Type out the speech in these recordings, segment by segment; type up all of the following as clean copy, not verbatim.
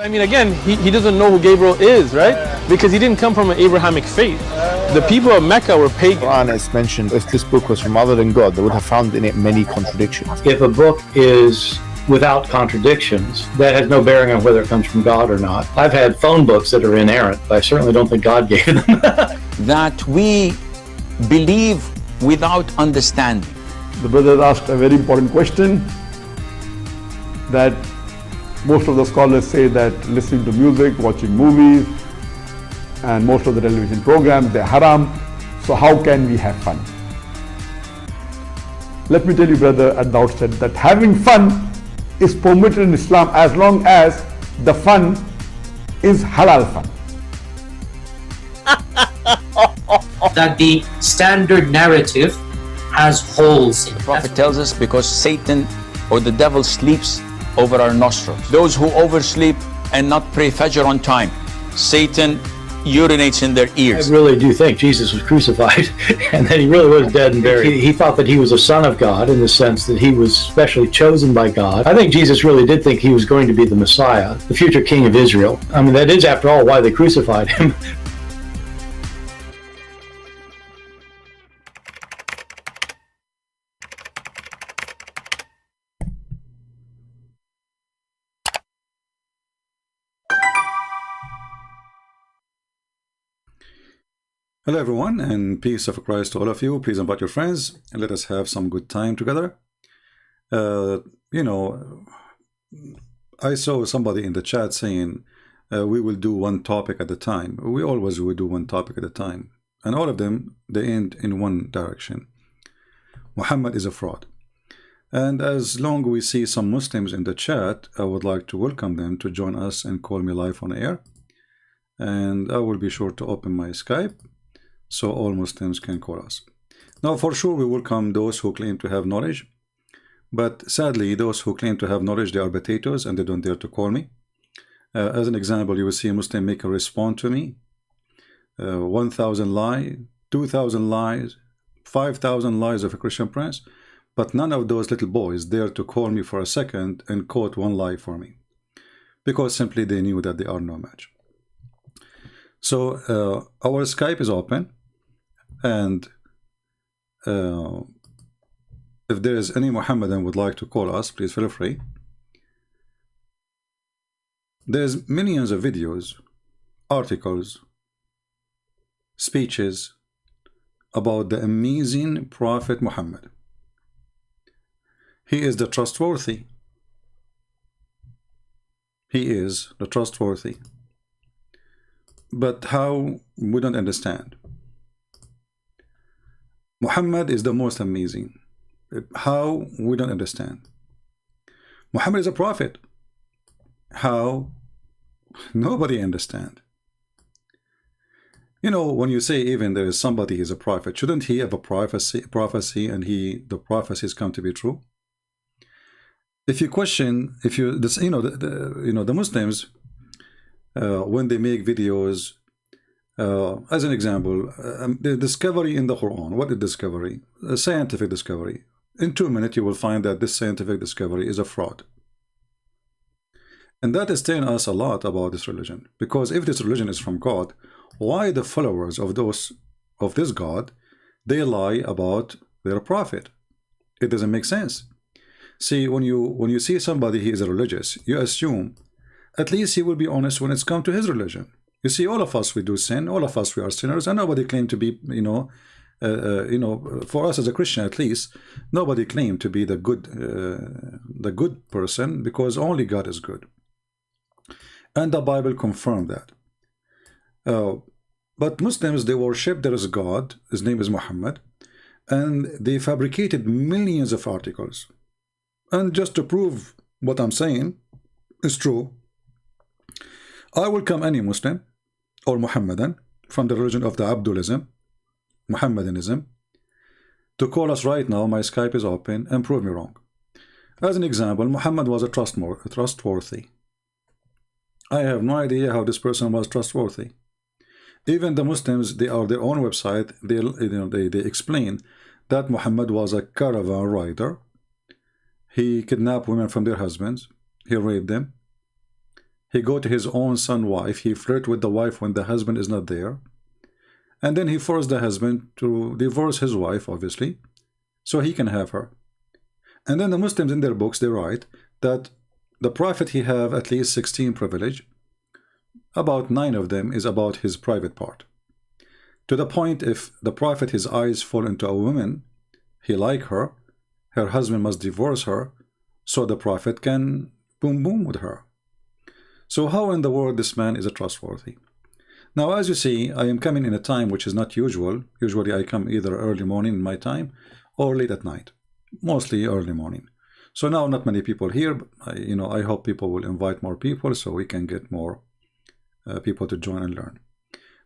But I mean, again, he doesn't know who Gabriel is, right? Because he didn't come from an Abrahamic faith. The people of Mecca were pagan. Quran is mentioned, if this book was from other than God, they would have found in it many contradictions. If a book is without contradictions, that has no bearing on whether it comes from God or not. I've had phone books that are inerrant, but I certainly don't think God gave them. That we believe without understanding. The brother asked a very important question, that most of the scholars say that listening to music, watching movies, and most of the television programs, they're haram. So how can we have fun? Let me tell you, brother, at the outset, that having fun is permitted in Islam as long as the fun is halal fun. That the standard narrative has holes in it. The Prophet tells us because Satan or the devil sleeps over our nostrils. Those who oversleep and not pray Fajr on time, Satan urinates in their ears. I really do think Jesus was crucified and that he really was dead and buried. He thought that he was a son of God in the sense that he was specially chosen by God. I think Jesus really did think he was going to be the Messiah, the future king of Israel. I mean, that is, after all, why they crucified him. Hello everyone, and peace of Christ to all of you. Please invite your friends and let us have some good time together. I saw somebody in the chat saying we will do one topic at a time. We always will do one topic at a time, and all of them, they end in one direction. Muhammad is a fraud. And as long we see some Muslims in the chat, I would like to welcome them to join us and call me live on air. And I will be sure to open my Skype so all Muslims can call us. Now, for sure, we welcome those who claim to have knowledge, but sadly, those who claim to have knowledge, they are potatoes and they don't dare to call me. As an example, you will see a Muslim make a response to me. 1,000 lies, 2,000 lies, 5,000 lies of a Christian prince, but none of those little boys dare to call me for a second and quote one lie for me, because simply they knew that they are no match. So our Skype is open. And if there is any Muhammadan would like to call us, please feel free. There's millions of videos, articles, speeches about the amazing Prophet Muhammad. He is the trustworthy. He is the trustworthy. But how? We don't understand. Muhammad is the most amazing. How? We don't understand. Muhammad is a prophet. How? Nobody understand. You know, when you say even there is somebody who is a prophet, shouldn't he have a prophecy and the prophecies come to be true? If you question, if you this, the Muslims, when they make videos, as an example, the discovery in the Quran. What is discovery? A scientific discovery. In 2 minutes, you will find that this scientific discovery is a fraud. And that is telling us a lot about this religion. Because if this religion is from God, why the followers of this God, they lie about their prophet? It doesn't make sense. See, when you see somebody he is a religious, you assume at least he will be honest when it's come to his religion. You see, all of us, we do sin. All of us, we are sinners, and nobody claimed to be, for us as a Christian at least, nobody claimed to be the good person, because only God is good, and the Bible confirmed that. But Muslims, they worship there is a God. His name is Muhammad, and they fabricated millions of articles. And just to prove what I'm saying is true, I welcome any Muslim or Muhammadan from the religion of the Abdulism, Muhammadanism, to call us right now. My Skype is open, and prove me wrong. As an example, Muhammad was a trustworthy. I have no idea how this person was trustworthy. Even the Muslims, they are their own website. They explain that Muhammad was a caravan rider. He kidnapped women from their husbands. He raped them. He go to his own son wife. He flirt with the wife when the husband is not there. And then he forced the husband to divorce his wife, obviously, so he can have her. And then the Muslims in their books, they write that the Prophet, he have at least 16 privilege. About 9 of them is about his private part. To the point, if the Prophet, his eyes fall into a woman, he like her, her husband must divorce her, so the Prophet can boom boom with her. So how in the world this man is a trustworthy? Now, as you see, I am coming in a time which is not usual. Usually I come either early morning in my time or late at night, mostly early morning. So now not many people here, but I hope people will invite more people so we can get more people to join and learn.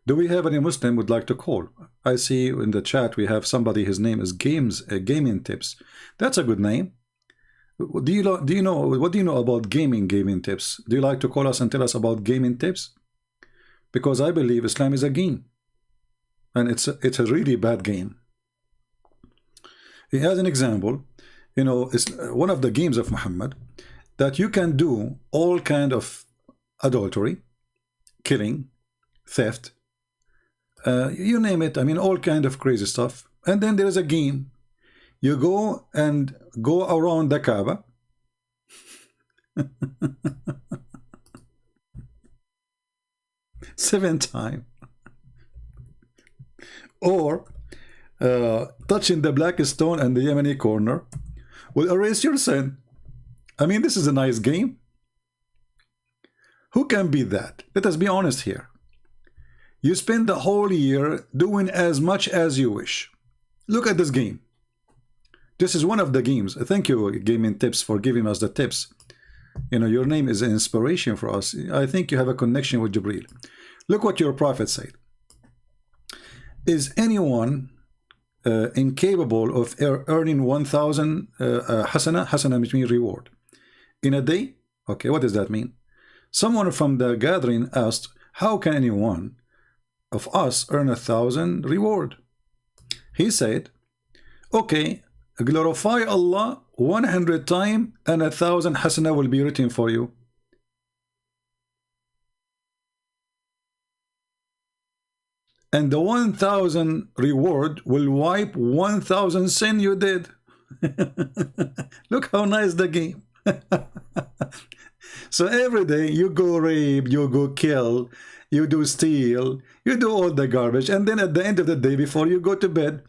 Do we have any Muslim would like to call? I see in the chat we have somebody, his name is Gaming Tips. That's a good name. What do you know about gaming tips? Do you like to call us and tell us about gaming tips? Because I believe Islam is a game, and it's a really bad game. He has an example, it's one of the games of Muhammad, that you can do all kind of adultery, killing, theft, you name it. I mean, all kind of crazy stuff. And then there is a game. You go around the Kaaba. 7 times. Or touching the black stone and the Yemeni corner will erase your sin. I mean, this is a nice game. Who can beat that? Let us be honest here. You spend the whole year doing as much as you wish. Look at this game. This is one of the games. Thank you, Gaming Tips, for giving us the tips. Your name is an inspiration for us. I think you have a connection with Jibreel. Look what your Prophet said. Is anyone incapable of earning 1,000 hasana? Hasana means reward. In a day? Okay, what does that mean? Someone from the gathering asked, how can anyone of us earn 1,000 reward? He said, okay, glorify Allah 100 times and 1,000 hasana will be written for you. And the 1,000 reward will wipe 1,000 sin you did. Look how nice the game. So every day you go rape, you go kill, you do steal, you do all the garbage, and then at the end of the day, before you go to bed,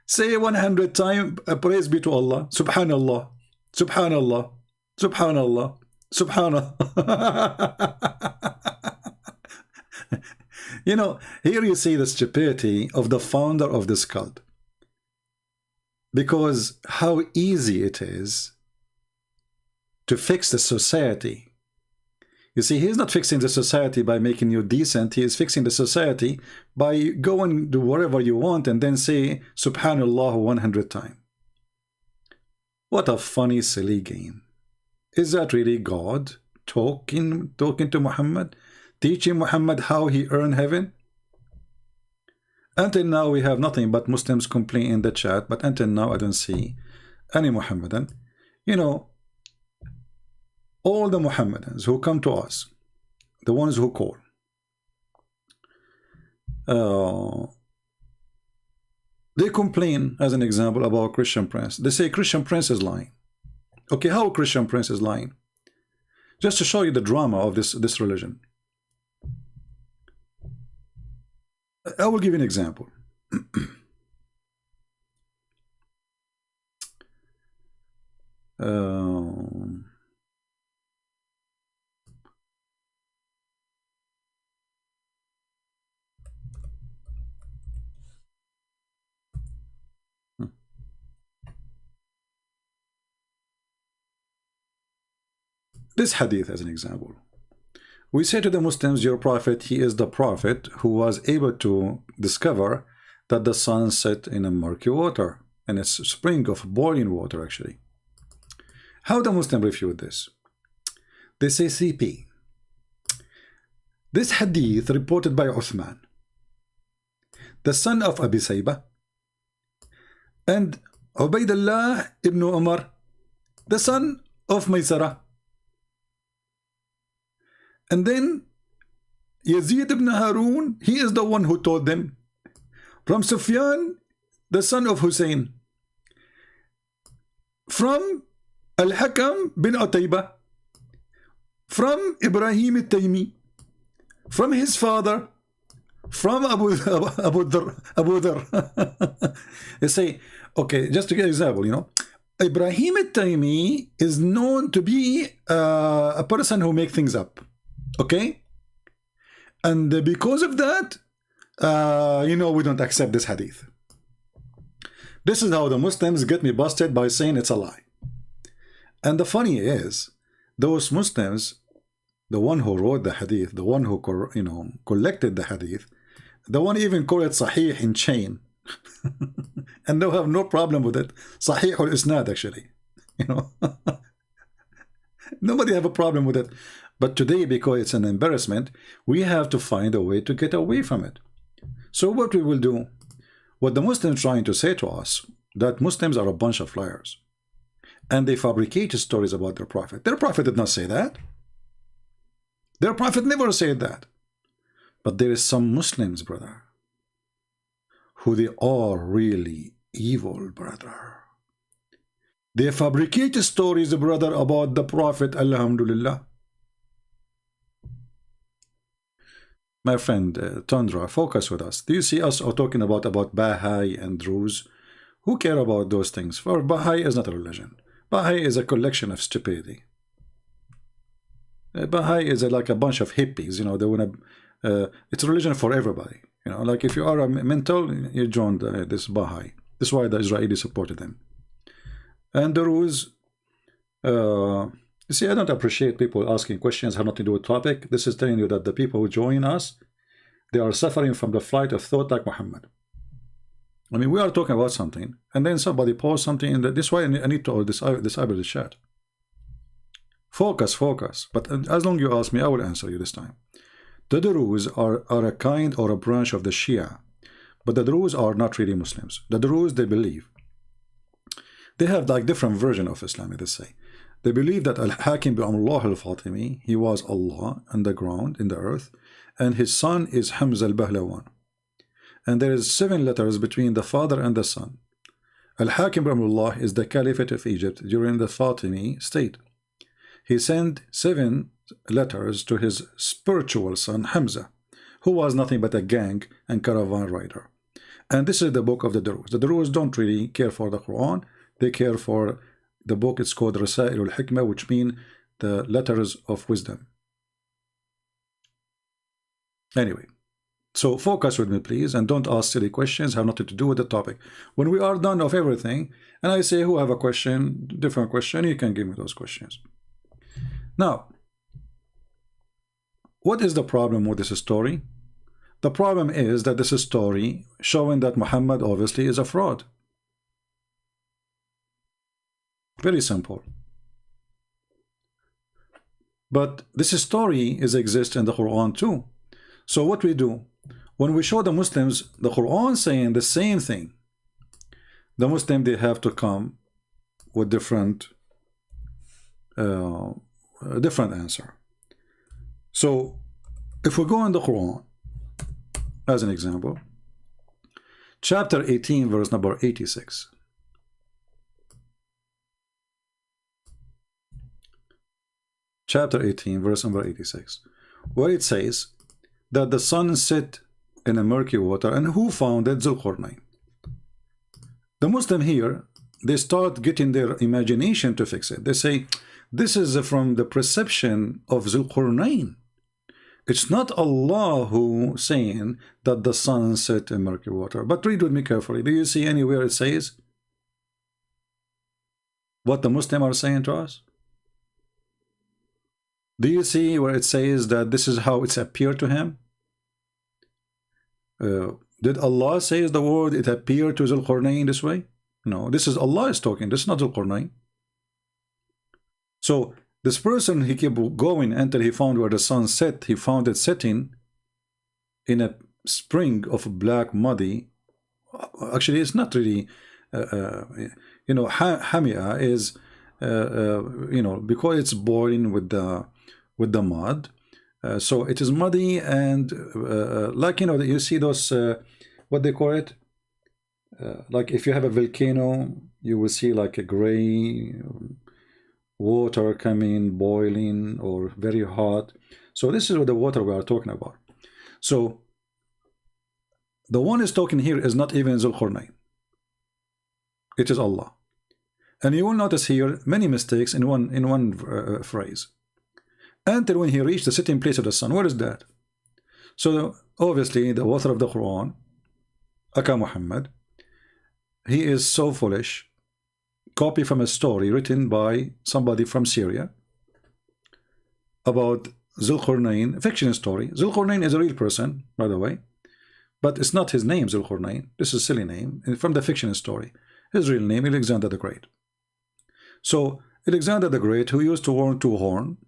say 100 times, praise be to Allah, Subhanallah, Subhanallah, Subhanallah, Subhanallah. Here you see the stupidity of the founder of this cult. Because how easy it is to fix the society. You see, he's not fixing the society by making you decent. He is fixing the society by going to wherever you want and then say Subhanallah 100 times. What a funny, silly game. Is that really God talking to Muhammad? Teaching Muhammad how he earned heaven? Until now we have nothing but Muslims complain in the chat, but until now I don't see any Muhammadan. All the Muhammadans who come to us, the ones who call, they complain, as an example, about Christian Prince. They say Christian Prince is lying. Okay, how Christian Prince is lying? Just to show you the drama of this religion. I will give you an example. This hadith as an example. We say to the Muslims, your prophet, he is the prophet who was able to discover that the sun set in a murky water, and it's a spring of boiling water actually. How the Muslim refute this? They say CP. This hadith reported by Uthman, the son of Abi Saybah, and Ubaydullah ibn Umar, the son of Maysara. And then Yazid ibn Harun, he is the one who told them. From Sufyan, the son of Hussein. From Al-Hakam bin Utaybah. From Ibrahim al-Taymi. From his father. From Abu Dhar. They say, okay, just to give an example, you know, Ibrahim al-Taymi is known to be a person who makes things up. Okay? And because of that, you know, we don't accept this hadith. This is how the Muslims get me busted by saying it's a lie. And the funny is, those Muslims, the one who wrote the hadith, the one who, you know, collected the hadith, the one even called it Sahih in chain, and they have no problem with it. Sahih al-Isnad, actually, you know. Nobody have a problem with it. But today, because it's an embarrassment, we have to find a way to get away from it. So what we will do, what the Muslims trying to say to us, that Muslims are a bunch of liars. And they fabricate stories about their prophet. Their prophet did not say that. Their prophet never said that. But there is some Muslims, brother, who they are really evil, brother. They fabricate stories, brother, about the prophet, alhamdulillah. My friend Tundra, focus with us. Do you see us talking about Baha'i and Druze? Who care about those things? For Baha'i is not a religion. Baha'i is a collection of stupidity. Baha'i is like a bunch of hippies, you know. They want to. It's a religion for everybody, you know. Like if you are a mental, you join this Baha'i. This is why the Israelis supported them. And the Druze. You see, I don't appreciate people asking questions have nothing to do with topic. This is telling you that the people who join us, they are suffering from the flight of thought like Muhammad. I mean, we are talking about something, and then somebody posts something, and this way I need to disable the chat. Focus, focus. But as long as you ask me, I will answer you this time. The Druze are a kind or a branch of the Shia, but the Druze are not really Muslims. The Druze, they believe. They have like different version of Islam, they say. They believe that Al-Hakim bin Allah al-Fatimi, he was Allah on the ground, in the earth, and his son is Hamza al-Bahlawan. And there is 7 letters between the father and the son. Al-Hakim bin Allah is the Caliphate of Egypt during the Fatimi state. He sent 7 letters to his spiritual son Hamza, who was nothing but a gang and caravan rider. And this is the book of the Druze. The Druze don't really care for the Quran. They care for the book. It's called Rasail al-Hikmah, which mean the letters of wisdom. Anyway, so focus with me, please, and don't ask silly questions, have nothing to do with the topic. When we are done of everything, and I say who have a question, different question, you can give me those questions. Now, what is the problem with this story? The problem is that this is a story showing that Muhammad obviously is a fraud. Very simple. But this story exists in the Quran too. So what we do, when we show the Muslims the Quran saying the same thing, the Muslim, they have to come with different answer. So if we go in the Quran, as an example, chapter 18, verse number 86. Chapter 18, verse number 86, where it says that the sun set in a murky water, and who founded Zulqarnain? The Muslim here, they start getting their imagination to fix it. They say, this is from the perception of Zulqarnain. It's not Allah who saying that the sun set in murky water. But read with me carefully. Do you see anywhere it says what the Muslims are saying to us? Do you see where it says that this is how it's appeared to him? Did Allah say the word it appeared to Zulqarnain this way? No, this is Allah is talking. This is not Zulqarnain. So this person, he kept going until he found where the sun set. He found it setting in a spring of black muddy. Actually, it's not really, you know, Hamia is, you know, because it's boiling with the mud. So it is muddy and like, you know, you see those what they call it, like if you have a volcano, you will see like a gray water coming, boiling, or very hot. So this is what the water we are talking about. So the one is talking here is not even Zulqarnain. It is Allah. And you will notice here many mistakes in one phrase. Until when he reached the sitting place of the sun. What is that? So obviously the author of the Quran, Aka Muhammad, he is so foolish, copy from a story written by somebody from Syria about Zulqarnain, fiction story. Zulqarnain is a real person, by the way, but it's not his name, Zulqarnain. This is a silly name from the fiction story. His real name, Alexander the Great. So Alexander the Great, who used to own 2 horns,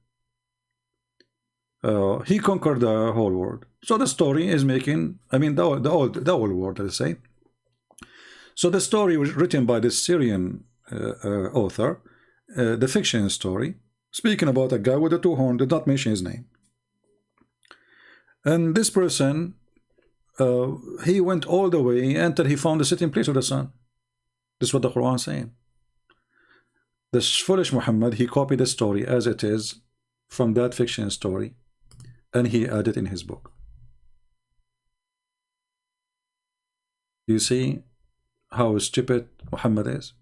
he conquered the whole world. So the story is making, I mean, the old world, let's say. So the story was written by this Syrian author, the fiction story, speaking about a guy with a 2 horns, did not mention his name. And this person, he went all the way until he found the sitting place of the sun. This is what the Quran is saying. This foolish Muhammad, he copied the story as it is from that fiction story, and he added in his book. You see how stupid Muhammad is?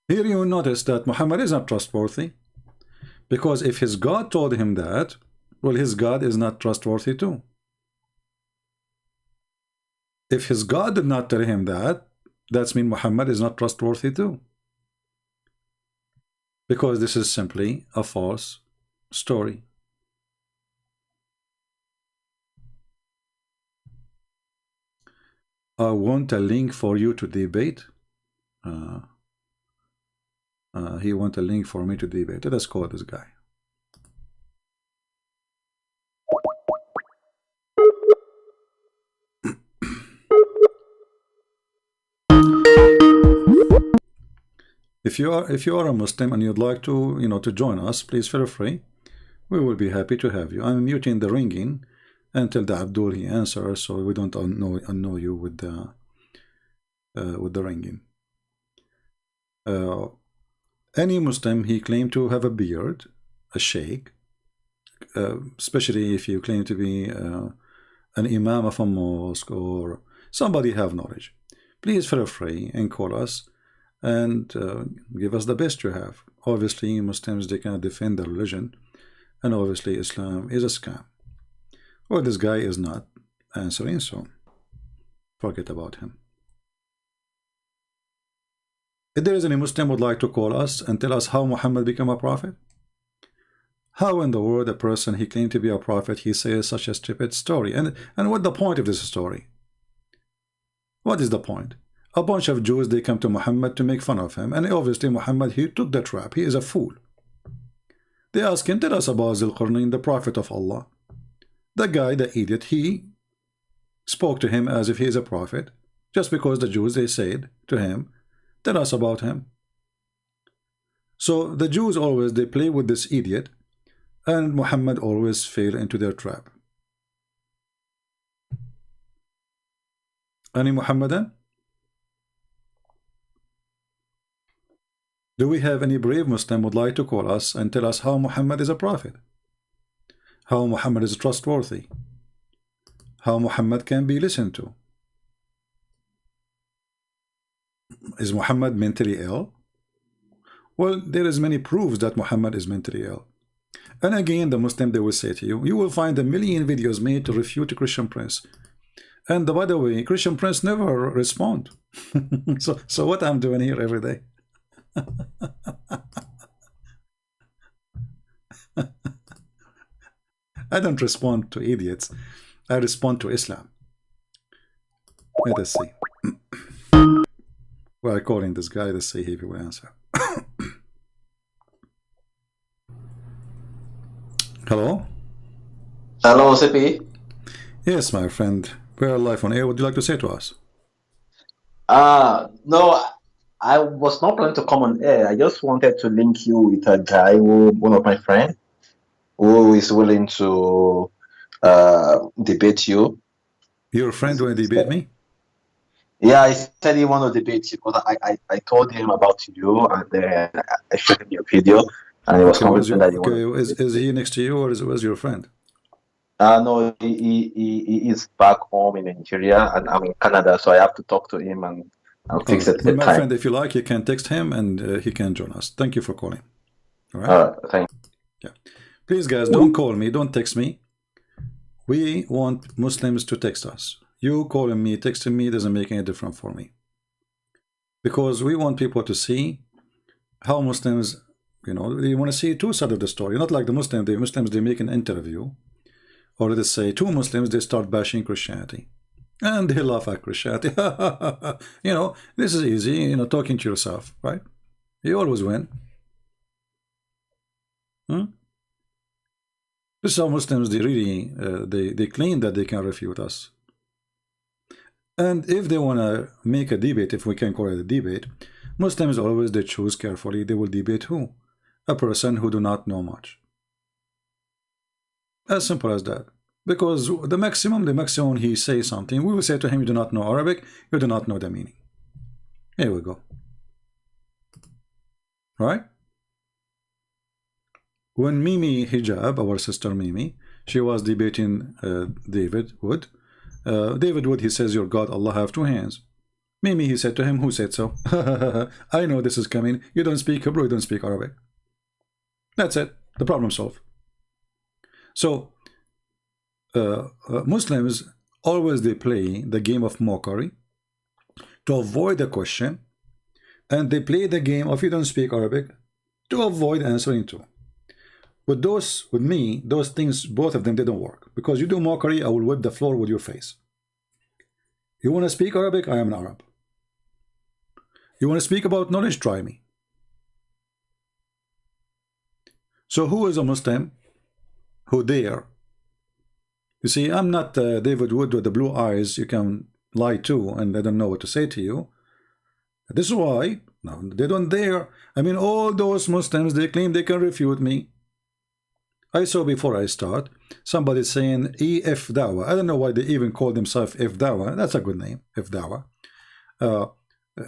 Here you will notice that Muhammad is not trustworthy, because if his God told him that, well, his God is not trustworthy too. If his God did not tell him that, that means Muhammad is not trustworthy too, because this is simply a false story. I want a link for you to debate. He want a link for me to debate. Let us call this guy. If you are a Muslim and you'd like to, you know, to join us, please feel free. We will be happy to have you. I'm muting the ringing until the Abdul he answers, so we don't annoy you with the ringing. Any Muslim, he claimed to have a beard, a sheikh, especially if you claim to be an imam of a mosque or somebody have knowledge. Please feel free and call us and give us the best you have. Obviously, Muslims, they cannot defend their religion, and obviously Islam is a scam. Well, this guy is not answering, so forget about him. If there is any Muslim would like to call us and tell us how Muhammad became a prophet, how in the world a person he claimed to be a prophet, he says such a stupid story, and what the point of this story? What is the point? A bunch of Jews, they come to Muhammad to make fun of him, and obviously Muhammad, he took the trap. He is a fool. They ask him, tell us about Zulqarnain, the prophet of Allah. The guy, the idiot, he spoke to him as if he is a prophet, just because the Jews, they said to him, tell us about him. So the Jews always, they play with this idiot, and Muhammad always fell into their trap. Any Muhammadan? Do we have any brave Muslim would like to call us and tell us how Muhammad is a prophet? How Muhammad is trustworthy? How Muhammad can be listened to? Is Muhammad mentally ill? Well, there is many proofs that Muhammad is mentally ill. And again, the Muslim, they will say to you, you will find a million videos made to refute Christian Prince. And by the way, Christian Prince never respond. so what I'm doing here every day? I don't respond to idiots. I respond to Islam. Let us see. We're calling this guy. Let's see if he will answer. Hello? Hello, CP. Yes, my friend. We are live on air. What would you like to say to us? No, I was not planning to come on air. I just wanted to link you with a guy, one of my friends. who is willing to debate you. Your friend will debate me? Yeah, he said he want to debate you because I told him about you and I showed him your video and he was confident that you want. Is he next to you or was your friend? No, he is back home in Nigeria and I'm in Canada, so I have to talk to him and fix it. Well, my friend, if you like, you can text him and he can join us. Thank you for calling. All right. All right, thank you. Yeah. Please, guys, don't call me. Don't text me. We want Muslims to text us. You calling me, texting me doesn't make any difference for me. Because we want people to see how Muslims, you know, they want to see two sides of the story. Not like the Muslims, they make an interview. Or let's say two Muslims, they start bashing Christianity. And they laugh at Christianity. You know, this is easy, you know, talking to yourself, right? You always win. This is how Muslims, they really, they claim that they can refute us. And if they want to make a debate, if we can call it a debate, Muslims always, they choose carefully. They will debate who? A person who do not know much. As simple as that. Because the maximum he says something, we will say to him, you do not know Arabic, you do not know the meaning. Here we go. Right? When Mimi Hijab, our sister Mimi, she was debating David Wood. David Wood, he says, your God, Allah have two hands. Mimi, he said to him, who said so? I know this is coming. You don't speak Hebrew, you don't speak Arabic. That's it. The problem solved. So, Muslims, always they play the game of mockery to avoid the question. And they play the game of you don't speak Arabic to avoid answering too. With me, those things, both of them, they don't work. Because you do mockery, I will whip the floor with your face. You want to speak Arabic? I am an Arab. You want to speak about knowledge? Try me. So who is a Muslim who dare? You see, I'm not David Wood with the blue eyes you can lie to and I don't know what to say to you. This is why no, they don't dare. I mean, all those Muslims, they claim they can refute me. I saw before I start somebody saying EF Dawa. I don't know why they even call themselves F Dawa. That's a good name, F Dawa.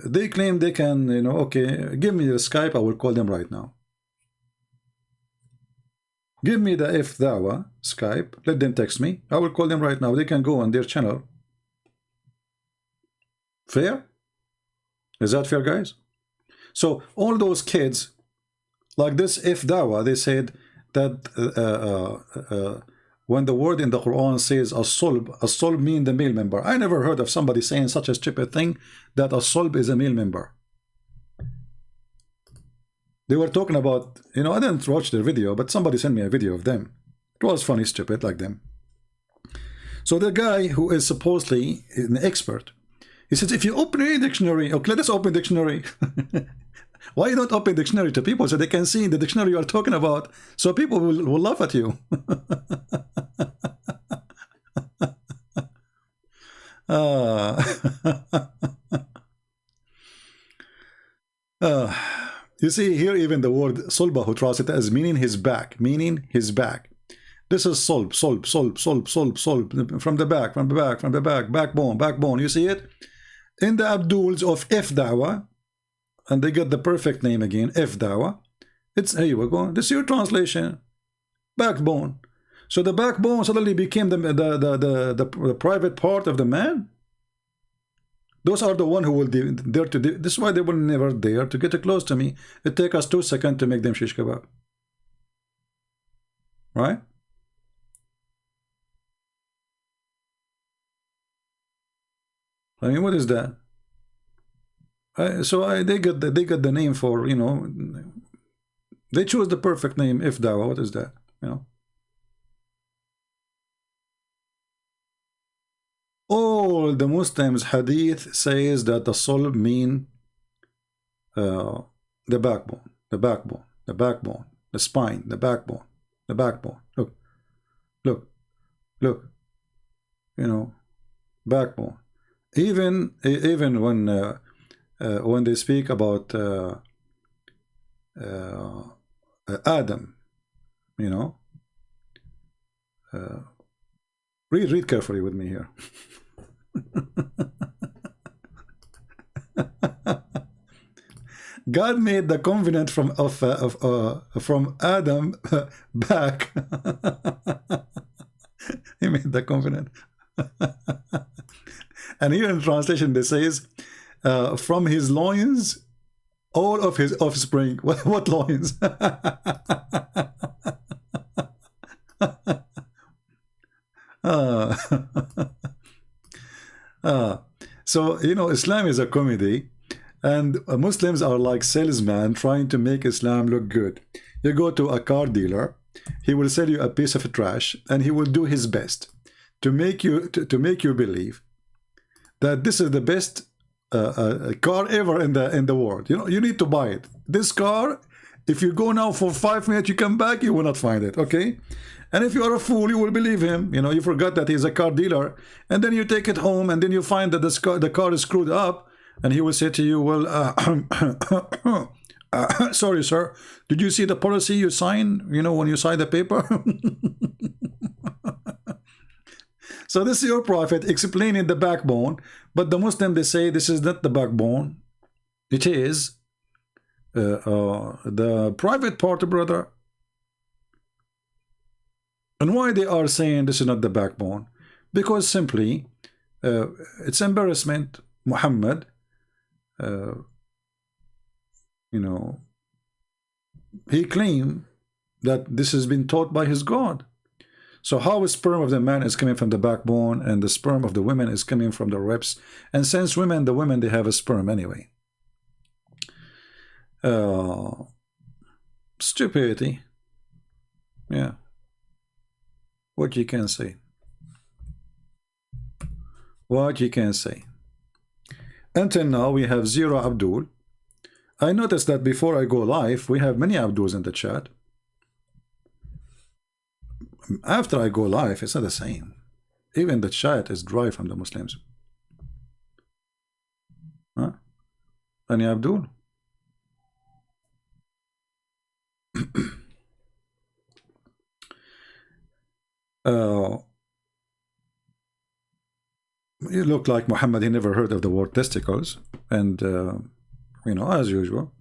They claim they can, you know, okay, give me the Skype, I will call them right now. Give me the F Dawa Skype, let them text me, I will call them right now. They can go on their channel. Fair? Is that fair, guys? So all those kids, like this F Dawa, they said that when the word in the Quran says as-sulb mean the male member. I never heard of somebody saying such a stupid thing, that as-sulb is a male member. They were talking about, you know, I didn't watch their video, but somebody sent me a video of them. It was funny, stupid, like them. So the guy who is supposedly an expert, he says, if you open a dictionary, okay, let us open dictionary. Why you don't open dictionary to people so they can see in the dictionary you are talking about, so people will laugh at you? You see here, even the word sulba, who translates it as meaning his back, This is sulb, from the back, backbone. You see it in the Abduls of F Dawa. And they get the perfect name again, F Dawa. It's, here we go. This is your translation. Backbone. So the backbone suddenly became the private part of the man. Those are the one who will dare to do. This is why they will never dare to get close to me. It takes us 2 seconds to make them shish kebab. Right? I mean, what is that? They got the name for, you know, they chose the perfect name, If Dawa. What is that? You know, all the Muslims hadith says that the sulb mean the backbone, the spine, the backbone. Look, you know, backbone. Even when they speak about Adam, you know, read carefully with me here. God made the covenant from Adam back. He made the covenant. And here in translation it says, from his loins, all of his offspring. What loins? So, you know, Islam is a comedy, and Muslims are like salesmen trying to make Islam look good. You go to a car dealer, he will sell you a piece of trash, and he will do his best to make you believe that this is the best car ever in the world. You know, you need to buy it. This car, if you go now for 5 minutes, you come back, you will not find it. Okay. And if you are a fool, you will believe him. You know, you forgot that he's a car dealer, and then you take it home, and then you find that the car is screwed up, and he will say to you, well, sorry, sir, did you see the policy you sign, you know, when you sign the paper? So this is your prophet explaining the backbone, but the Muslim, they say this is not the backbone. It is the private part, brother. And why they are saying this is not the backbone? Because simply, it's embarrassment. Muhammad, you know, he claimed that this has been taught by his God. So how the sperm of the man is coming from the backbone, and the sperm of the women is coming from the ribs? And since the women, they have a sperm anyway. Stupidity. Yeah. What you can say. What you can say. Until now, we have 0 Abdul. I noticed that before I go live, we have many Abduls in the chat. After I go live, it's not the same. Even the chat is dry from the Muslims. Huh? Any Abdul? You look like Muhammad, he never heard of the word testicles. And, you know, as usual,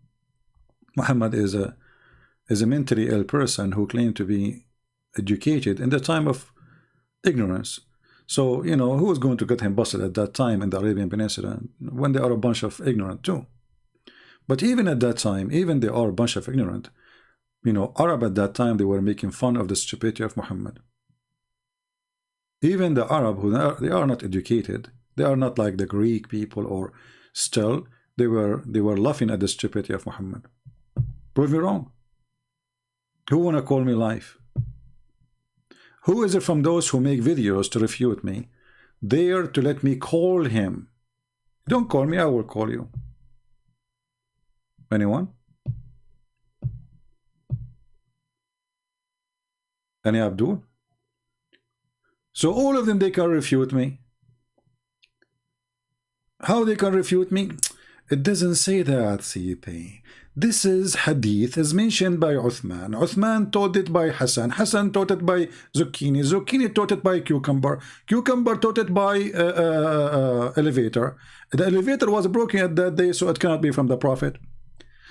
Muhammad is a mentally ill person who claimed to be educated in the time of ignorance. So, you know, who was going to get him busted at that time in the Arabian Peninsula when they are a bunch of ignorant too? But even at that time, even they are a bunch of ignorant, you know, Arab at that time, they were making fun of the stupidity of Muhammad. Even the Arab, they are not educated, they are not like the Greek people, or still they were laughing at the stupidity of Muhammad. Prove me wrong. Who wanna call me live? Who is it from those who make videos to refute me, dare to let me call him? Don't call me, I will call you. Anyone? Any Abdul? So all of them, they can refute me. How they can refute me? It doesn't say that, CP. This is hadith, is mentioned by Uthman. Uthman taught it by Hassan. Hassan taught it by Zucchini. Zucchini taught it by Cucumber. Cucumber taught it by Elevator. The elevator was broken at that day, so it cannot be from the Prophet.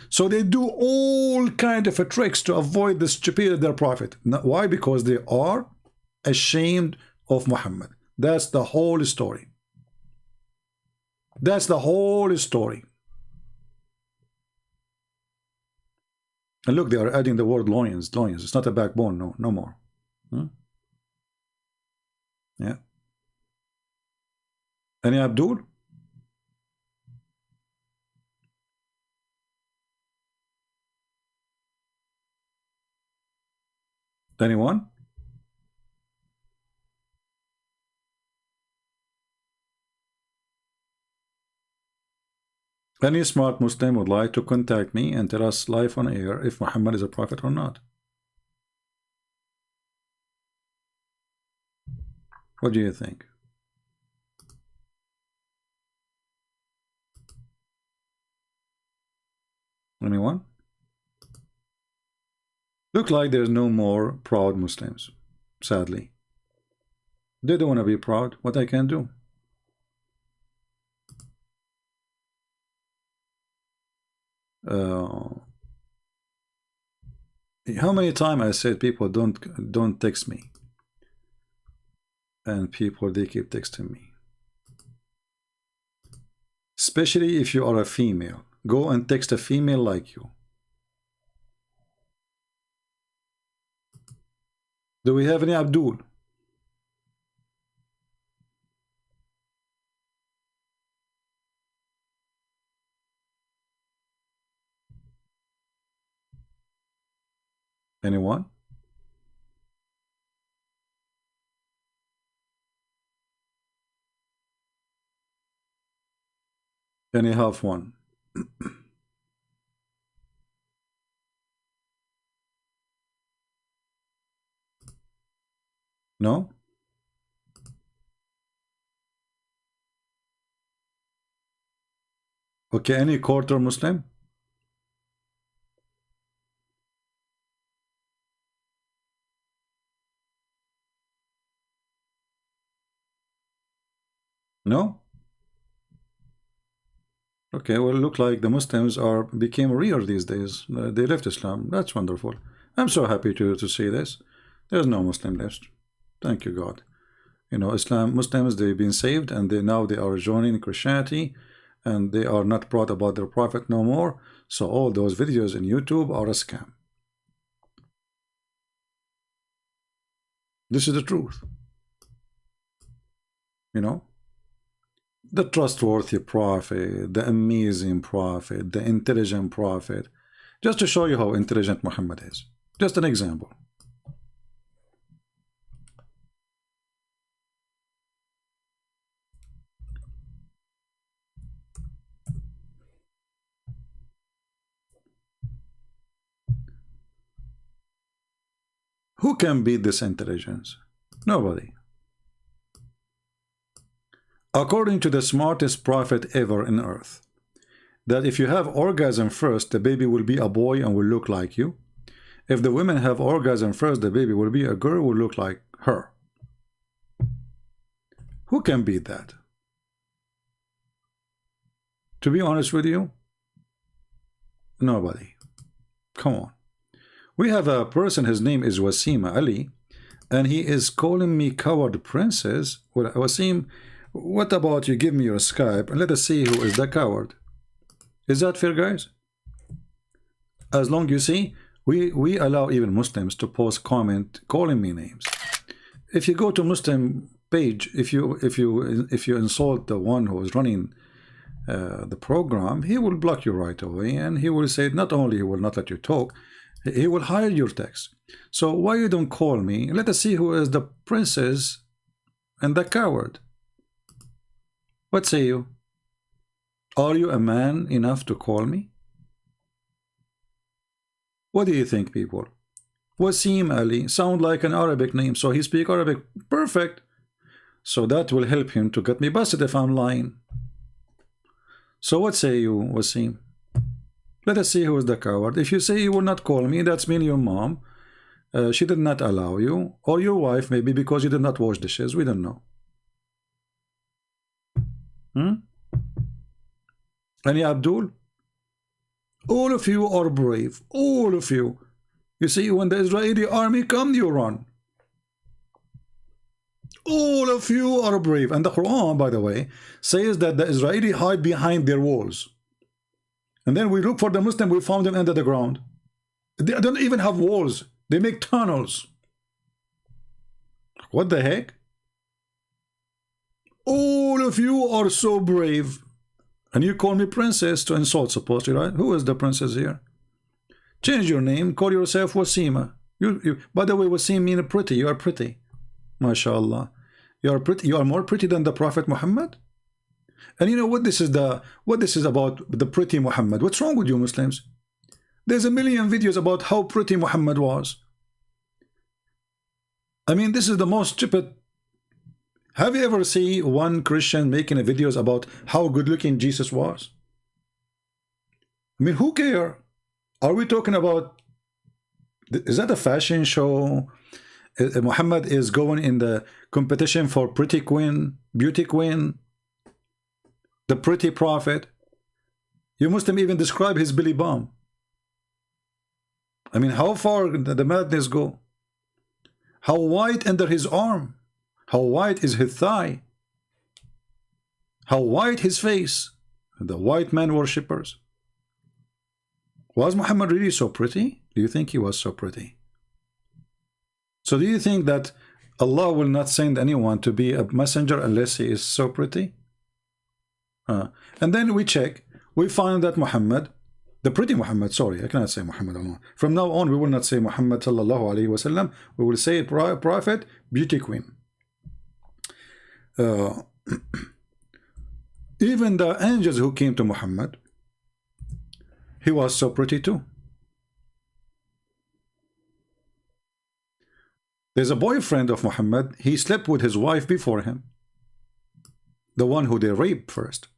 So they do all kind of tricks to avoid the stupidity of their Prophet. Why? Because they are ashamed of Muhammad. That's the whole story. That's the whole story. And look, they are adding the word loins. Loins. It's not a backbone. No more. Yeah. Any Abdul? Anyone? Any smart Muslim would like to contact me and tell us live on air if Muhammad is a prophet or not. What do you think? Anyone? Look like there's no more proud Muslims, sadly. They don't want to be proud. What I can do? How many times I said people don't text me, and people they keep texting me. Especially if you are a female, go and text a female like you. Do we have any Abdul? Anyone? Any half one? No? Okay, any quarter Muslim? No? Okay, well, look like the Muslims became rare these days. They left Islam. That's wonderful. I'm so happy to see this. There's no Muslim left. Thank you, God. You know, Muslims, they've been saved, and now they are joining Christianity, and they are not proud about their prophet no more. So all those videos in YouTube are a scam. This is the truth. You know? The trustworthy prophet, the amazing prophet, the intelligent prophet. Just to show you how intelligent Muhammad is. Just an example. Who can beat this intelligence? Nobody. According to the smartest prophet ever in earth, that if you have orgasm first, the baby will be a boy and will look like you. If the women have orgasm first, the baby will be a girl, will look like her. Who can beat that? To be honest with you, nobody. Come on. We have a person, his name is Wasim Ali, and he is calling me coward princess. Well, Wasim, what about you give me your Skype and let us see who is the coward? Is that fair, guys? As long you see, we allow even Muslims to post comment calling me names. If you go to Muslim page, if you insult the one who is running the program, he will block you right away, and he will say not only he will not let you talk, he will hide your text. So why you don't call me? Let us see who is the princess and the coward. What say you? Are you a man enough to call me? What do you think, people? Wasim Ali sound like an Arabic name, so he speak Arabic perfect. So that will help him to get me busted if I'm lying. So what say you, Wasim? Let us see who is the coward. If you say you will not call me, that's mean your mom. She did not allow you, or your wife maybe because you did not wash dishes. We don't know. Any Abdul? All of you are brave. All of you. You see, when the Israeli army come, you run. All of you are brave. And the Quran, by the way, says that the Israeli hide behind their walls. And then we look for the Muslim, we found them under the ground. They don't even have walls. They make tunnels. What the heck? All of you are so brave. And you call me princess to insult, supposedly, right? Who is the princess here? Change your name. Call yourself Wasima. By the way, Wasim means pretty. You are pretty. MashaAllah. You are pretty. You are more pretty than the Prophet Muhammad. And you know what this is about, the pretty Muhammad. What's wrong with you Muslims? There's a million videos about how pretty Muhammad was. I mean, this is the most stupid. Have you ever seen one Christian making videos about how good looking Jesus was? I mean, who care? Are we talking about, is that a fashion show? Muhammad is going in the competition for pretty queen, beauty queen, the pretty prophet. You Muslim even describe his belly bump. I mean, how far the madness go? How wide under his arm? How wide is his thigh? How wide his face? The white man worshippers. Was Muhammad really so pretty? Do you think he was so pretty? So do you think that Allah will not send anyone to be a messenger unless he is so pretty? And then we check, we find that Muhammad, the pretty Muhammad, sorry, I cannot say Muhammad alone. From now on, we will not say Muhammad sallallahu alaihi wasallam. We will say prophet, beauty queen. Even the angels who came to Muhammad, he was so pretty too. There's a boyfriend of Muhammad, he slept with his wife before him, the one who they raped first.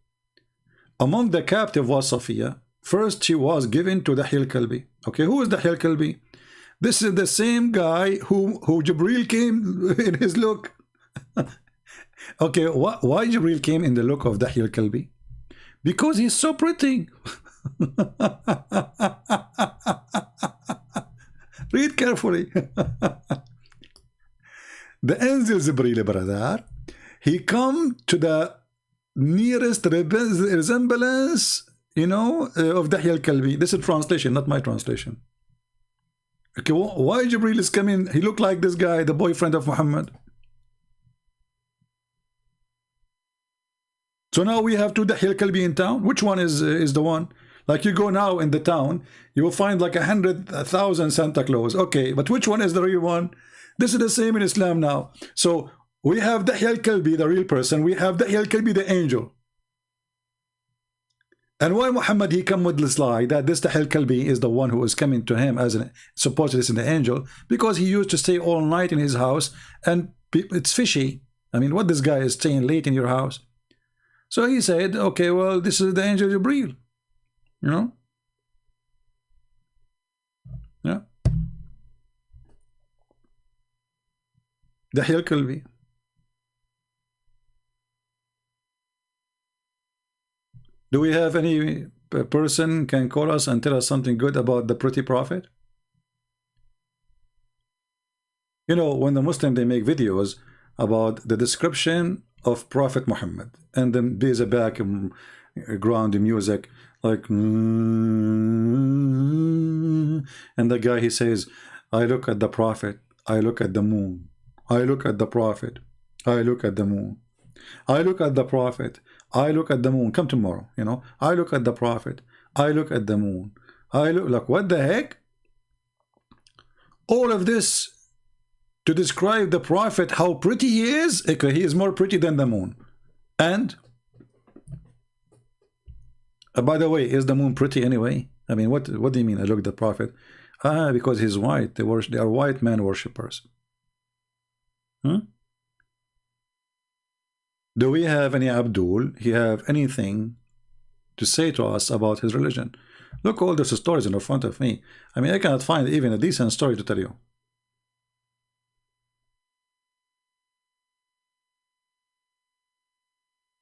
Among the captive was Safiya. First she was given to Dahil Kalbi. Okay, who is Dahil Kalbi? This is the same guy who Jibreel came in his look. Okay, why Jibreel came in the look of Dahil Kalbi? Because he's so pretty. Read carefully. The angel Jibreel, brother, he come to the nearest resemblance, you know, of Dahil Kalbi. This is translation, not my translation. Okay, why Jibreel is coming? He looked like this guy, the boyfriend of Muhammad. So now we have two Dahil Kalbi in town. Which one is the one? Like you go now in the town, you will find like 100,000 Santa Claus. Okay, but which one is the real one? This is the same in Islam now. So we have Dahil Kalbi, the real person. We have Dahil Kalbi, the angel. And why Muhammad he come with this lie that this Dahil Kalbi is the one who is coming to him as an supposedly is an angel? Because he used to stay all night in his house, and it's fishy. I mean, what this guy is staying late in your house? So he said, okay, well, this is the angel Jibreel. You know? Yeah. Dahil Kalbi. Do we have any person can call us and tell us something good about the pretty prophet? You know, when the Muslim they make videos about the description of Prophet Muhammad, and then there's a background music like, and the guy he says, I look at the prophet, I look at the moon, I look at the prophet, I look at the moon, I look at the prophet, I look at the moon. Come tomorrow, you know. I look at the prophet, I look at the moon, I look like, what the heck? All of this to describe the prophet, how pretty he is. Okay, he is more pretty than the moon. And by the way, is the moon pretty anyway? I mean, what do you mean? I look at the prophet. Because he's white. They are white man worshippers. Do we have any Abdul? He have anything to say to us about his religion? Look, all those stories in front of me. I mean, I cannot find even a decent story to tell you.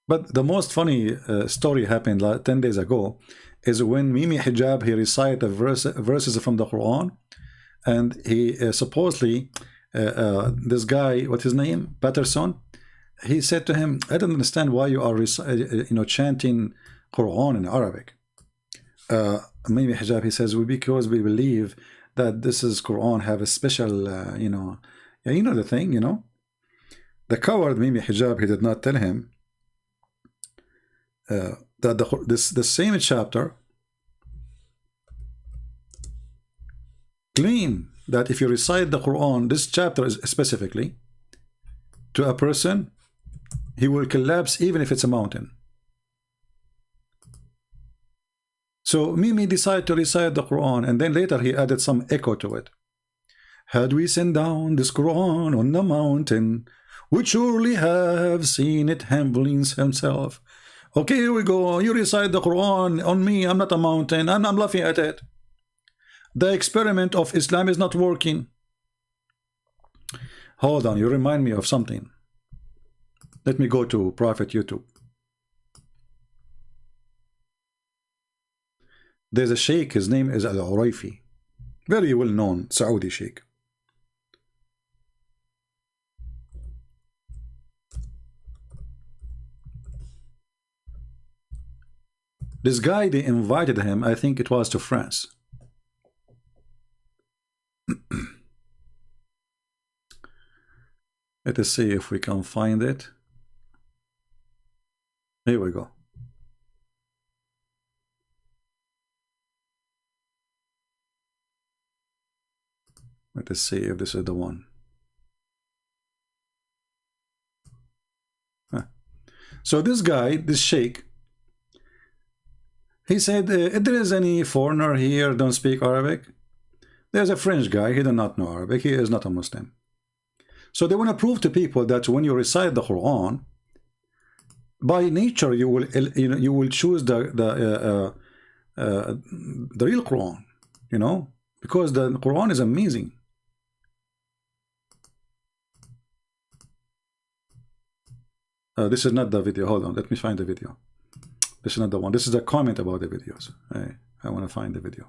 But the most funny story happened like 10 days ago is when Mimi Hijab, he recited verses from the Quran, and he supposedly, this guy, what's his name? Patterson, he said to him, I don't understand why you are chanting Quran in Arabic. Mimi Hijab, he says, because we believe that this is Quran have a special, the thing, you know. The coward Mimi Hijab, he did not tell him that the same chapter claim that if you recite the Quran, this chapter is specifically to a person, he will collapse even if it's a mountain. So Mimi decided to recite the Quran, and then later he added some echo to it. Had we sent down this Quran on the mountain, would surely have seen it humbling himself. Okay, here we go. You recite the Quran on me. I'm not a mountain, and I'm laughing at it. The experiment of Islam is not working. Hold on, you remind me of something. Let me go to Prophet YouTube. There's a sheikh, his name is Al-Uraifi. Very well known Saudi sheikh. This guy, they invited him, I think it was to France. Let us see if we can find it. Here we go. Let us see if this is the one. So this guy, this sheikh, he said, if there is any foreigner here don't speak Arabic, there's a French guy, he does not know Arabic, he is not a Muslim. So they want to prove to people that when you recite the Quran, by nature you will choose the real Quran, you know, because the Quran is amazing. This is not the video. Hold on, let me find the video. This is not the one. This is a comment about the videos. I want to find the video.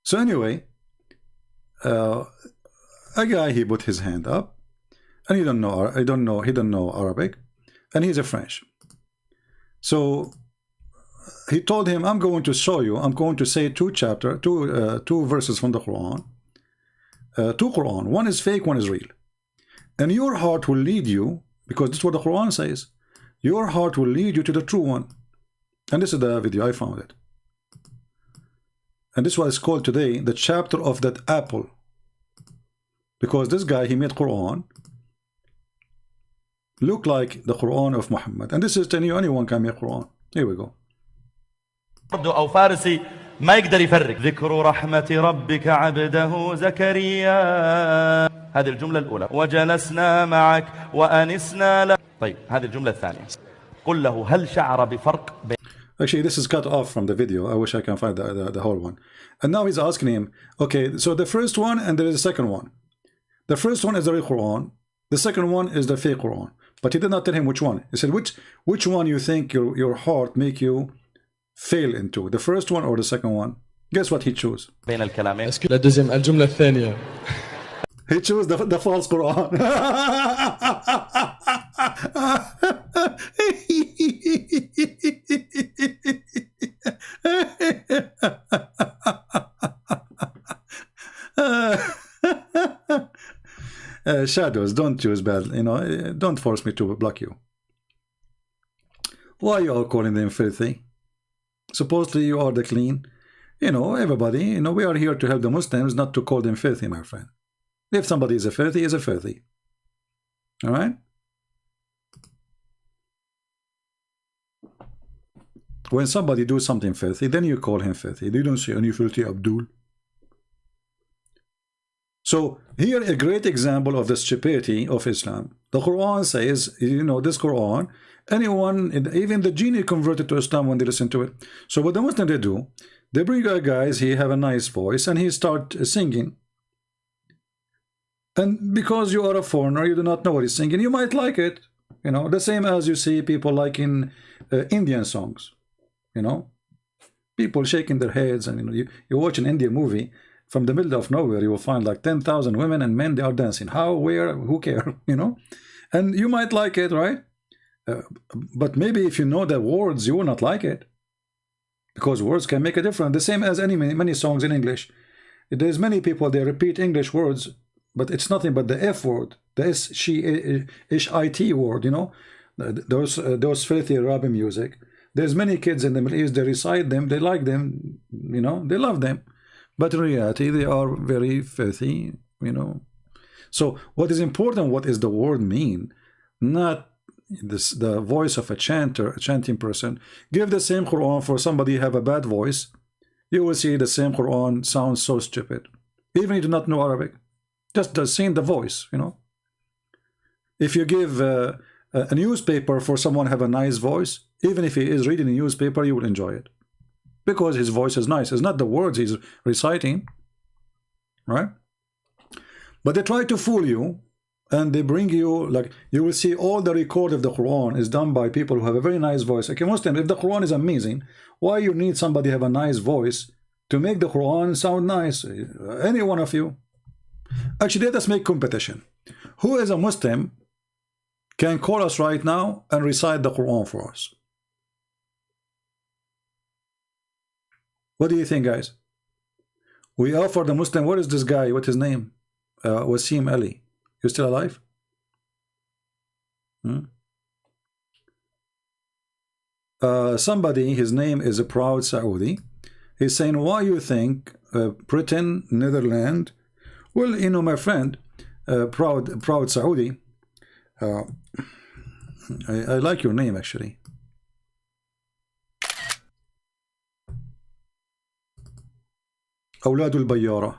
So anyway, a guy, he put his hand up, and he don't know Arabic, and he's a French. So he told him, I'm going to show you, I'm going to say two verses from the Quran. Two Quran. One is fake, one is real. And your heart will lead you, because this is what the Quran says. Your heart will lead you to the true one. And this is the video, I found it. And this is what is called today the chapter of that apple. Because this guy, he made Quran look like the Quran of Muhammad. And this is telling you anyone can make Quran. Here we go. أو فارسي ما يقدر يفرق ذكر رحمة ربك عبده زكريا. هذه الجملة الأولى وجلسنا معك وأنسنا له. طيب هذه الجملة الثانية قل له هل شعر بفرق بين. Actually, this is cut off from the video. I wish I can find the whole one. And now he's asking him, okay, so the first one and there is a second one. The first one is the real Quran. The second one is the fake Quran. But he did not tell him which one. He said, which one you think your heart make you fail into, the first one or the second one? Guess what he chose? بين الكلامين. La deuxième, الجملة الثانية. He chose the false Quran. Shadows, don't choose bad, you know, don't force me to block you. Why are you all calling them filthy? Supposedly you are the clean. You know, everybody, you know, we are here to help the Muslims, not to call them filthy, my friend. If somebody is a filthy, is a filthy. All right? When somebody do something filthy, then you call him filthy. They don't say, any filthy Abdul. So here a great example of the stupidity of Islam. The Quran says, you know, this Quran, anyone, even the genie converted to Islam when they listen to it. So what the Muslims they do, they bring a guys, he have a nice voice and he start singing. And because you are a foreigner, you do not know what he's singing, you might like it. You know, the same as you see people like in Indian songs. You know, people shaking their heads, and you know, you watch an Indian movie, from the middle of nowhere you will find like 10,000 women and men, they are dancing. How, where, who care, you know? And you might like it, right? But maybe if you know the words, you will not like it, because words can make a difference. The same as many songs in English. There's many people, they repeat English words, but it's nothing but the F word, the S, she, ish, it word, you know, those filthy Arabic music. There's many kids in the Middle East, they recite them, they like them, you know, they love them. But in reality, they are very filthy, you know. So what is important, what is the word mean? Not this, the voice of a chanting person. Give the same Quran for somebody have a bad voice. You will see the same Quran sounds so stupid. Even you do not know Arabic. Just seeing the voice, you know. If you give a newspaper for someone have a nice voice, even if he is reading a newspaper, you will enjoy it. Because his voice is nice. It's not the words he's reciting, right? But they try to fool you, and they bring you, like, you will see all the record of the Quran is done by people who have a very nice voice. Okay, Muslim, if the Quran is amazing, why you need somebody have a nice voice to make the Quran sound nice? Any one of you. Actually, let us make competition. Who is a Muslim can call us right now and recite the Quran for us? What do you think, guys? We offer the Muslim. What is this guy? What's his name? Wasim Ali. You still alive? Somebody, his name is a proud Saudi. He's saying, why you think Britain, Netherlands? Well, you know, my friend, proud Saudi. I like your name, actually. أولاد البيارة.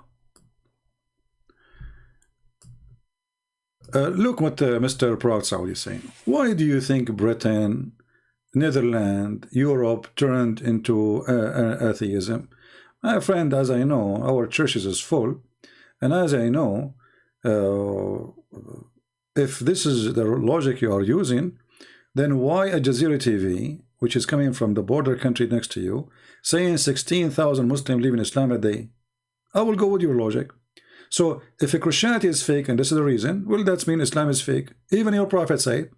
Look what Mr. Proud Saudi is saying. Why do you think Britain, Netherlands, Europe turned into atheism? My friend, as I know, our churches is full, and as I know, if this is the logic you are using, then why Al Jazeera TV, which is coming from the border country next to you, saying 16,000 Muslims live in Islam a day? I will go with your logic. So if Christianity is fake, and this is the reason, well, that means Islam is fake. Even your prophet said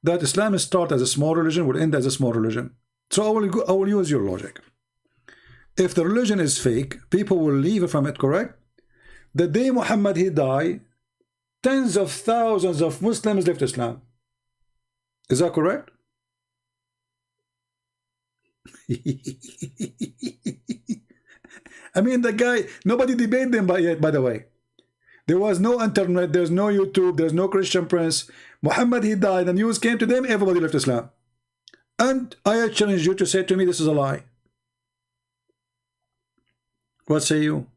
that Islam start as a small religion, will end as a small religion. So I will use your logic. If the religion is fake, people will leave from it, correct? The day Muhammad he died, tens of thousands of Muslims left Islam. Is that correct? I mean, the guy, nobody debated them by the way. There was no internet, there's no YouTube, there's no Christian Prince. Muhammad he died, the news came to them, everybody left Islam. And I challenge you to say to me this is a lie. What say you?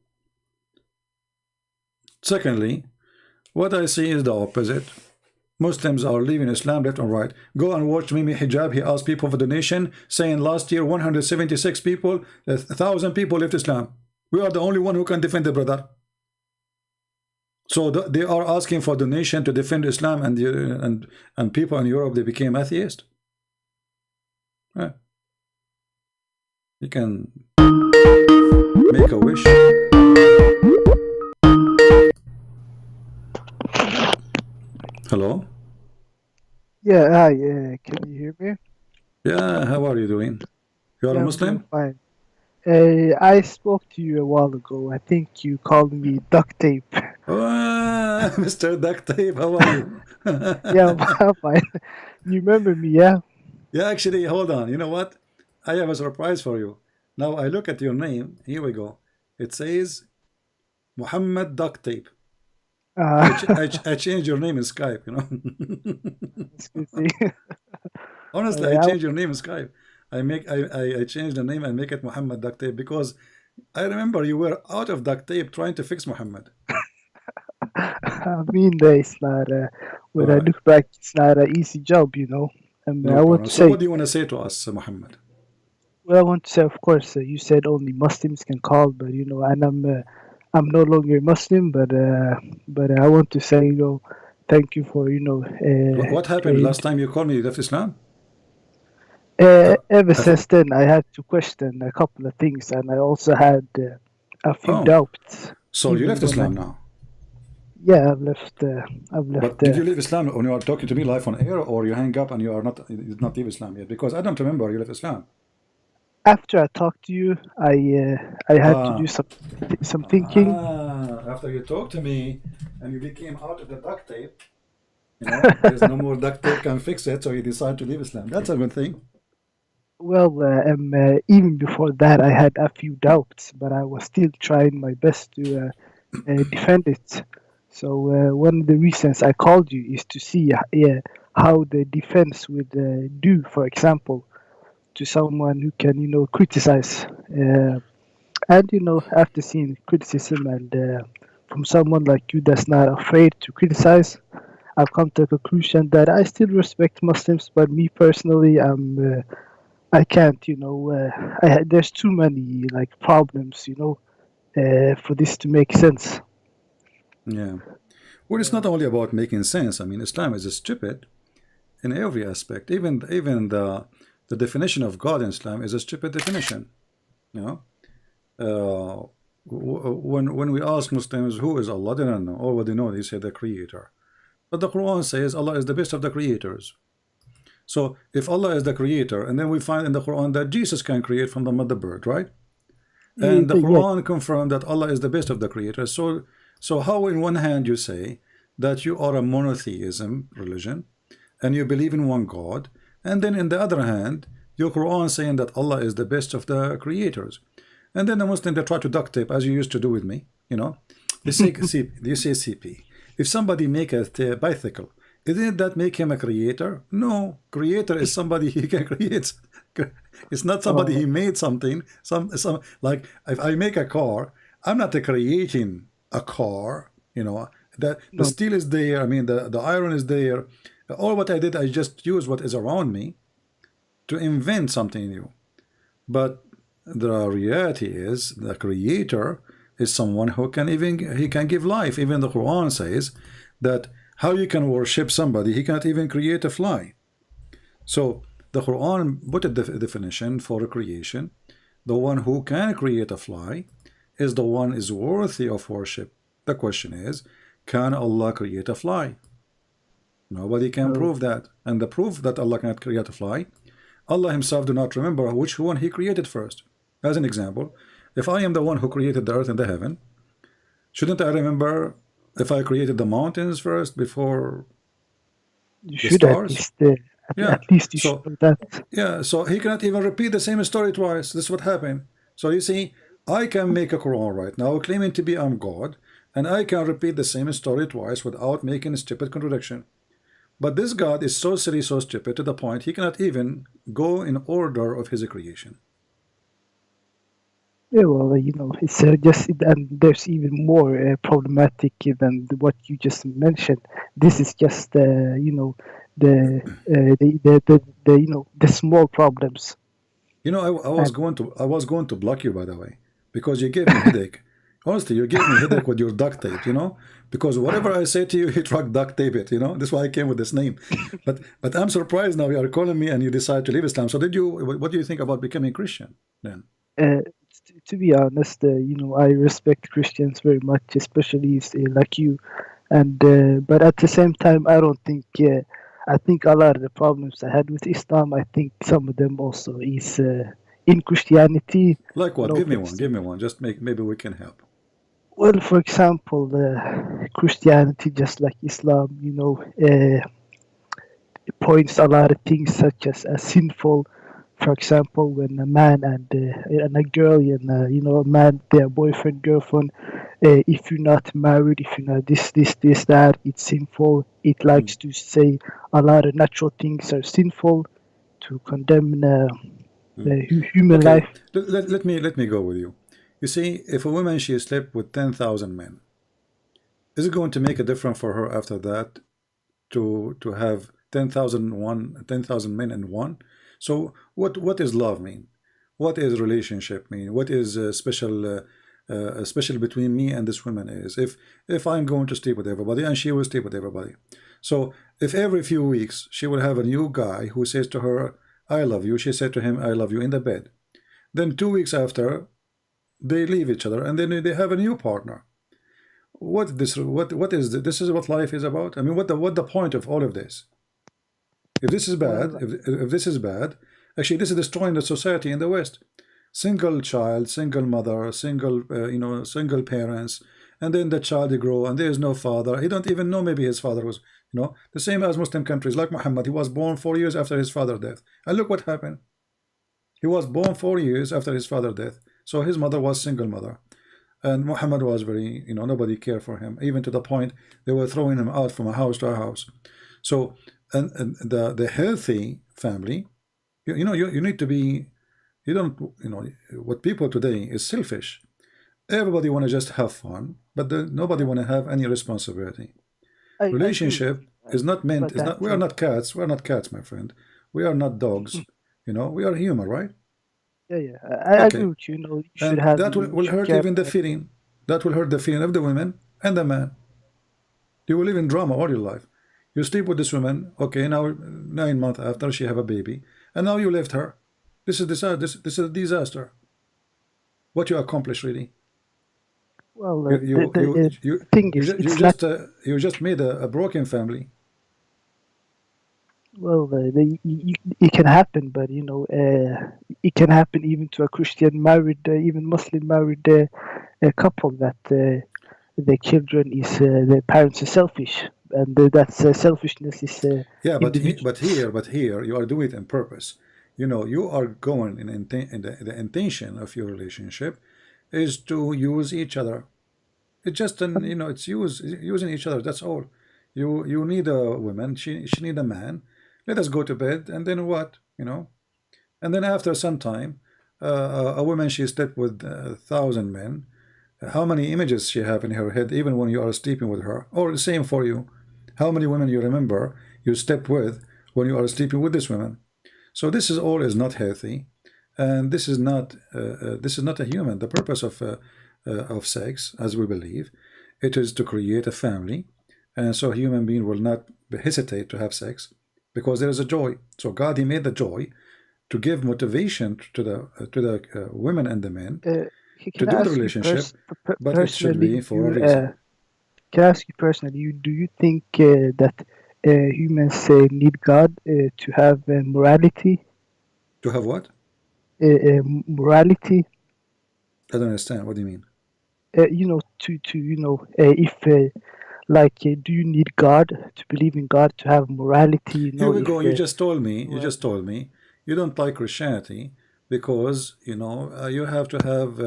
Secondly, what I see is the opposite. Muslims are leaving Islam left and right. Go and watch Mimi Hijab. He asked people for donation, saying last year 176 people, 1,000 people left Islam. We are the only one who can defend the brother. So they are asking for donation to defend Islam, and people in Europe, they became atheist. Yeah. You can make a wish. Hello? Yeah, hi, can you hear me? Yeah, how are you doing? You are a Muslim? Fine. I spoke to you a while ago. I think you called me duct tape. Oh, Mr. Duct Tape, how are you? Yeah, I'm fine. You remember me, yeah? Yeah, actually, hold on. You know what? I have a surprise for you. Now I look at your name. Here we go. It says Muhammad Duct Tape. I changed your name in Skype, you know. Honestly, I changed your name in Skype. I changed the name and make it Muhammad Duct Tape because I remember you were out of duct tape trying to fix Muhammad. I mean, it's not. When I look back, it's not an easy job, you know. And No I want to so say, what do you want to say to us, Muhammad? well, I want to say, of course, you said only Muslims can call, but you know, and I'm no longer Muslim, but I want to say, you know, thank you for, you know. What happened last time you called me? You left Islam? Ever since then, I had to question a couple of things, and I also had a few doubts. So you even left when Islam now? Yeah, I've left. But did you leave Islam when you are talking to me live on air, or you hang up and you are not leave Islam yet? Because I don't remember you left Islam. After I talked to you, I had to do some thinking. After you talked to me and you became out of the duct tape, you know, there's no more duct tape can fix it, so you decide to leave Islam. That's a good thing. Well, even before that, I had a few doubts, but I was still trying my best to defend it. So one of the reasons I called you is to see how the defense would do, for example, to someone who can, you know, criticize. And, you know, after seeing criticism and from someone like you that's not afraid to criticize, I've come to the conclusion that I still respect Muslims, but me personally, I can't, you know, there's too many, like, problems, you know, for this to make sense. Yeah. Well, it's not only about making sense. I mean, Islam is stupid in every aspect. Even the definition of God in Islam is a stupid definition. You know, when we ask Muslims who is Allah, they don't know. All what they know, they say the Creator. But the Quran says Allah is the best of the creators. So if Allah is the Creator, and then we find in the Quran that Jesus can create from the mother bird, right? And the Quran confirmed that Allah is the best of the creators. So how in one hand you say that you are a monotheism religion and you believe in one God, and then in the other hand your Quran saying that Allah is the best of the creators, and then the Muslim, they try to duct tape, as you used to do with me, you know. They say you say CP. If somebody make a bicycle, didn't that make him a creator? No, creator is somebody he can create. It's not somebody he made something. Some like if I make a car, I'm not creating a car. You know, the steel is there. I mean, the iron is there. All what I did, I just use what is around me to invent something new. But the reality is the creator is someone who can he can give life. Even the Quran says that how you can worship somebody, he cannot even create a fly. So the Quran put a definition for creation. The one who can create a fly is the one is worthy of worship. The question is, can Allah create a fly? Nobody can prove that. And the proof that Allah cannot create a fly, Allah himself do not remember which one he created first. As an example, if I am the one who created the earth and the heaven, shouldn't I remember if I created the mountains first before You the should stars? at least you should know that. Yeah, so he cannot even repeat the same story twice. This is what happened. So you see, I can make a Quran right now claiming to be I'm God, and I can repeat the same story twice without making a stupid contradiction. But this God is so silly, so stupid to the point he cannot even go in order of his creation. Yeah, well, you know, it's just, and there's even more problematic than what you just mentioned. This is just, you know, the you know, the small problems. You know, I was going to block you, by the way, because you gave me headache. Honestly, you gave me headache with your duct tape, you know, because whatever I say to you, you try to duct tape it, you know. That's why I came with this name. But I'm surprised now you are calling me and you decide to leave Islam. So what do you think about becoming Christian then? To be honest, you know, I respect Christians very much, especially like you, and but at the same time, I don't think. I think a lot of the problems I had with Islam, I think some of them also is in Christianity. Like what? You know, Give me one. Just maybe we can help. Well, for example, Christianity, just like Islam, you know, it points a lot of things such as sinful. For example, when a man and a girl, and you know, a man, their boyfriend, girlfriend, if you're not married, if you're not this, that, it's sinful. It likes to say a lot of natural things are sinful, to condemn human life. Let me go with you. You see, if a woman she slept with 10,000 men, is it going to make a difference for her after that to have 10,000 men in one? So what is love mean? What is relationship mean? What is special between me and this woman is? If I'm going to sleep with everybody and she will sleep with everybody. So if every few weeks she will have a new guy who says to her, I love you, she said to him, I love you in the bed. Then 2 weeks after, they leave each other and then they have a new partner. What is this is what life is about? I mean, what the point of all of this? If this is bad, if this is bad, actually this is destroying the society in the West. Single child, single mother, single single parents, and then the child grow and there is no father. He don't even know maybe his father was, you know, the same as Muslim countries like Muhammad. He was born 4 years after his father's death, and look what happened. He was born 4 years after his father's death, so his mother was single mother, and Muhammad was very, you know, nobody cared for him, even to the point they were throwing him out from a house to a house. So. And the healthy family, you know, you need to be, you don't, you know, what people today is selfish. Everybody want to just have fun, but nobody want to have any responsibility. Relationship is not meant, is not, we are not cats, my friend. We are not dogs, you know, we are human, right? Yeah, I agree with you. You know, you should have. That will hurt even the feeling. That will hurt the feeling of the women and the man. You will live in drama all your life. You sleep with this woman, okay, now 9 months after she have a baby, and now you left her. This is a disaster. What you accomplish really? Well, the thing is, you just made a broken family. Well, it can happen, but it can happen even to a Christian married, even Muslim married couple that the children is the parents are selfish, and that's selfishness is. Yeah, but here you are doing it on purpose. You are going in the intention of your relationship is to use each other. It's just it's using each other. That's all. You need a woman. She need a man. Let us go to bed, and then what? And then after some time, a woman, she slept with 1,000 men. How many images she have in her head, even when you are sleeping with her? Or the same for you. How many women you remember you slept with when you are sleeping with this woman? So this is all is not healthy, and this is not a human. The purpose of sex, as we believe, it is to create a family, and so a human being will not hesitate to have sex because there is a joy. So God, He made the joy to give motivation to the women and the men to do the relationship, but it should be for a reason. Can I ask you personally? Do you think that humans need God to have morality? To have what? Morality. I don't understand. What do you mean? If do you need God to believe in God to have morality? Here we go. You just told me. You don't like Christianity because you have to have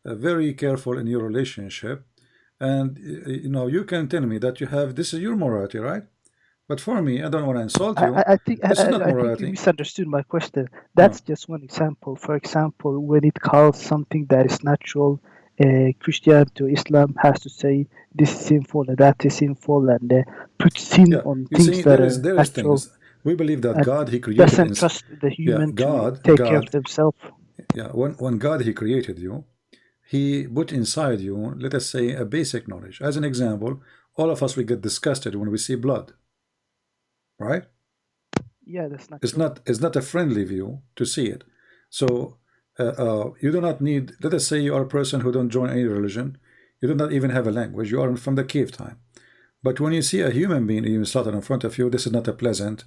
very careful in your relationship, and you can tell me that you have this is your morality, right? But for me, I don't want to insult you. I think morality. You misunderstood my question. That's just one example. For example, when it calls something that is natural, Christianity or Islam has to say this is sinful and that is sinful, and put sin on things that are natural. Things. We believe that God, He created doesn't trust the human to take care of themselves. Yeah, when God, He created you, He put inside you, let us say, a basic knowledge. As an example, all of us, we get disgusted when we see blood, right? Yeah, that's not. It's not a friendly view to see it. So you do not need. Let us say you are a person who don't join any religion. You do not even have a language. You are from the cave time. But when you see a human being even slaughtered in front of you, this is not a pleasant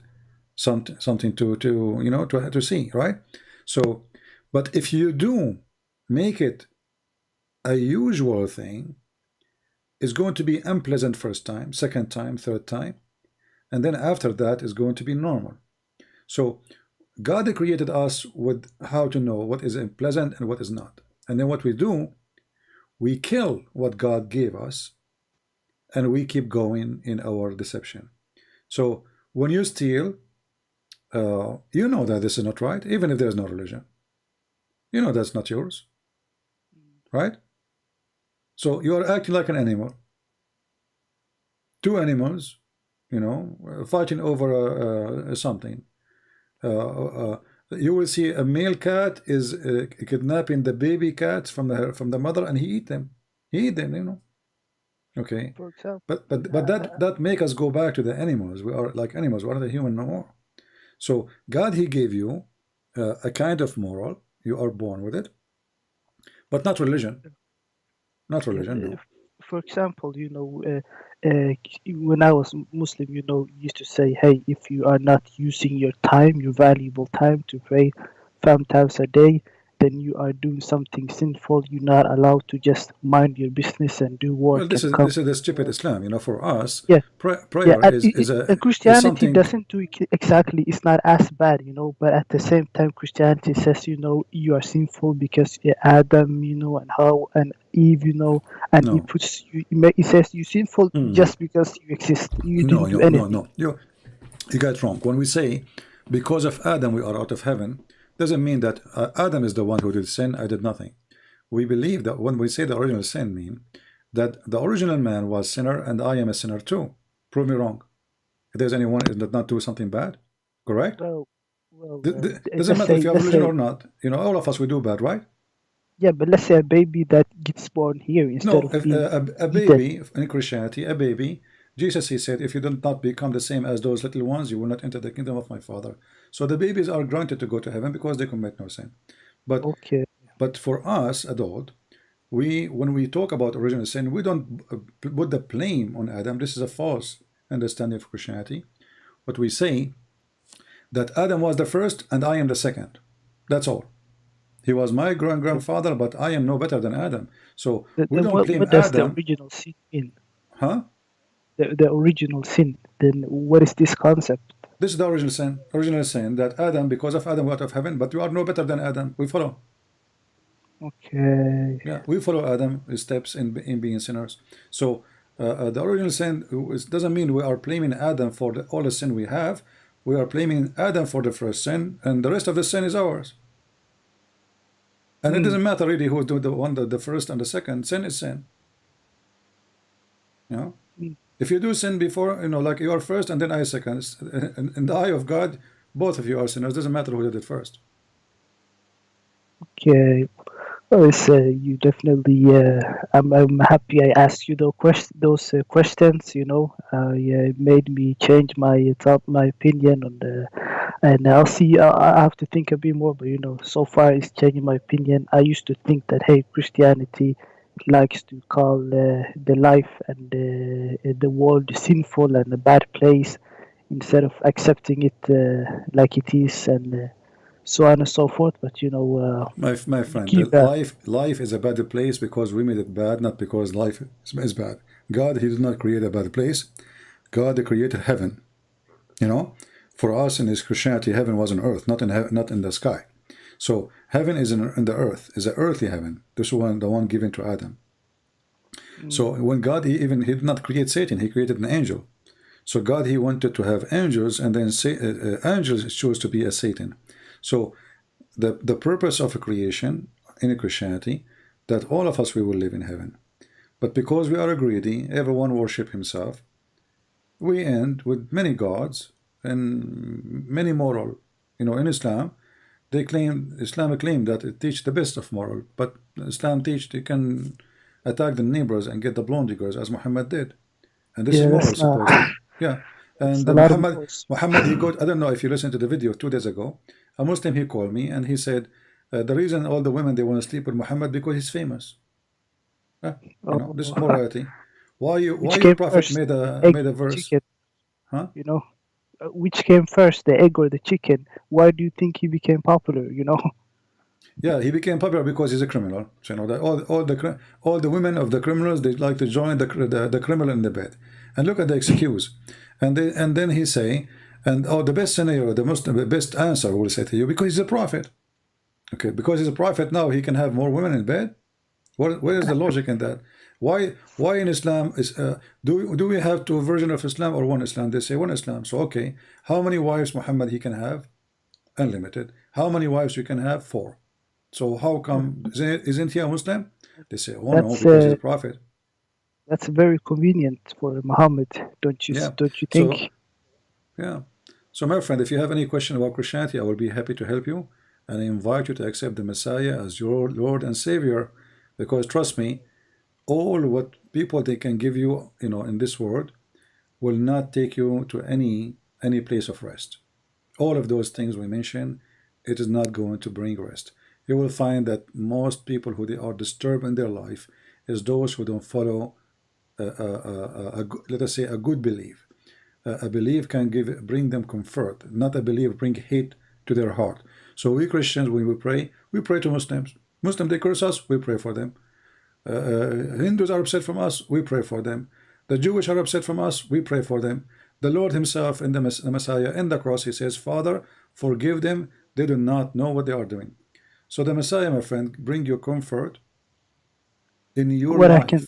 something to see, right? So, but if you do make it a usual thing, it's going to be unpleasant first time, second time, third time, and then after that is going to be normal. So God created us with how to know what is pleasant and what is not. And then what we do, we kill what God gave us, and we keep going in our deception. So when you steal, you know that this is not right, even if there is no religion. You know that's not yours, right? So you are acting like an animal. Two animals, fighting over something. You will see a male cat is kidnapping the baby cats from the mother, and he eat them. Okay. For example, but that make us go back to the animals. We are like animals. We are not the human no more. So God, He gave you a kind of moral. You are born with it, but not religion. Not religion. No. For example, when I was Muslim, used to say, hey, if you are not using your time, your valuable time to pray 5 times a day, then you are doing something sinful. You're not allowed to just mind your business and do work. Well, this is the stupid Islam. For us, prayer Christianity doesn't do exactly. It's not as bad, But at the same time, Christianity says, you are sinful because Adam, and Hawa and Eve, and No. It says you're sinful just because you exist. You didn't do anything. No. You got it wrong. When we say because of Adam we are out of heaven, doesn't mean that Adam is the one who did sin. I did nothing. We believe that when we say the original sin, mean that the original man was sinner and I am a sinner too. Prove me wrong. If there's anyone that did not do something bad, correct? Doesn't matter if you have religion or not. All of us, we do bad, right? Yeah, but let's say a baby that gets born here instead of a baby in Christianity, a baby Jesus, he said, if you do not become the same as those little ones, you will not enter the kingdom of my Father. So the babies are granted to go to heaven because they commit no sin. But Okay. but for us, adult, when we talk about original sin, we don't put the blame on Adam. This is a false understanding of Christianity. But we say that Adam was the first and I am the second. That's all. He was my grandfather, but I am no better than Adam. So we don't claim What does the Adam. original sin mean? Huh? The original sin. Then what is this concept? This is the original sin. Original sin that Adam, because of Adam, went out of heaven, but we are no better than Adam. We follow. Okay. Yeah, we follow Adam's steps in being sinners. So the original sin doesn't mean we are blaming Adam for all the sin we have. We are blaming Adam for the first sin, and the rest of the sin is ours. And it doesn't matter really who do the first and the second. Sin is sin. You know, if you do sin before, like you are first and then I second, in the eye of God, both of you are sinners. Doesn't matter who did it first. Okay. Well, it's, you definitely. I'm happy I asked you those questions. It made me change my opinion on the. And I'll see. I have to think a bit more, but so far it's changing my opinion. I used to think that Christianity likes to call the life and the world sinful and a bad place, instead of accepting it like it is, and so on and so forth. But my friend, life is a bad place because we made it bad, not because life is bad. God, he did not create a bad place. God created heaven. For us in his Christianity, heaven was on earth, not in the sky. So heaven is in the earth, is an earthly heaven. This one, the one given to Adam. So when God, he did not create Satan, he created an angel. So God, he wanted to have angels, and then angels chose to be a Satan. So the purpose of a creation in Christianity, that all of us, we will live in heaven. But because we are greedy, everyone worship himself, we end with many gods and many moral. In Islam, Islam claim that it teach the best of moral, but Islam teach you can attack the neighbors and get the blonde girls as Muhammad did, and this is moral supposedly. Yeah, and Muhammad, he got. I don't know if you listened to the video 2 days ago. A Muslim, he called me and he said the reason all the women they want to sleep with Muhammad because he's famous. This is morality. Why your prophet made a verse? Chicken, huh? Which came first, the egg or the chicken? Why do you think he became popular? Yeah, he became popular because he's a criminal. So, that all the women of the criminals, they like to join the criminal in the bed. And look at the excuse. And then he say, the best scenario, the best answer will say to you, because he's a prophet. Okay, because he's a prophet, now he can have more women in bed. Where is the logic in that? Why in Islam is do we have 2 versions of Islam or one Islam? They say one Islam. So okay, how many wives Muhammad he can have? Unlimited. How many wives you can have? 4. So how come isn't he a Muslim? They say, no, because he's a prophet. That's very convenient for Muhammad, don't you think? So my friend, if you have any question about Christianity, I will be happy to help you, and I invite you to accept the Messiah as your Lord and Savior, because trust me, all what people they can give you, in this world, will not take you to any place of rest. All of those things we mentioned, it is not going to bring rest. You will find that most people who they are disturbed in their life is those who don't follow let us say a good belief. A belief can bring them comfort, not a belief bring hate to their heart. So we Christians, when we pray to Muslims. Muslims, they curse us, we pray for them. Hindus are upset from us, we pray for them. The Jewish are upset from us, we pray for them. The Lord himself in the Messiah in the cross, he says, Father, forgive them, they do not know what they are doing. So the Messiah, my friend, bring you comfort in your life.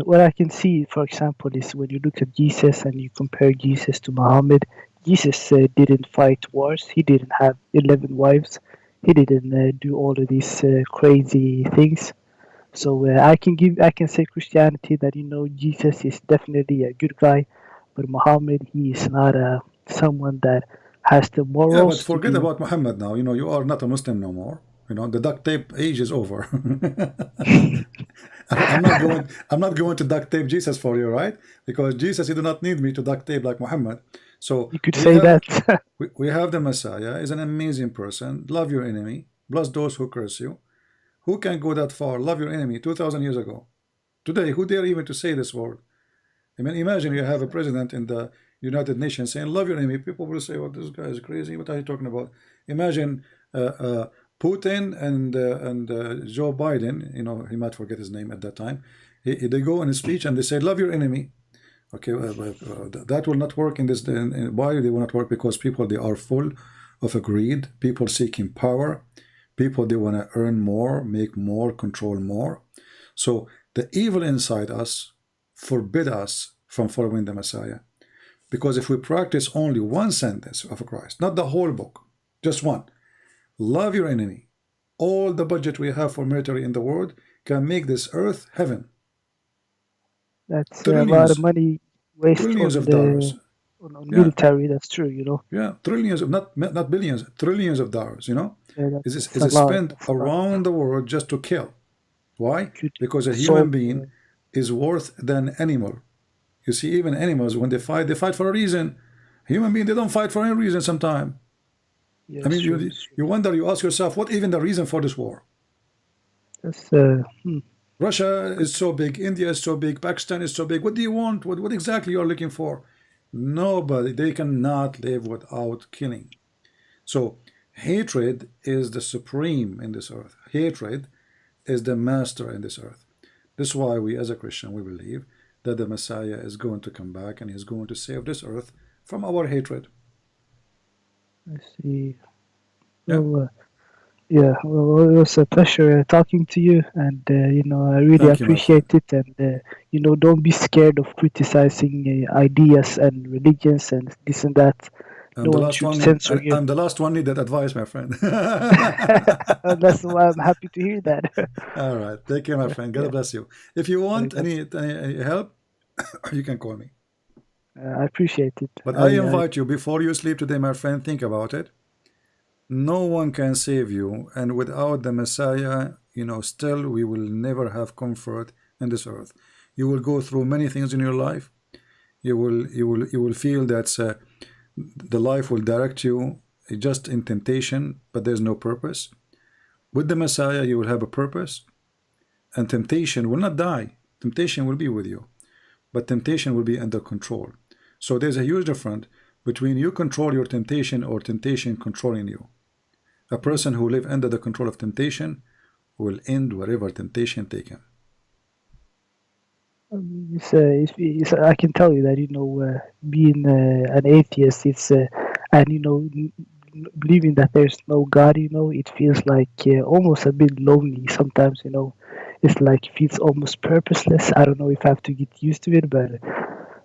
What I can see, for example, is when you look at Jesus and you compare Jesus to Muhammad. Jesus didn't fight wars. He didn't have 11 wives. He didn't do all of these crazy things. So I can say Christianity that Jesus is definitely a good guy, but Muhammad, he is not someone that has the morals. Yeah, but forget about Muhammad now. You are not a Muslim no more. The duct tape age is over. I'm not going. I'm not going to duct tape Jesus for you, right? Because Jesus, you do not need me to duct tape like Muhammad. So You could say that. we have the Messiah is an amazing person. Love your enemy, bless those who curse you. Who can go that far? Love your enemy 2,000 years ago. Today, who dare even to say this word? I mean, imagine you have a president in the United Nations saying, love your enemy. People will say, well, this guy is crazy. What are you talking about? Imagine Putin and Joe Biden, you know, he might forget his name at that time. They go in a speech and they say, love your enemy. Okay, that will not work in this. Why they will not work? Because people, they are full of greed. People seeking power. People, they want to earn more, make more, control more. So the evil inside us forbid us from following the Messiah. Because if we practice only one sentence of Christ, not the whole book, just one, love your enemy, all the budget we have for military in the world can make this earth heaven. That's Trillions, a lot of money wasted trillions on of dollars. on military. That's true, you know. Yeah, trillions of, not billions, trillions of dollars, you know. Yeah, Is that's a lot. spent That's a lot. around the world just to kill. Why? Because a So- human being is worth than animal. You see, even animals, when they fight for a reason. Human beings, they don't fight for any reason sometimes. Yeah, I mean, it's true, you wonder, you ask yourself, what even the reason for this war? That's Russia is so big, India is so big, Pakistan is so big. What do you want? What exactly you are looking for? Nobody, they cannot live without killing. So hatred is the supreme in this earth. Hatred is the master in this earth. This is why we as a Christian, we believe that the Messiah is going to come back and he's going to save this earth from our hatred. I see. Yeah. Well, well, it was a pleasure talking to you, and you know, I really Thank you, my appreciate it. And you know, don't be scared of criticizing ideas and religions and this and that. No one should censor you. I'm the last one needed advice, my friend. That's why I'm happy to hear that. All right, take care, my friend. God bless you. If you want any help, you can call me. I appreciate it. But I invite you, before you sleep today, my friend, think about it. No one can save you, and without the Messiah, you know, still we will never have comfort in this earth. You will go through many things in your life. You will feel that the life will direct you just in temptation, but there's no purpose. With the Messiah, you will have a purpose, and temptation will not die. Temptation will be with you, but temptation will be under control. So there's a huge difference between you control your temptation or temptation controlling you. A person who lives under the control of temptation will end wherever temptation take him. I can tell you that, you know, being an atheist, and you know, believing that there's no God, you know, it feels like almost a bit lonely sometimes. You know, it's like it feels almost purposeless. I don't know if I have to get used to it, but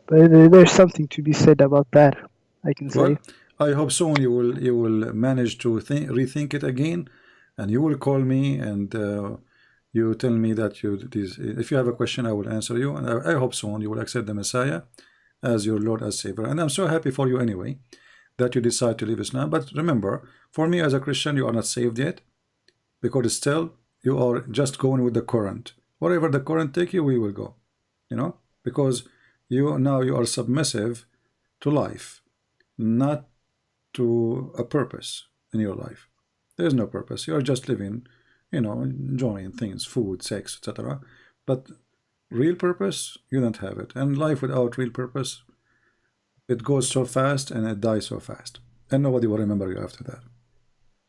there's something to be said about that, I can say. Well, I hope soon you will manage to rethink it again, and you will call me and you tell me that if you have a question, I will answer you, and I hope soon you will accept the Messiah as your Lord, as Savior. And I'm so happy for you anyway that you decide to leave Islam. But remember, for me as a Christian, you are not saved yet, because still you are just going with the current. Wherever the current take you, we will go. You know, because you are submissive to life, not to a purpose in your life. There is no purpose. You are just living, you know, enjoying things, food, sex, etc. But real purpose, you don't have it. And life without real purpose, it goes so fast and it dies so fast, and nobody will remember you after that.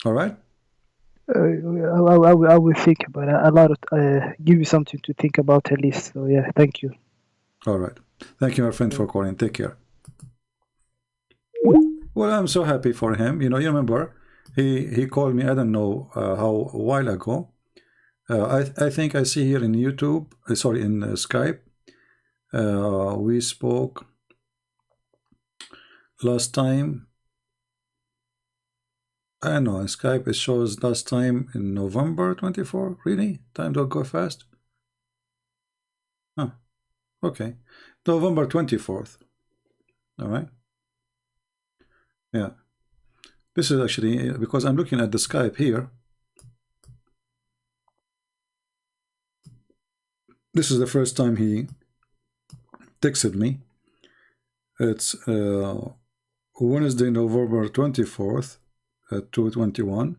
All right. I will think about it. A lot of give you something to think about at least. So yeah, thank you. All right. Thank you, my friend, for calling. Take care. Well, I'm so happy for him. You know, you remember he called me, I don't know how, a while ago. I think I see here in YouTube, sorry, in Skype. We spoke last time. I don't know, in Skype it shows last time in November 24. Really? Time don't go fast. Huh. Okay. November 24th. All right. Yeah. This is actually, because I'm looking at the Skype here. This is the first time he texted me. It's Wednesday, November 24th at 2:21,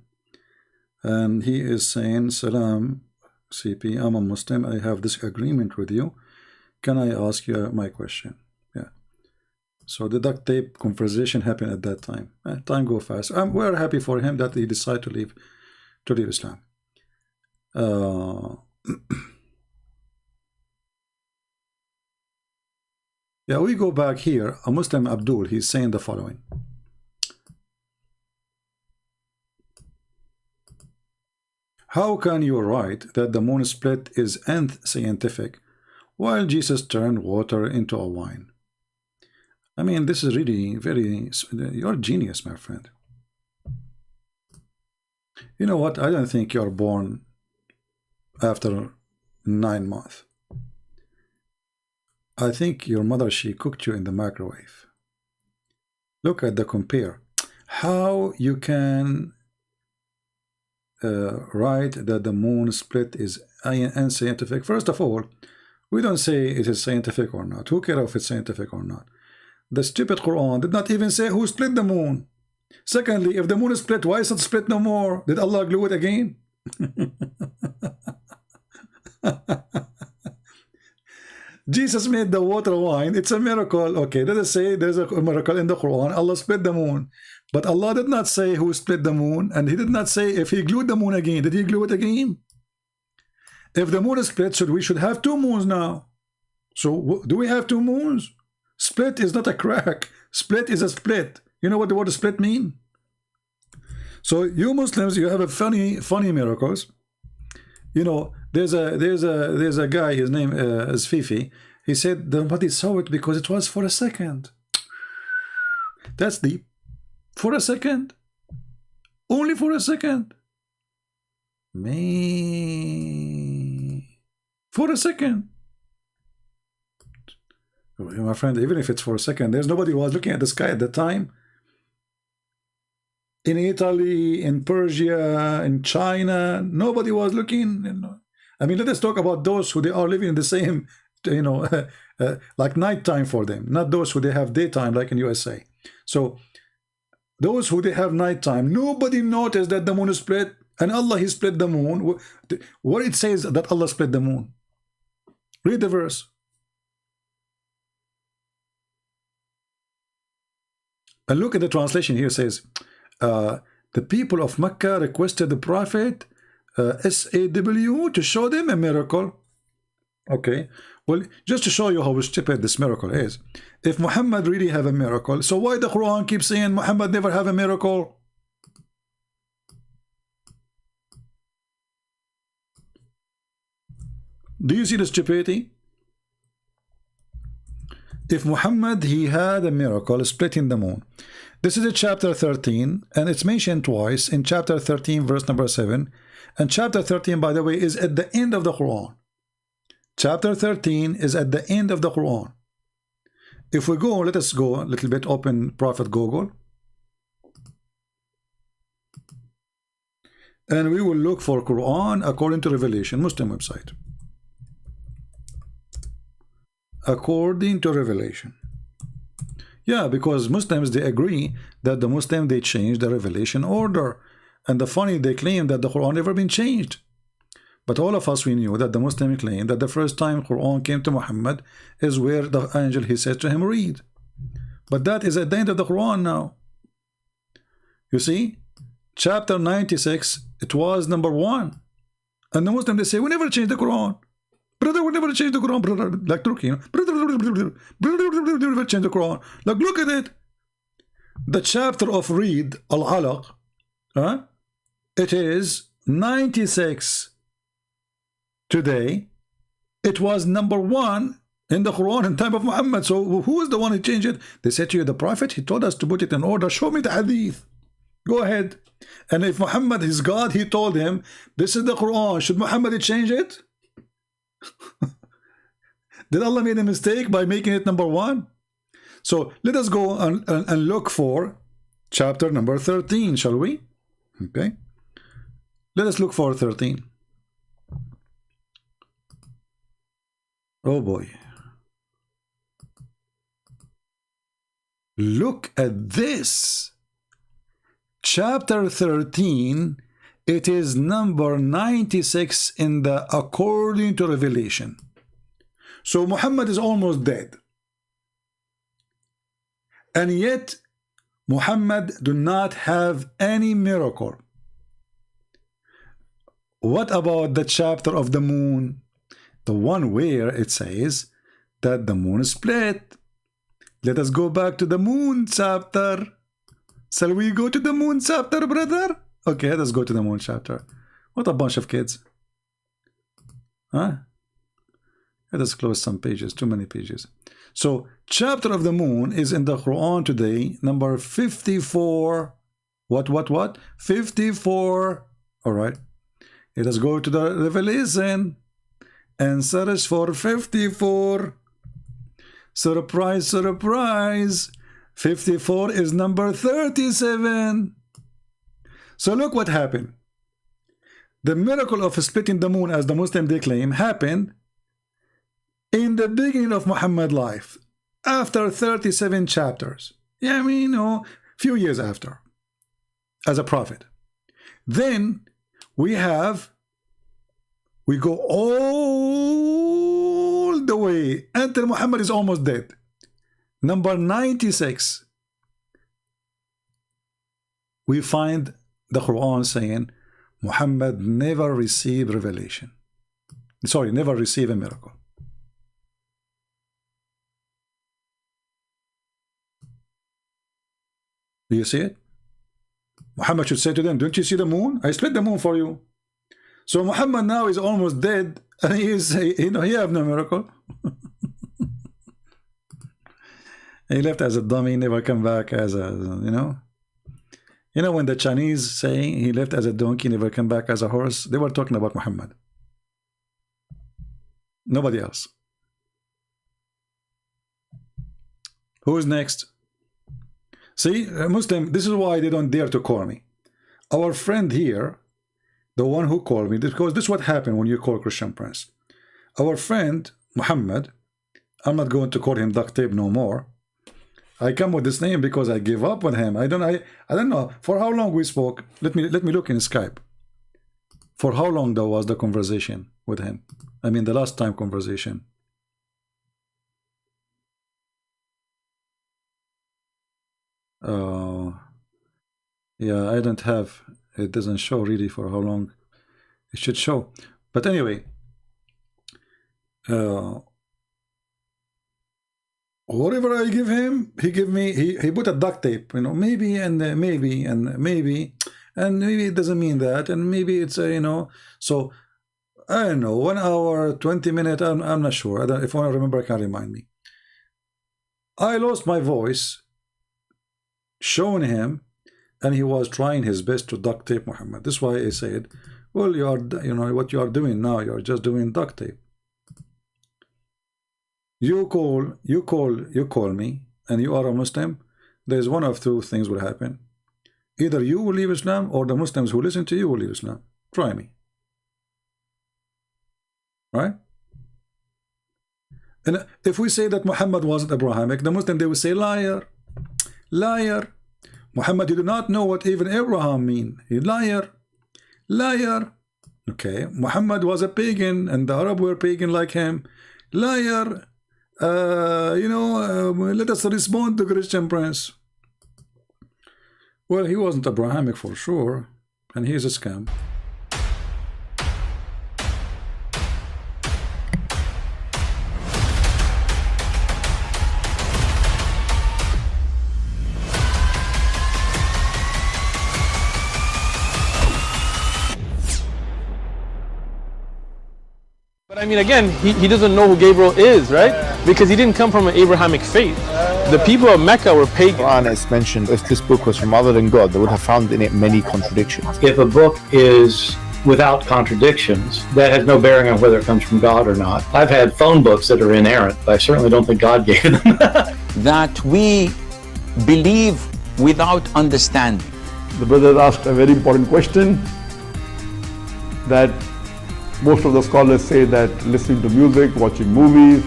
and he is saying, Salam, CP, I'm a Muslim. I have this agreement with you. Can I ask you my question? Yeah. So the duct tape conversation happened at that time. Time go fast. We're happy for him that he decided to leave Islam. Yeah, we go back here. A Muslim Abdul, he's saying the following. How can you write that the moon split is unscientific while Jesus turned water into a wine? I mean, this is really very... You're a genius, my friend. You know what? I don't think you're born after 9 months. I think your mother, she cooked you in the microwave. Look at the compare. How you can write that the moon split is unscientific? First of all, we don't say it is scientific or not. Who cares if it's scientific or not? The stupid Quran did not even say who split the moon. Secondly, if the moon is split, why is it split no more? Did Allah glue it again? Jesus made the water wine. It's a miracle. Okay, let us say there's a miracle in the Quran. Allah split the moon. But Allah did not say who split the moon, and he did not say if he glued the moon again. Did he glue it again? If the moon is split, we should have 2 moons now. So do we have 2 moons? Split is not a crack. Split is a split. You know what the word split mean? So you Muslims, you have a funny miracles. You know, there's a guy, his name is Fifi. He said nobody saw it because it was for a second. That's deep. For a second. Only for a second. Me. For a second. My friend, even if it's for a second, there's nobody who was looking at the sky at the time. In Italy, in Persia, in China, nobody was looking. You know. I mean, let us talk about those who they are living in the same, you know, like nighttime for them, not those who they have daytime like in USA. So those who they have nighttime, nobody noticed that the moon is split, and Allah, he split the moon. What it says that Allah split the moon? Read the verse. And look at the translation here. It says, the people of Mecca requested the Prophet SAW to show them a miracle. Okay, well, just to show you how stupid this miracle is. If Muhammad really have a miracle, so why the Quran keeps saying Muhammad never have a miracle? Do you see the stupidity? If Muhammad, he had a miracle splitting the moon. This is a chapter 13, and it's mentioned twice in chapter 13, verse number 7. And chapter 13, by the way, is at the end of the Quran. Chapter 13 is at the end of the Quran. If we go, let us go a little bit, open Prophet Google. And we will look for Quran according to Revelation, Muslim website. According to Revelation. Yeah, because Muslims, they agree that the Muslim, they changed the revelation order. And the funny, they claim that the Quran never been changed. But all of us, we knew that the Muslim claim that the first time Quran came to Muhammad is where the angel, he said to him, read. But that is at the end of the Quran now. You see, chapter 96, it was number 1. And the Muslim, they say, we never changed the Quran. Brother, we never change the Quran, brother. Like Turkey, you know? Brother, never change the Quran. Like, look at it. The chapter of read, Al-Alaq, it is 96 today. It was number 1 in the Quran in time of Muhammad. So who is the one who changed it? They said to you, the Prophet, he told us to put it in order. Show me the hadith. Go ahead. And if Muhammad is God, he told him, this is the Quran. Should Muhammad change it? Did Allah make a mistake by making it number 1? So let us go and look for chapter number 13, shall we? Okay, let us look for 13. Oh boy. Look at this. Chapter 13, it is number 96 in the according to Revelation. So Muhammad is almost dead. And yet Muhammad do not have any miracle. What about the chapter of the moon? The one where it says that the moon is split. Let us go back to the moon chapter. Shall we go to the moon chapter, brother? Okay, let's go to the moon chapter. What a bunch of kids. Huh? Let us close some pages, too many pages. So, chapter of the moon is in the Quran today, number 54. What? 54. All right. Let us go to the Revelation and search for 54. Surprise, surprise. 54 is number 37. So look what happened. The miracle of splitting the moon, as the Muslim they claim, happened in the beginning of Muhammad's life, after 37 chapters. Yeah, I mean, few years after, as a prophet. Then we go all the way until Muhammad is almost dead. Number 96, we find the Quran saying Muhammad never received revelation. Sorry, never received a miracle. Do you see it? Muhammad should say to them, don't you see the moon? I split the moon for you. So Muhammad now is almost dead, and he have no miracle. He left as a dummy, never come back as a, when the Chinese say he left as a donkey, never come back as a horse, they were talking about Muhammad. Nobody else. Who's next? See, Muslim, this is why they don't dare to call me. Our friend here, the one who called me, because this is what happened when you call Christian Prince. Our friend, Muhammad, I'm not going to call him duct tape no more. I come with this name because I give up on him. I don't know for how long we spoke. Let me look in Skype. For how long there was the conversation with him? I mean the last time conversation. Yeah, I don't have, it doesn't show really for how long it should show. But anyway, whatever I give him, he give me, he put a duct tape, maybe and maybe and maybe, and maybe it doesn't mean that, and maybe it's so I don't know, 1 hour, 20 minutes, I'm not sure. If I remember, I can remind me. I lost my voice showing him, and he was trying his best to duct tape Muhammad. This is why I said, well, you are, what you are doing now, you are just doing duct tape. You call me, and you are a Muslim. There's one of two things will happen. Either you will leave Islam, or the Muslims who listen to you will leave Islam. Try me. Right? And if we say that Muhammad wasn't Abrahamic, the Muslim, they will say, liar. Liar. Muhammad, you do not know what even Abraham mean. You liar. Liar. Okay. Muhammad was a pagan, and the Arab were pagan like him. Liar. Let us respond to Christian Prince. Well, he wasn't Abrahamic for sure, and he's a scam. But I mean, again, he doesn't know who Gabriel is, right? Because he didn't come from an Abrahamic faith. The people of Mecca were pagan. Quran is mentioned, if this book was from other than God, they would have found in it many contradictions. If a book is without contradictions, that has no bearing on whether it comes from God or not. I've had phone books that are inerrant, but I certainly don't think God gave them. That we believe without understanding. The brother asked a very important question, that Most of the scholars say that listening to music, watching movies,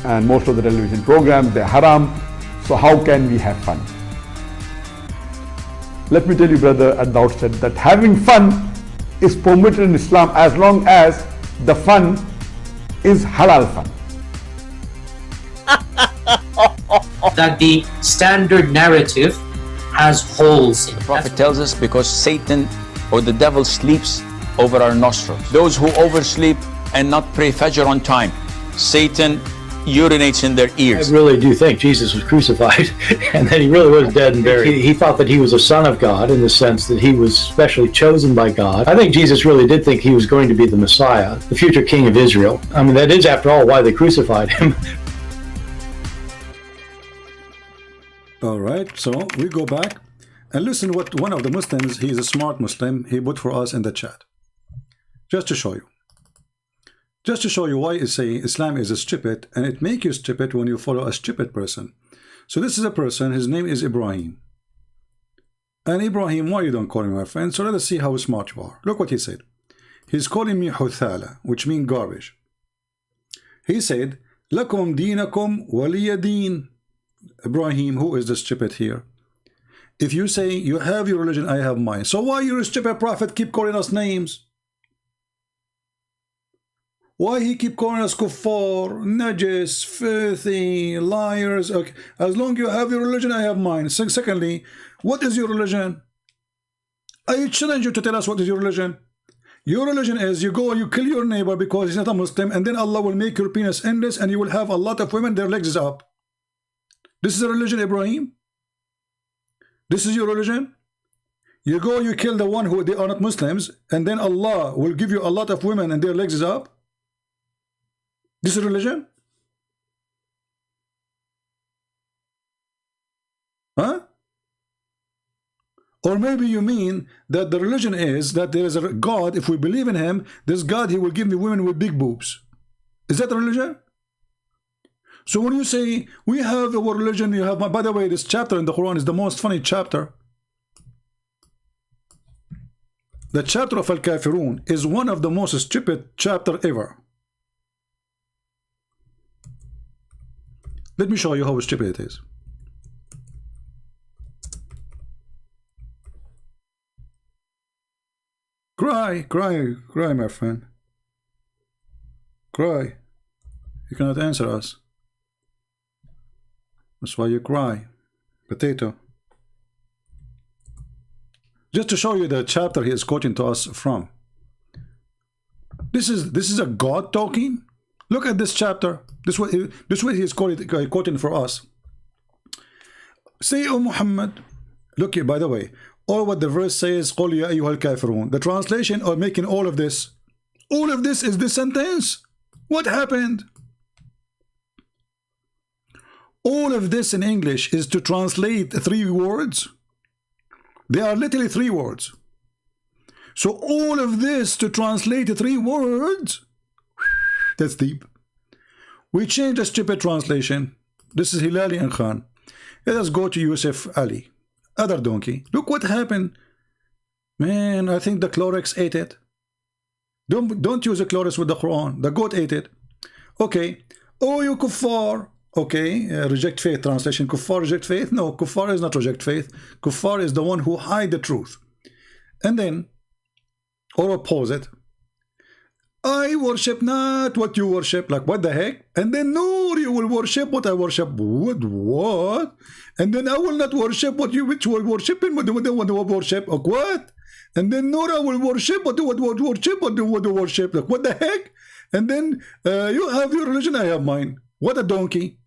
and most of the television programs, they're haram. So how can we have fun? Let me tell you, brother, at the outset that having fun is permitted in Islam as long as the fun is halal fun. That the standard narrative has holes in it. The Prophet tells us because Satan or the devil sleeps over our nostrils. Those who oversleep and not pray Fajr on time, Satan urinates in their ears. I really do think Jesus was crucified and that he really was dead and buried. He thought that he was a son of God in the sense that he was specially chosen by God. I think Jesus really did think he was going to be the Messiah, the future king of Israel. I mean, that is, after all, why they crucified him. All right, so we go back and listen what one of the Muslims, he is a smart Muslim, he put for us in the chat. Just to show you. Just to show you why it's saying Islam is a stupid, and it makes you stupid when you follow a stupid person. So this is a person, his name is Ibrahim. And Ibrahim, why you don't call him my friend? So let us see how smart you are. Look what he said. He's calling me Huthala, which means garbage. He said, Lakum dinakum waliya deen. Ibrahim, who is the stupid here? If you say you have your religion, I have mine. So why you stupid prophet keep calling us names? Why he keep calling us kuffar, najis, filthy, liars? Okay. As long as you have your religion, I have mine. Secondly, what is your religion? I challenge you to tell us what is your religion. Your religion is you go and you kill your neighbor because he's not a Muslim, and then Allah will make your penis endless and you will have a lot of women, their legs is up. This is a religion, Ibrahim? This is your religion? You go, you kill the one who they are not Muslims, and then Allah will give you a lot of women and their legs is up? This is religion? Huh? Or maybe you mean that the religion is that there is a God, if we believe in him, this God, he will give me women with big boobs. Is that a religion? So when you say, we have our religion, you have my... By the way, this chapter in the Quran is the most funny chapter. The chapter of Al-Kafirun is one of the most stupid chapter ever. Let me show you how stupid it is. Cry, cry, cry, my friend. Cry. You cannot answer us. That's why you cry. Potato. Just to show you the chapter he is quoting to us from. This is a God talking. Look at this chapter. This way he is quoting for us. Say, O Muhammad. Look here, by the way. All what the verse says, قُلْ يَا أَيُّهَا الْكَافِرُونَ. The translation or making all of this. All of this is this sentence. What happened? All of this in English is to translate 3 words. They are literally 3 words. So all of this to translate 3 words. That's deep. We changed the stupid translation. This is Hilali and Khan. Let us go to Yusuf Ali. Other donkey. Look what happened. Man, I think the Clorox ate it. Don't use the Clorox with the Quran. The goat ate it. Okay. Oh, you kuffar. Okay. Reject faith translation. Kuffar reject faith. No, kuffar is not reject faith. Kuffar is the one who hide the truth. And then, or oppose it. I worship not what you worship. Like, what the heck? And then, no, you will worship what I worship. What? And then I will not worship what you which will worship and what you worship. Like, what? And then, no, I will worship what you worship. Like, what the heck? And then, you have your religion, I have mine. What a donkey.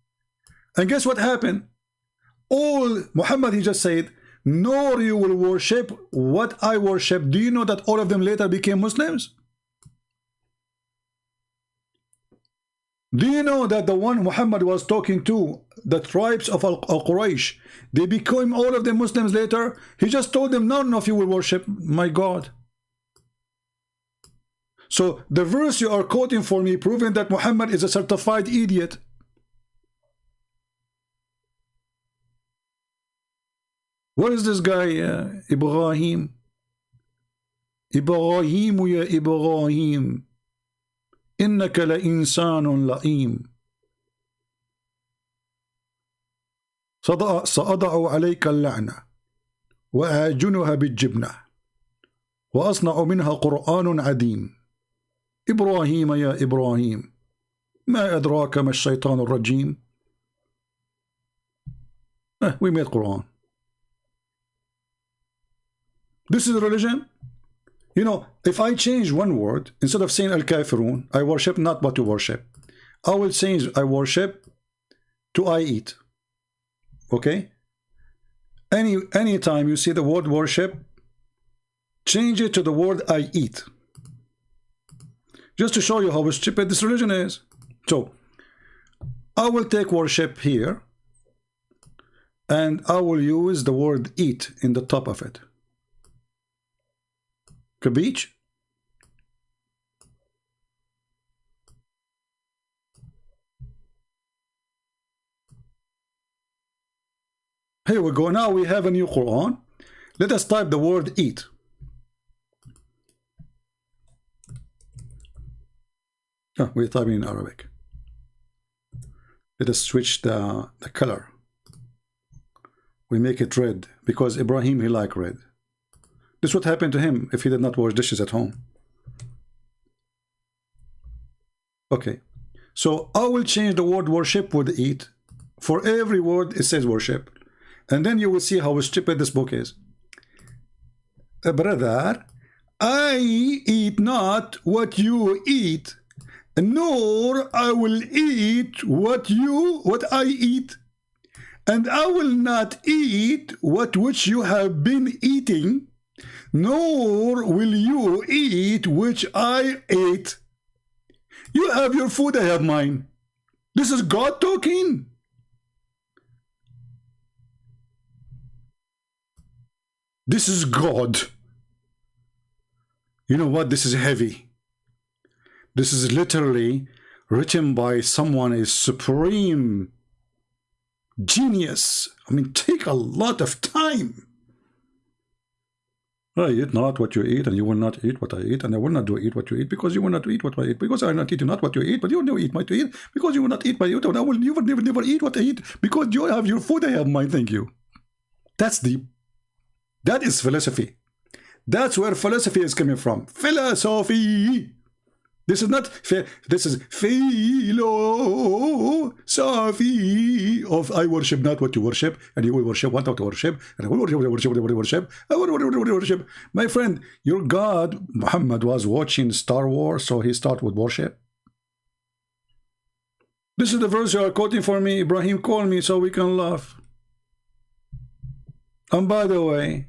And guess what happened? All, Muhammad, he just said, nor you will worship what I worship. Do you know that all of them later became Muslims? Do you know that the one Muhammad was talking to, the tribes of Al-Quraysh, they became all of them Muslims later? He just told them, none of you will worship my God. So the verse you are quoting for me, proving that Muhammad is a certified idiot. What is this guy, Ibrahim? إبراهيم يا إبراهيم إنك لإنسان لئيم سأضع عليك اللعنة وأعجنها بالجبنة وأصنع منها قرآن عديم إبراهيم يا إبراهيم ما أدراك ما الشيطان الرجيم. We made Quran. This is religion. You know, if I change one word, instead of saying Al-Kafirun, I worship not what you worship. I will change I worship to I eat. Okay? Any time you see the word worship, change it to the word I eat. Just to show you how stupid this religion is. So, I will take worship here, and I will use the word eat in the top of it. Capiche? Here we go. Now we have a new Quran. Let us type the word eat. Oh, we're typing in Arabic. Let us switch the color. We make it red because Ibrahim, he liked red. This would happen to him if he did not wash dishes at home. Okay. So I will change the word worship with eat. For every word it says worship. And then you will see how stupid this book is. Brother, I eat not what you eat, nor I will eat what I eat, and I will not eat which you have been eating, nor will you eat which I ate. You have your food, I have mine. This is God talking. This is God. You know what? This is heavy. This is literally written by someone is supreme genius. I mean, take a lot of time. I eat not what you eat, and you will not eat what I eat, and I will not do eat what you eat, because you will not eat what I eat, because I will not eat not what you eat, but you will never eat what you eat, because you will not eat my eat, and I will never eat what I eat, because you have your food, I have mine. Thank you. That's deep. That is philosophy. That's where philosophy is coming from. Philosophy. This is not, this is philosophy of I worship not what you worship, and you will worship what not to worship, and I will worship what you worship, I will worship. My friend, your God, Muhammad, was watching Star Wars, so he started with worship. This is the verse you are quoting for me. Ibrahim, call me so we can laugh. And by the way,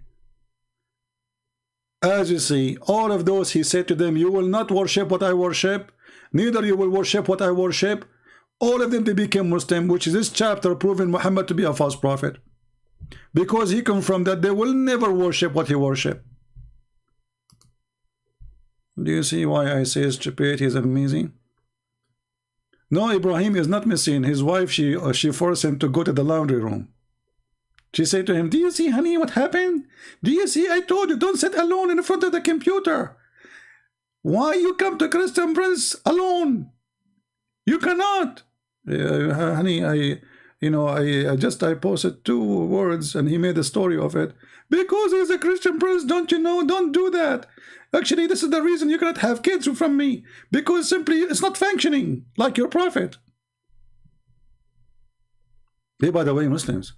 as you see, all of those he said to them, you will not worship what I worship, neither you will worship what I worship. All of them, they became Muslim, which is this chapter proving Muhammad to be a false prophet. Because he confirmed that they will never worship what he worship. Do you see why I say stupidity is amazing? No, Ibrahim is not missing. His wife, she forced him to go to the laundry room. She said to him, do you see, honey, what happened? Do you see, I told you, don't sit alone in front of the computer. Why you come to Christian Prince alone? You cannot. Honey, I posted 2 words and he made a story of it. Because he's a Christian Prince, don't you know? Don't do that. Actually, this is the reason you cannot have kids from me. Because simply it's not functioning like your prophet. Hey, by the way, Muslims,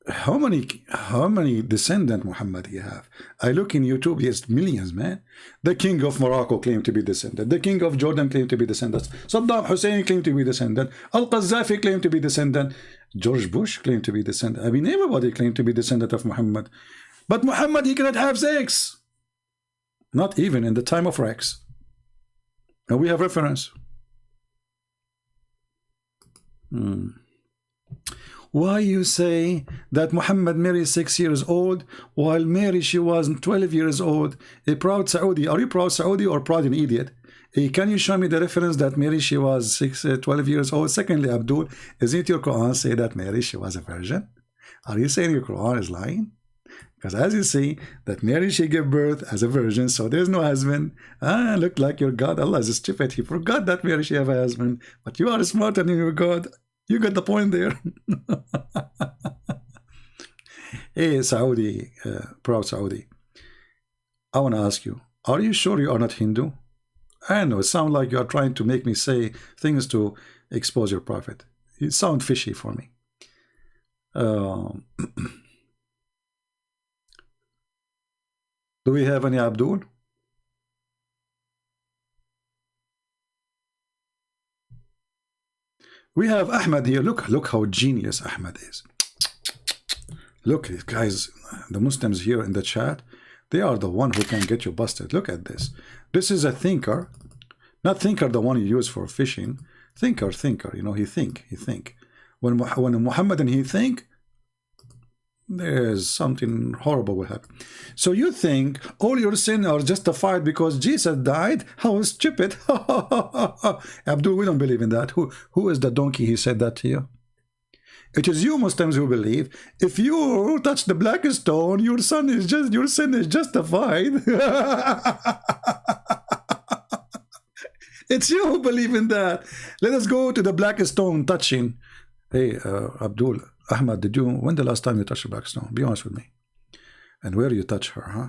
how many descendants Muhammad he have? I look in YouTube, he has millions, man. The king of Morocco claimed to be descendant. The king of Jordan claimed to be descendant. Saddam Hussein claimed to be descendant. Al-Qaddafi claimed to be descendant. George Bush claimed to be descendant. I mean, everybody claimed to be descendant of Muhammad. But Muhammad, he cannot have sex. Not even in the time of Rex. And we have reference. Why you say that Muhammad married 6 years old, while Mary, she was 12 years old, a proud Saudi? Are you proud Saudi or proud an idiot? Can you show me the reference that Mary, she was 12 years old? Secondly, Abdul, isn't your Quran say that Mary, she was a virgin? Are you saying your Quran is lying? Because as you see, that Mary, she gave birth as a virgin, so there's no husband. Look like your God. Allah is stupid. He forgot that Mary, she have a husband. But you are smarter than your God. You got the point there. Hey, Saudi, proud Saudi. I want to ask you, are you sure you are not Hindu? I know, it sounds like you are trying to make me say things to expose your prophet. You sound fishy for me. Do we have any Abdul? We have Ahmed here. Look how genius Ahmed is. Look, guys, the Muslims here in the chat, they are the one who can get you busted. Look at this. This is a thinker. Not thinker, the one you use for fishing. Thinker. You know, he think. When Muhammad and he think, there's something horrible will happen. So you think all your sins are justified because Jesus died? How stupid. Abdul, we don't believe in that. Who is the donkey he said that to you? It is you Muslims who believe if you touch the black stone, your sin is justified. It's you who believe in that. Let us go to the black stone touching. Hey, Abdul, Ahmad, when the last time you touched the black stone? Be honest with me. And where you touch her, huh?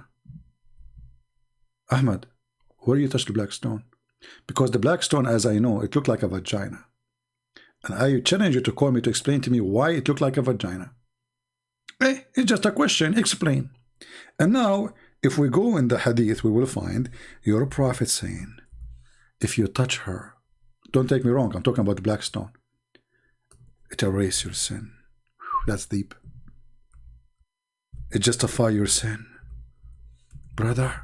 Ahmad, where you touch the black stone? Because the black stone, as I know, it looked like a vagina. And I challenge you to call me to explain to me why it looked like a vagina. Hey, it's just a question. Explain. And now, if we go in the hadith, we will find your prophet saying, if you touch her, don't take me wrong, I'm talking about the black stone, it erases your sin. That's deep. It justifies your sin. Brother,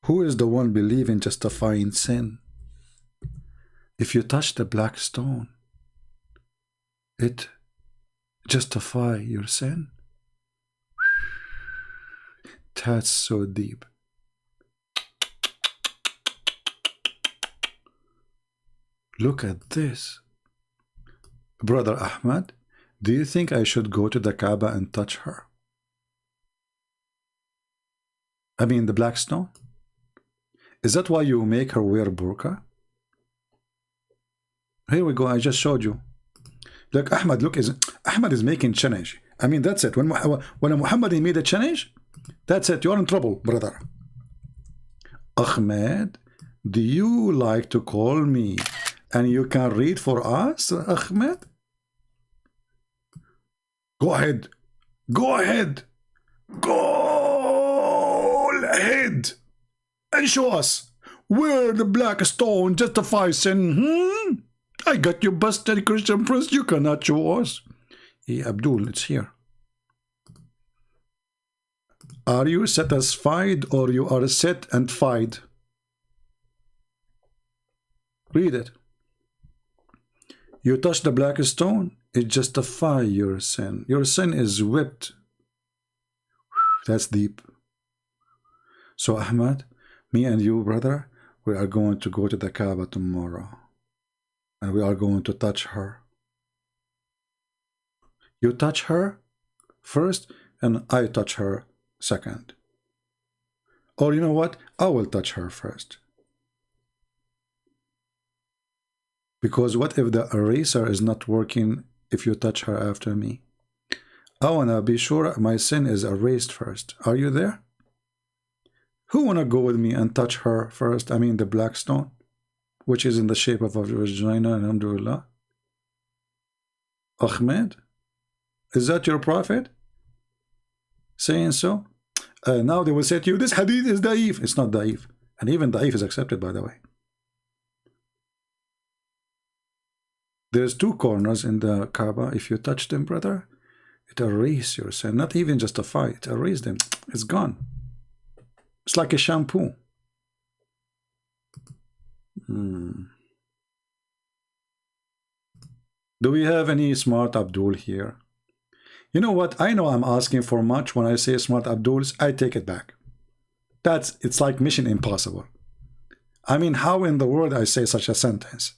who is the one believing justifying sin? If you touch the black stone, it justifies your sin. That's so deep. Look at this. Brother Ahmad, do you think I should go to the Kaaba and touch her? I mean the black stone? Is that why you make her wear burqa? Here we go, I just showed you. Look, Ahmad, Ahmad is making challenge. I mean, that's it. When Muhammad made a challenge, that's it. You're in trouble, brother. Ahmed, do you like to call me and you can read for us, Ahmed? Go ahead. Go ahead. Go ahead and show us where the black stone justifies sin. I got you busted, Christian Prince. You cannot show us. Hey, Abdul, it's here. Are you satisfied or you are set and fied? Read it. You touch the black stone, it justifies your sin. Your sin is whipped. That's deep. So Ahmad, me and you, brother, we are going to go to the Kaaba tomorrow. And we are going to touch her. You touch her first, and I touch her second. Or you know what? I will touch her first. Because what if the eraser is not working if you touch her after me? I want to be sure my sin is erased first. Are you there? Who want to go with me and touch her first? I mean the black stone, which is in the shape of a vagina, alhamdulillah. Ahmed, is that your prophet saying so? Now they will say to you, this hadith is da'if. It's not da'if. And even da'if is accepted, by the way. There's two corners in the Kaaba. If you touch them, brother, it erases your sin. Not even justify it. Erase them. It's gone. It's like a shampoo. Do we have any smart Abdul here? You know what? I know I'm asking for much when I say smart Abduls. I take it back. It's like mission impossible. I mean, how in the world I say such a sentence?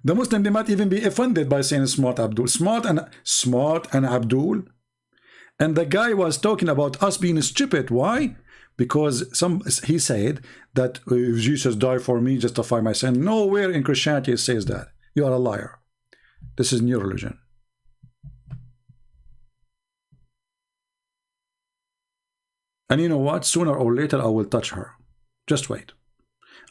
The Muslim, they might even be offended by saying smart Abdul. Smart and Abdul. And the guy was talking about us being stupid. Why? Because he said that if Jesus died for me, justify my sin. Nowhere in Christianity it says that. You are a liar. This is new religion. And you know what? Sooner or later I will touch her. Just wait.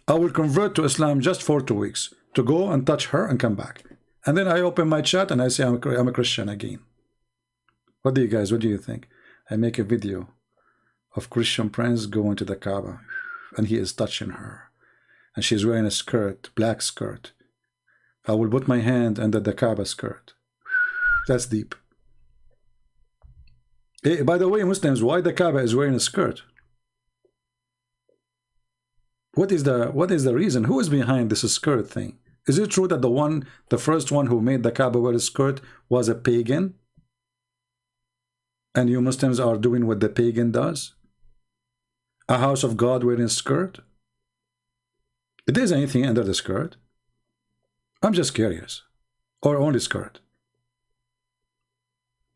I will convert to Islam just for 2 weeks to go and touch her and come back. And then I open my chat and I say I'm a Christian again. What do you think? I make a video of Christian prince going to the Kaaba and he is touching her. And she's wearing a skirt, black skirt. I will put my hand under the Kaaba skirt. That's deep. Hey, by the way, Muslims, why the Kaaba is wearing a skirt? What is the reason? Who is behind this skirt thing? Is it true that the first one who made the Kaaba wear a skirt was a pagan? And you Muslims are doing what the pagan does? A house of God wearing a skirt? If there's anything under the skirt, I'm just curious. Or only skirt?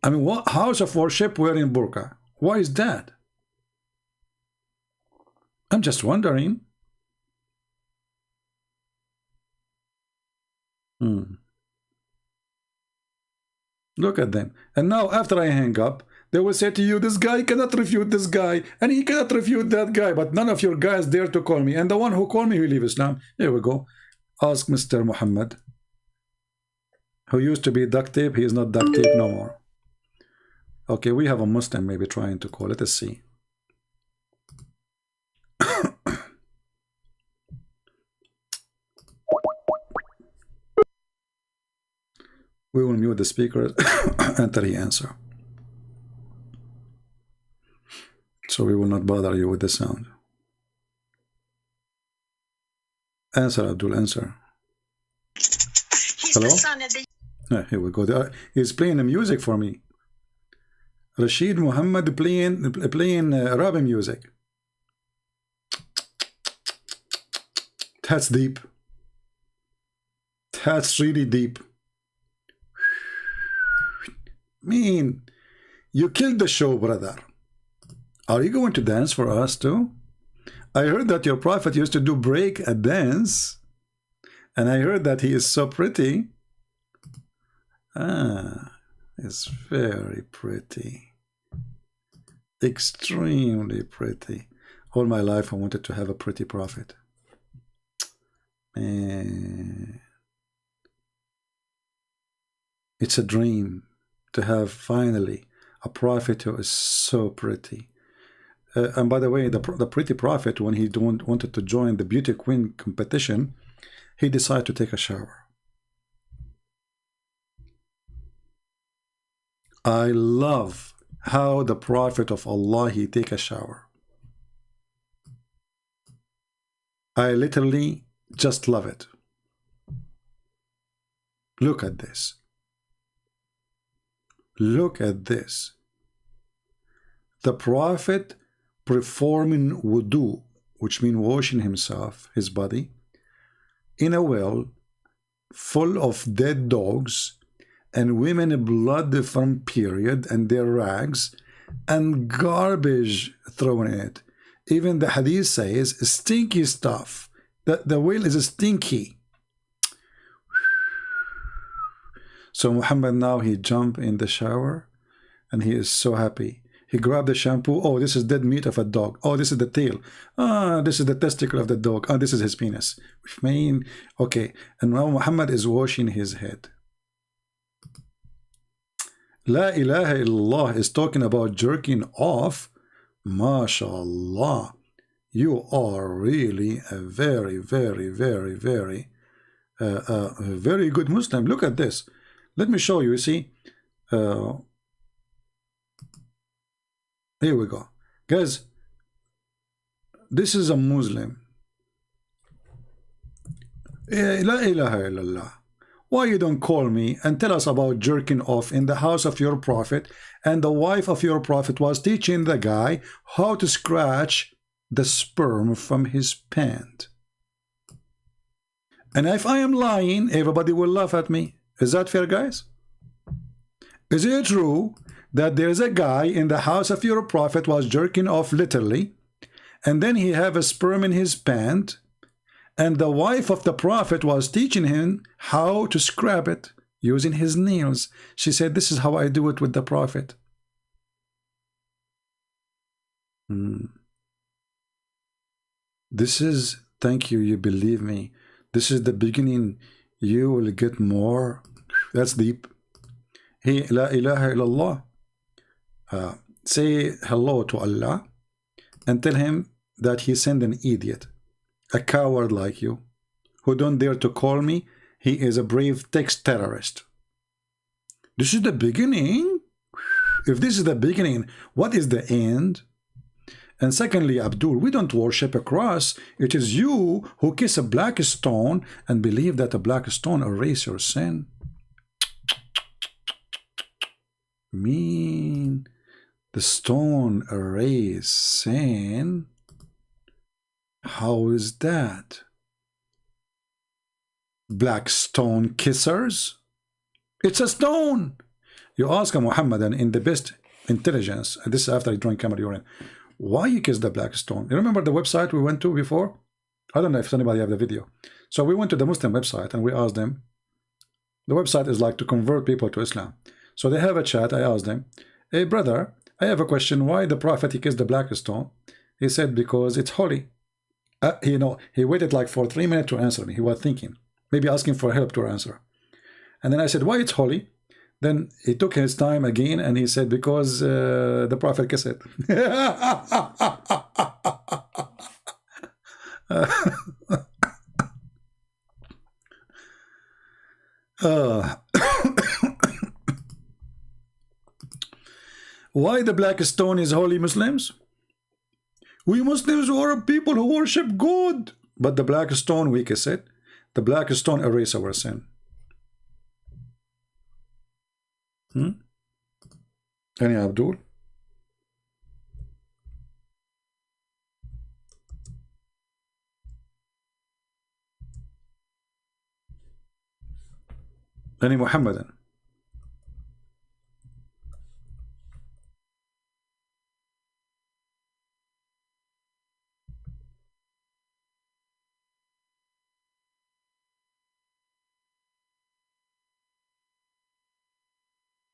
I mean, what house of worship wearing burqa? Why is that? I'm just wondering. Look at them. And now after I hang up, they will say to you, this guy cannot refute this guy, and he cannot refute that guy, but none of your guys dare to call me. And the one who called me will leave Islam. Here we go. Ask Mr. Muhammad, who used to be duct tape. He is not duct tape no more. Okay, we have a Muslim maybe trying to call it. Let's see. We will mute the speaker until he answers. So we will not bother you with the sound. Answer, Abdul, answer. Hello? Here we go. He's playing the music for me. Rashid Muhammad playing rap music. That's deep. That's really deep. Mean, you killed the show, brother. Are you going to dance for us too? I heard that your prophet used to do break a dance, and I heard that he is so pretty. It's very pretty. Extremely pretty. All my life I wanted to have a pretty prophet. Man. It's a dream to have finally a prophet who is so pretty. And by the way, the pretty prophet, when he wanted to join the beauty queen competition, he decided to take a shower. I love how the prophet of Allah, he take a shower. I literally just love it. Look at this. Look at this. The prophet performing wudu, which means washing himself, his body, in a well full of dead dogs and women blood from period and their rags and garbage thrown in it. Even the hadith says stinky stuff. The well is stinky. So Muhammad now he jumped in the shower and he is so happy. He grabbed the shampoo. Oh, this is dead meat of a dog. Oh, this is the tail. Ah, this is the testicle of the dog. Ah, this is his penis. Which mean, okay. And now Muhammad is washing his head. La ilaha illallah is talking about jerking off. MashaAllah. You are really a very, very, very, very, very good Muslim. Look at this. Let me show you. You see, here we go, guys. This is a Muslim. La ilaha illallah. Why you don't call me and tell us about jerking off in the house of your prophet, and the wife of your prophet was teaching the guy how to scratch the sperm from his pant? And if I am lying, everybody will laugh at me. Is that fair, guys? Is it true that there's a guy in the house of your prophet was jerking off literally, and then he have a sperm in his pant, and the wife of the prophet was teaching him how to scrub it using his nails. She said, this is how I do it with the prophet. This is, thank you, you believe me. This is the beginning. You will get more. That's deep. Hey, la ilaha illallah. Say hello to Allah and tell him that he sent an idiot, a coward like you, who don't dare to call me. He is a brave text terrorist. This is the beginning. If this is the beginning, what is the end? And secondly, Abdul, we don't worship a cross. It is you who kiss a black stone and believe that a black stone erases your sin. Mean the stone erases sin? How is that? Black stone kissers? It's a stone. You ask a Muhammadan in the best intelligence, and this is after he drank camel urine, why you kiss the black stone? You remember the website we went to before? I don't know if anybody have the video. So we went to the Muslim website and we asked them. The website is like to convert people to Islam. So they have a chat. I asked them, hey brother, I have a question. Why the prophet he kissed the black stone? He said because it's holy. You know, he waited like for 3 minutes to answer me. He was thinking, maybe asking for help to answer. And then I said, why it's holy? Then he took his time again and he said, because the prophet kissed it. Why the black stone is holy, Muslims? We Muslims are people who worship God. But the black stone, we kiss it. The black stone erases our sin. Any Abdul? Any Muhammadan?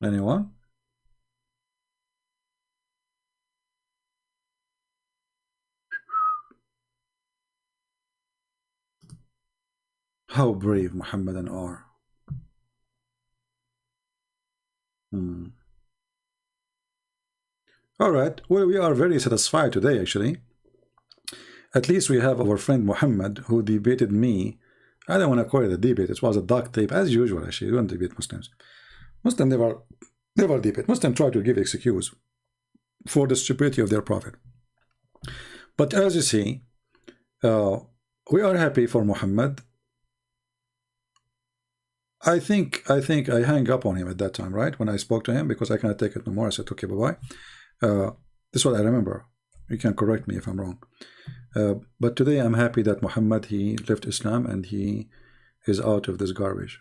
Anyone? How brave Muhammadan are. All right. Well, we are very satisfied today, actually. At least we have our friend Muhammad who debated me. I don't want to call it a debate. It was a duct tape, as usual, actually. We don't debate Muslims. Muslims never debate. Muslims try to give excuse for the stupidity of their prophet. But as you see, we are happy for Muhammad. I think I hung up on him at that time, right? When I spoke to him, because I cannot take it no more. I said, okay, bye-bye. This is what I remember. You can correct me if I'm wrong. But today I'm happy that Muhammad, he left Islam and he is out of this garbage.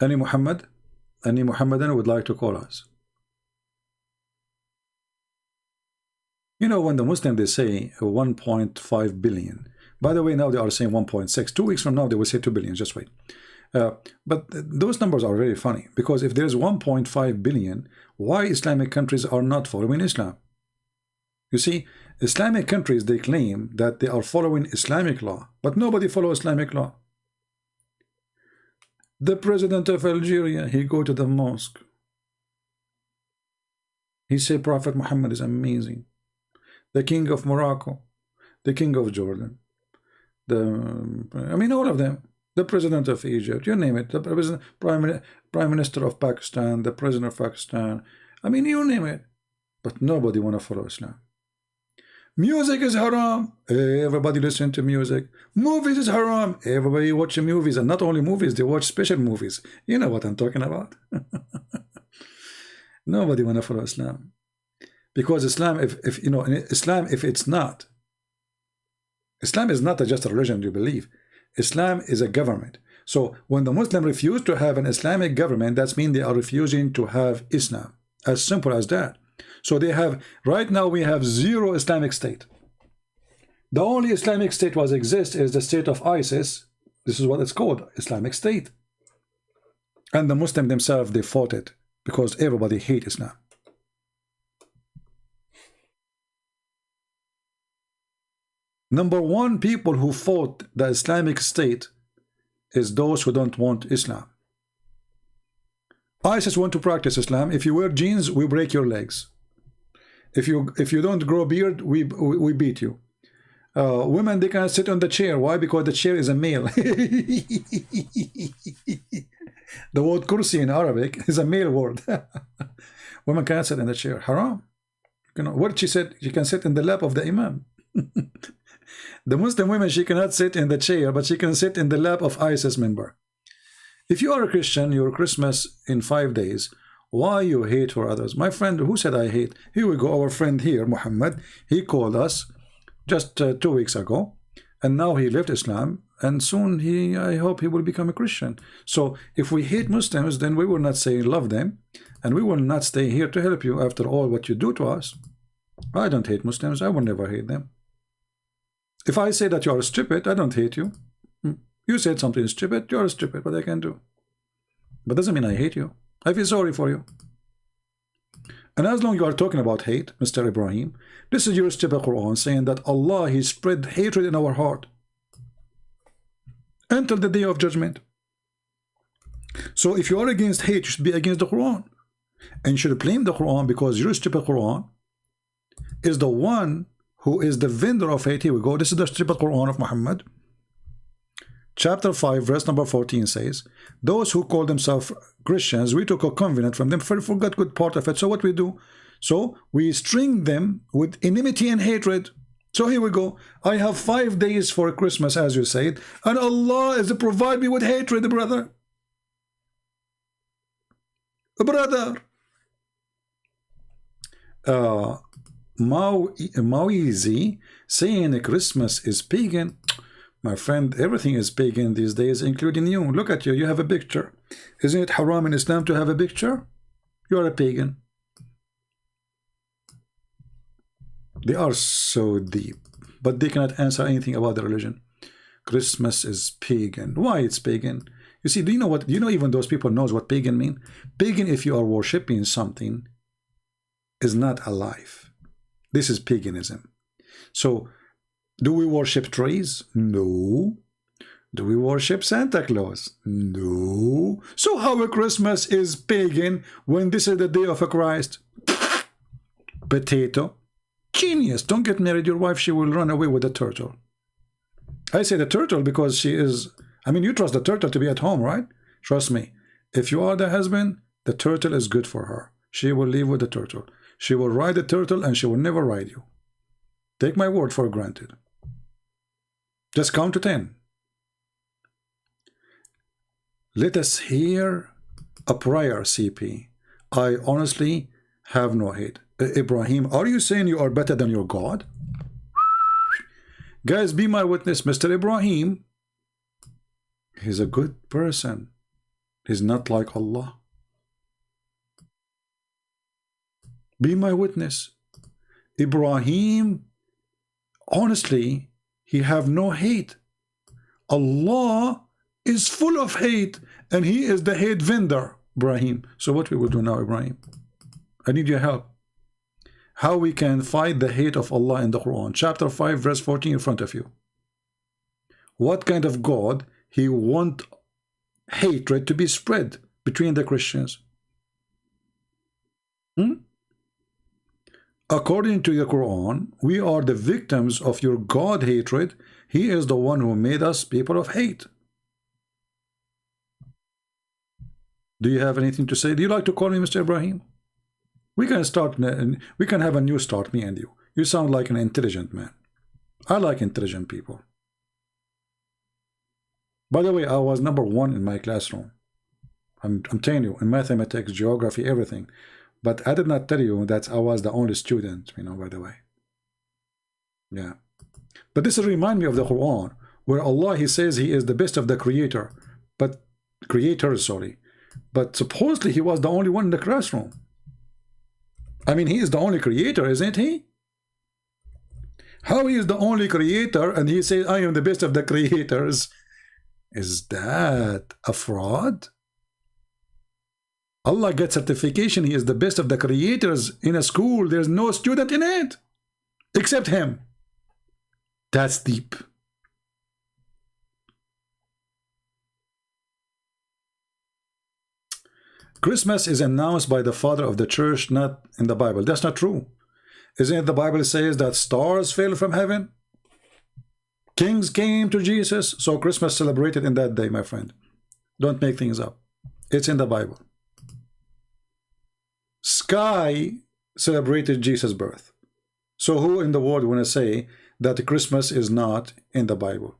Any Muhammadan would like to call us? You know, when the Muslims, they say 1.5 billion. By the way, now they are saying 1.6. 2 weeks from now, they will say 2 billion. Just wait. But those numbers are very funny, because if there's 1.5 billion, why Islamic countries are not following Islam? You see, Islamic countries, they claim that they are following Islamic law, but nobody follows Islamic law. The president of Algeria, he go to the mosque. He say Prophet Muhammad is amazing. The king of Morocco, the king of Jordan, all of them. The president of Egypt, you name it. The president, prime minister of Pakistan, the president of Pakistan. You name it. But nobody want to follow Islam. Music is haram. Everybody listen to music. Movies is haram. Everybody watch movies, and not only movies, they watch special movies. You know what I'm talking about. Nobody want to follow Islam, because Islam, Islam, if it's not, Islam is not just a religion you believe. Islam is a government. So when the Muslim refuse to have an Islamic government, that means they are refusing to have Islam. As simple as that. So they have, right now we have 0 Islamic state. The only Islamic state was exists is the state of ISIS. This is what it's called, Islamic State. And the Muslim themselves, they fought it because everybody hates Islam. Number one, people who fought the Islamic State is those who don't want Islam. ISIS want to practice Islam. If you wear jeans, we break your legs. If you don't grow a beard, we beat you. Women, they cannot sit on the chair. Why? Because the chair is a male. The word kursi in Arabic is a male word. Women cannot sit in the chair. Haram. You know what she said? She can sit in the lap of the imam. The Muslim women, she cannot sit in the chair, but she can sit in the lap of ISIS member. If you are a Christian, your Christmas in 5 days, why you hate for others? My friend, who said I hate? Here we go, our friend here, Muhammad, he called us just 2 weeks ago, and now he left Islam, and soon I hope he will become a Christian. So if we hate Muslims, then we will not say love them, and we will not stay here to help you after all what you do to us. I don't hate Muslims, I will never hate them. If I say that you are stupid, I don't hate you. You said something stupid, you are stupid, what I can do. But doesn't mean I hate you. I feel sorry for you. And as long as you are talking about hate, Mr. Ibrahim, this is your stupid Quran saying that Allah, He spread hatred in our heart until the day of judgment. So if you are against hate, you should be against the Quran. And you should blame the Quran because your stupid Quran is the one who is the vendor of hate. Here we go. This is the stupid Quran of Muhammad. Chapter 5, verse number 14 says, those who call themselves Christians, we took a covenant from them, forgot good part of it. So what we do? So we string them with enmity and hatred. So here we go. I have 5 days for Christmas, as you said, and Allah is to provide me with hatred, brother. Brother. Maoizi saying Christmas is pagan. My friend, everything is pagan these days, including you. Look at you, you have a picture. Isn't it haram in Islam to have a picture? You are a pagan. They are so deep, but they cannot answer anything about the religion. Christmas is pagan. Why it's pagan? You see, do you know what? Do you know even those people knows what pagan mean? Pagan, if you are worshipping something, is not alive. This is paganism. So, do we worship trees? No. Do we worship Santa Claus? No. So how a Christmas is pagan when this is the day of a Christ? Potato. Genius. Don't get married. Your wife, she will run away with the turtle. I say the turtle because she is, I mean, you trust the turtle to be at home, right? Trust me. If you are the husband, the turtle is good for her. She will live with the turtle. She will ride the turtle and she will never ride you. Take my word for granted. Just count to 10. Let us hear a prayer, CP. I honestly have no hate. Ibrahim, are you saying you are better than your God? Guys, be my witness. Mr. Ibrahim, he's a good person. He's not like Allah. Be my witness. Ibrahim, honestly, he have no hate. Allah is full of hate, and He is the hate vendor, Ibrahim. So what we will do now, Ibrahim? I need your help. How we can fight the hate of Allah in the Quran. Chapter 5, verse 14 in front of you. What kind of God He want hatred to be spread between the Christians? According to the Quran, we are the victims of your God hatred. He is the one who made us people of hate. Do you have anything to say? Do you like to call me Mr. Ibrahim? We can start. We can have a new start, me and you. You sound like an intelligent man. I like intelligent people. By the way, I was number 1 in my classroom. I'm telling you, in mathematics, geography, everything. But I did not tell you that I was the only student, you know, by the way. Yeah. But this reminds me of the Quran. where Allah, he says he is the best of the creators, sorry. But supposedly he was the only one in the classroom. I mean, he is the only creator, isn't he? How he is the only creator and he says, I am the best of the creators? Is that a fraud? Allah gets certification, he is the best of the creators in a school. There's no student in it except him. That's deep. Christmas is announced by the father of the church, not in the Bible. That's not true. Isn't it the Bible says that stars fell from heaven? Kings came to Jesus. So Christmas celebrated in that day, my friend. Don't make things up. It's in the Bible. Sky celebrated Jesus' birth. So who in the world want to say that Christmas is not in the Bible?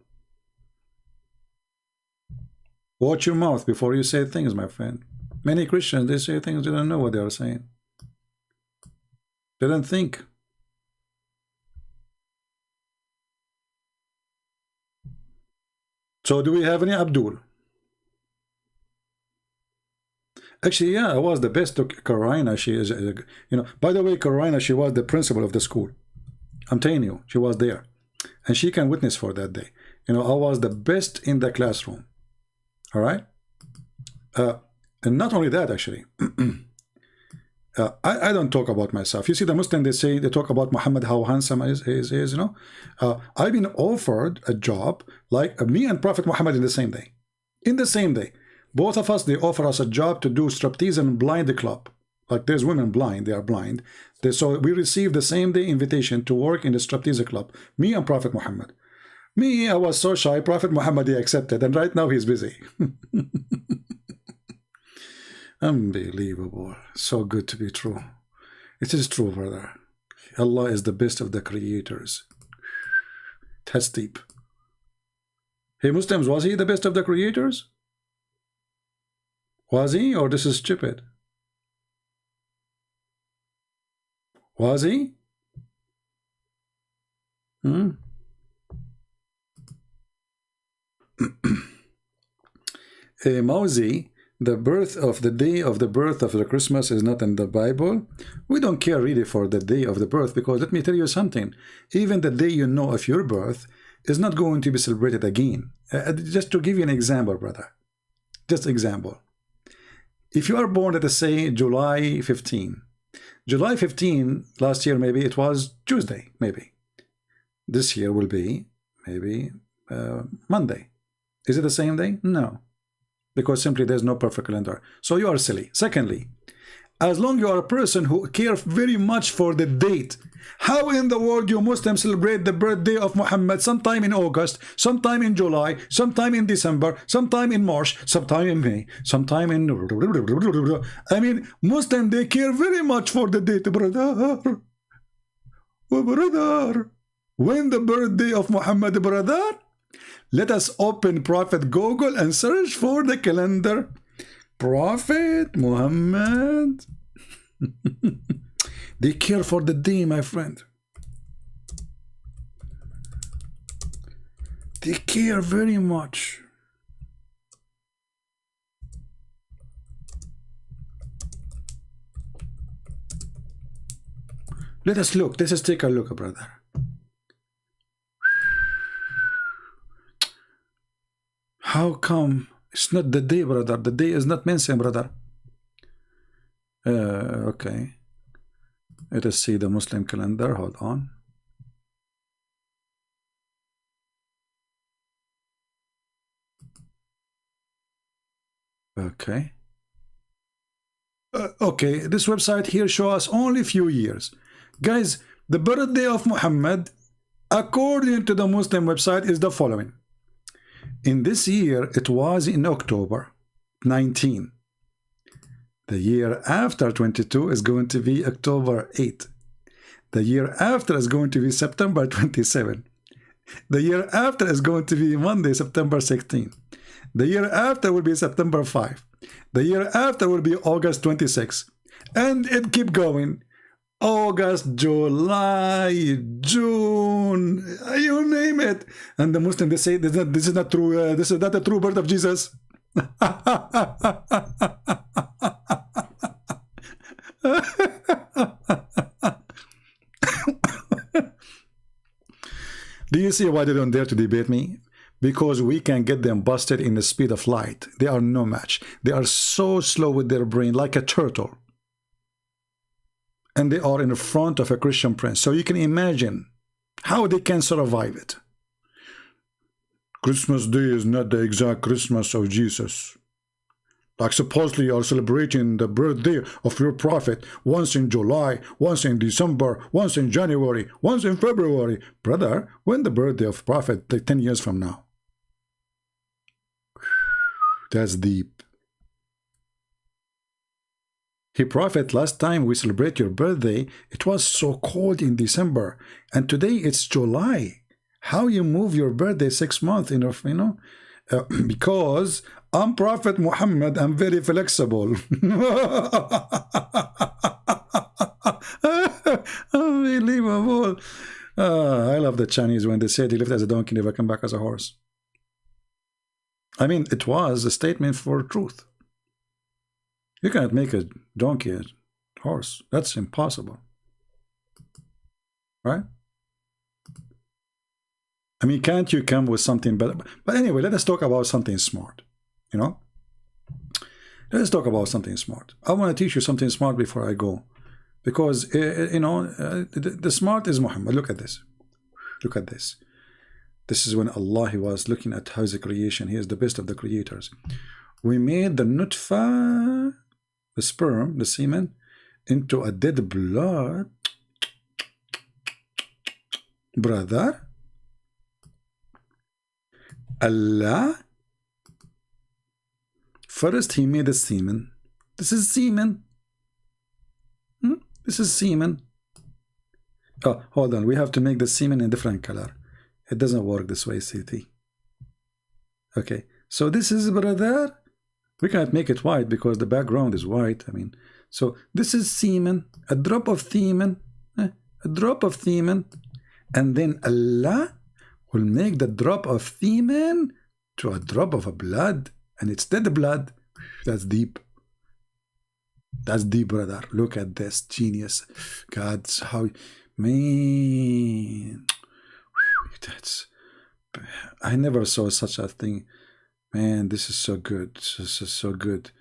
Watch your mouth before you say things, my friend. Many Christians, they say things they don't know what they are saying. They don't think. So do we have any Abdul? Actually, yeah, I was the best to Karina. She is, by the way, Karina, she was the principal of the school. I'm telling you, she was there. And she can witness for that day. I was the best in the classroom. All right? And not only that, actually. I don't talk about myself. You see, the Muslim, they talk about Muhammad, how handsome he is, I've been offered a job like me and Prophet Muhammad in the same day. In the same day. Both of us, they offer us a job to do striptease and blind club. Like there's women blind, they are blind. So we received the same day invitation to work in the striptease club. Me and Prophet Muhammad. Me, I was so shy. Prophet Muhammad, he accepted. And right now he's busy. Unbelievable. So good to be true. It is true, brother. Allah is the best of the creators. That's deep. Hey, Muslims, was he the best of the creators? Was he, or this is stupid? Was he? Mauzi, the birth of the day of the birth of the Christmas is not in the Bible. We don't care really for the day of the birth, because let me tell you something. Even the day you know of your birth is not going to be celebrated again. Just to give you an example, brother. Just example. If you are born, let us say, July 15. July 15, last year maybe it was Tuesday, maybe. This year will be maybe Monday. Is it the same day? No. Because simply there's no perfect calendar. So you are silly. Secondly, as long you are a person who cares very much for the date, how in the world you Muslims celebrate the birthday of Muhammad sometime in August, sometime in July, sometime in December, sometime in March, sometime in May, sometime in... I mean, Muslims, they care very much for the date, brother. Oh, brother. When the birthday of Muhammad, brother? Let us open Prophet Google and search for the calendar. Prophet Muhammad. They care for the day, my friend. They care very much. Let us look. Let us take a look, brother. How come it's not the day, brother? The day is not mentioned, brother. Okay. Let us see the Muslim calendar. Hold on. Okay. Okay, this website here shows us only few years. Guys, the birthday of Muhammad, according to the Muslim website, is the following. In this year, it was in October 19. The year after 22 is going to be October 8. The year after is going to be September 27. The year after is going to be Monday, September 16. The year after will be September 5. The year after will be August 26. And it keep going. August, July, June, you name it. And the Muslims, they say this is not true. This is not the true birth of Jesus. Do you see why they don't dare to debate me? Because we can get them busted in the speed of light. They are no match. They are so slow with their brain, like a turtle. And they are in front of a Christian prince. So you can imagine how they can survive it. Christmas Day is not the exact Christmas of Jesus. Like supposedly you are celebrating the birthday of your prophet once in July, once in December, once in January, once in February. Brother, when the birthday of prophet, like 10 years from now? That's deep. Hey prophet, last time we celebrate your birthday, it was so cold in December, and today it's July. How you move your birthday 6 months, because I'm Prophet Muhammad, I'm very flexible. Unbelievable. I love the Chinese when they said he lived as a donkey, never come back as a horse. I mean, it was a statement for truth. You cannot make a donkey a horse. That's impossible. Right? I mean, can't you come with something better? But anyway, let us talk about something smart. Let us talk about something smart. I want to teach you something smart before I go. Because, the smart is Muhammad. Look at this. Look at this. This is when Allah, he was looking at his creation. He is the best of the creators. We made the nutfa, the sperm, the semen, into a dead blood. Brother, Allah, first he made the semen. This is semen. This is semen. Oh, hold on. We have to make the semen in different color. It doesn't work this way, CT. Okay. So this is, brother, we can't make it white because the background is white. I mean, so this is semen, a drop of semen, a drop of semen, and then Allah will make the drop of semen to a drop of a blood, and it's dead blood. That's deep. That's deep, brother. Look at this genius. God's how, man. That's, I never saw such a thing. Man, this is so good. This is so good.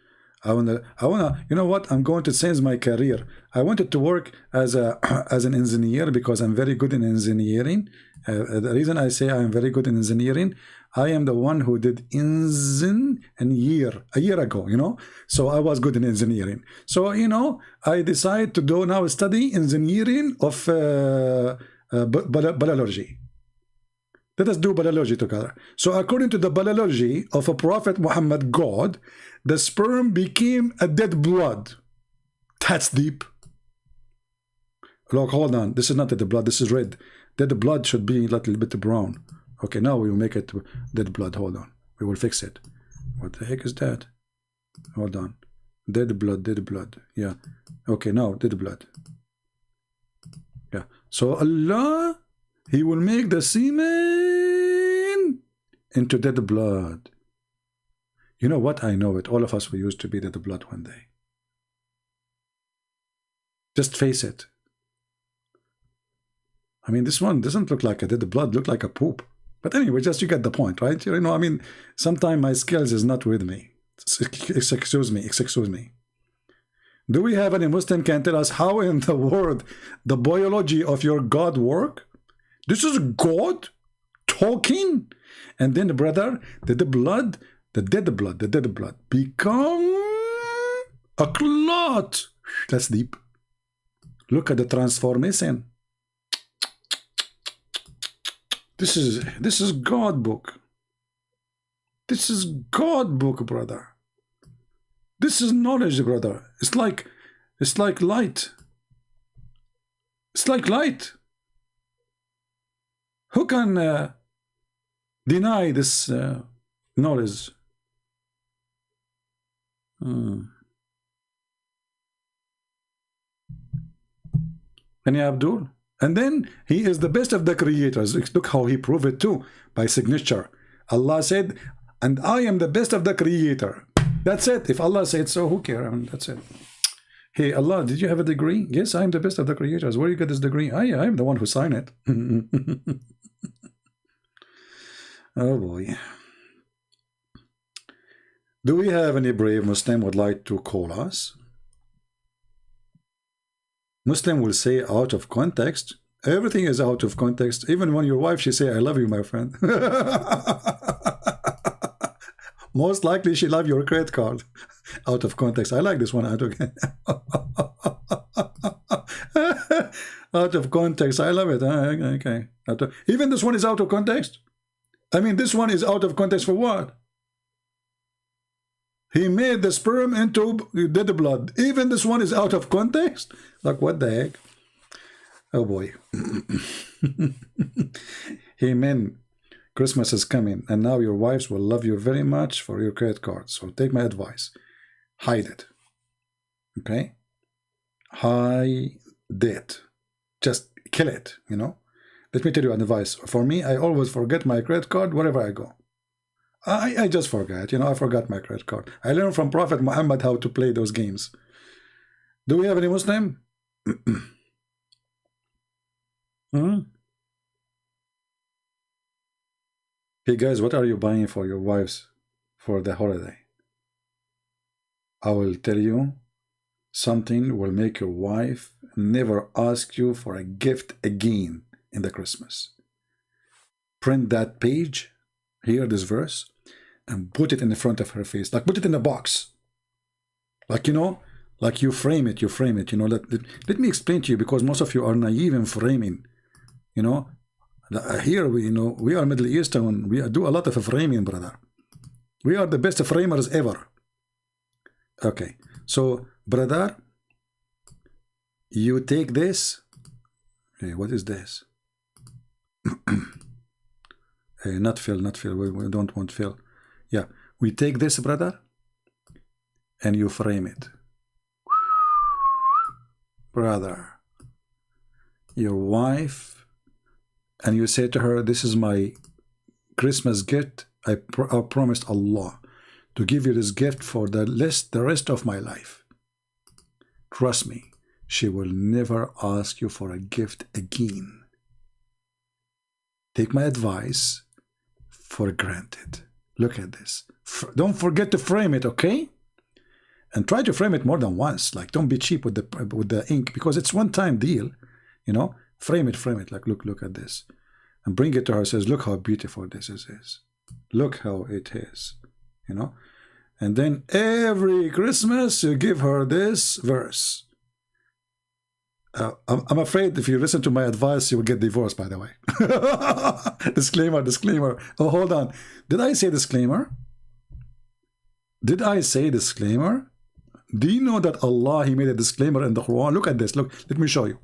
I wanna, you know what? I'm going to change my career. I wanted to work as an engineer because I'm very good in engineering. The reason I say I'm very good in engineering, I am the one who did engine a year ago, So I was good in engineering. So, I decided to do now study engineering of biology. Let us do biology together. So according to the biology of a Prophet Muhammad, God, the sperm became a dead blood. That's deep. Look, hold on. This is not dead blood. This is red. Dead blood should be a little bit brown. Okay, now we will make it dead blood. Hold on. We will fix it. What the heck is that? Hold on. Dead blood, dead blood. Yeah. Okay, now dead blood. Yeah. So Allah, he will make the semen into dead blood. You know what? I know it. All of us, we used to be dead blood one day. Just face it. I mean, this one doesn't look like a dead blood, look like a poop. But anyway, just you get the point, right? I mean, sometimes my skills is not with me. Excuse me. Do we have any Muslim can tell us how in the world the biology of your God work? This is God talking, and then, brother, the dead blood become a clot. That's deep. Look at the transformation. This is God book. This is God book, brother. This is knowledge, brother. It's like light. It's like light. Who can deny this knowledge? And Abdul. And then he is the best of the creators. Look how he proved it too, by signature. Allah said, and I am the best of the creator. That's it. If Allah said so, who cares? I mean, that's it. Hey, Allah, did you have a degree? Yes, I am the best of the creators. Where you get this degree? I am the one who signed it. Oh boy. Do we have any brave Muslim would like to call us? Muslim will say out of context. Everything is out of context. Even when your wife, she say, I love you, my friend. Most likely she love your credit card. Out of context. I like this one out of out of context. I love it. Okay. Even this one is out of context. I mean, this one is out of context for what? He made the sperm into dead blood. Even this one is out of context? Like, what the heck? Oh boy. Amen. Christmas is coming, and now your wives will love you very much for your credit card. So take my advice. Hide it. Okay? Hide it. Just kill it, you know? Let me tell you an advice. For me, I always forget my credit card wherever I go. I just forget, you know, I forgot my credit card. I learned from Prophet Muhammad how to play those games. Do we have any Muslim? Hey guys, what are you buying for your wives for the holiday? I will tell you, something will make your wife never ask you for a gift again in the Christmas. Print that page, hear this verse, and put it in the front of her face. Like, put it in a box. Like, you know, like you frame it, you know. Let me explain to you, because most of you are naive in framing, you know. Here, we are Middle Eastern. We do a lot of framing, brother. We are the best framers ever. Okay, so, brother, you take this. Hey, what is this? Hey, not fill. We don't want fill. Yeah, we take this, brother, and you frame it. Brother, your wife, and you say to her, this is my Christmas gift. I promised Allah to give you this gift for the rest of my life. Trust me, she will never ask you for a gift again. Take my advice for granted. Look at this. Don't forget to frame it, okay? And try to frame it more than once. Like, don't be cheap with the ink, because it's one-time deal, you know. Frame it. Like, look at this, and bring it to her. Says, look how beautiful this is. Look how it is, you know. And then every Christmas you give her this verse. I'm afraid if you listen to my advice, you will get divorced, by the way. Disclaimer. Oh, hold on. Did I say disclaimer? Do you know that Allah, He made a disclaimer in the Quran? Look at this. Look, let me show you.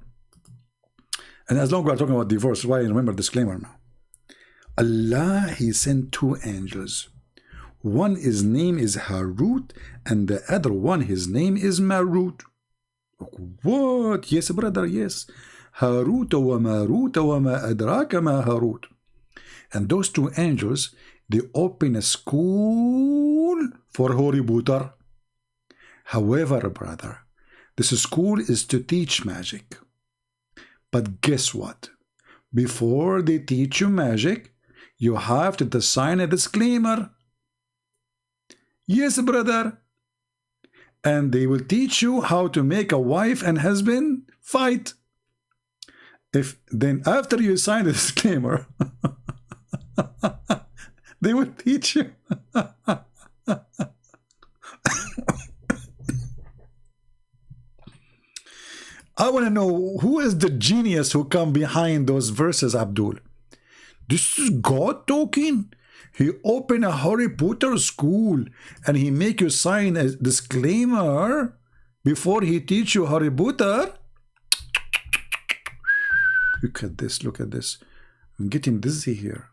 And as long as we're talking about divorce, why remember disclaimer now? Allah, He sent two angels. One, his name is Harut, and the other one, his name is Marut. What? Yes, brother, yes. Harut wa Marut wa ma adraka ma Harut. And those two angels, they open a school for Harry Potter. However, brother, this school is to teach magic. But guess what? Before they teach you magic, you have to sign a disclaimer. Yes, brother. And they will teach you how to make a wife and husband fight. Then after you sign the disclaimer, they will teach you. I want to know, who is the genius who come behind those verses, Abdul? This is God talking. He opened a Harry Potter school and he make you sign a disclaimer before he teach you Harry Potter. Look at this. I'm getting dizzy here.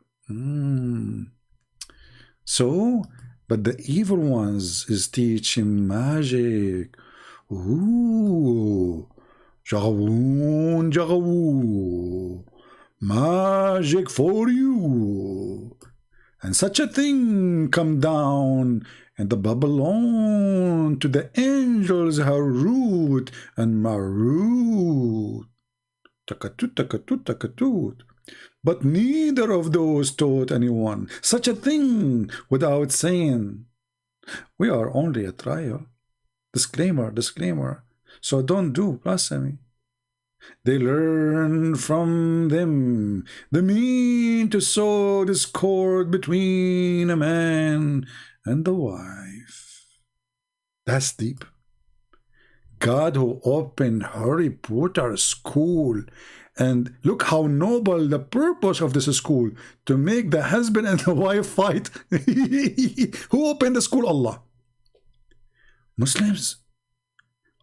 So, but the evil ones is teaching magic. Ooh. Jagawoon, jagawoo. Magic for you. And such a thing come down in the Babylon to the angels Harut and Marut. Takatut, takatut, takatut. But neither of those taught anyone such a thing without saying, we are only a trial. Disclaimer, disclaimer. So don't do blasphemy. They learn from them the mean to sow discord between a man and the wife. That's deep. God who opened Harry Potter school, and look how noble the purpose of this school, to make the husband and the wife fight. Who opened the school? Allah. Muslims,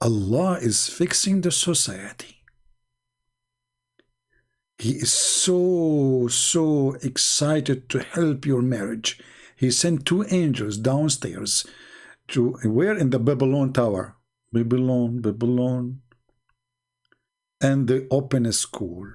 Allah is fixing the society. He is so excited to help your marriage. He sent 2 angels downstairs to where? In the Babylon tower. Babylon. And they open a school.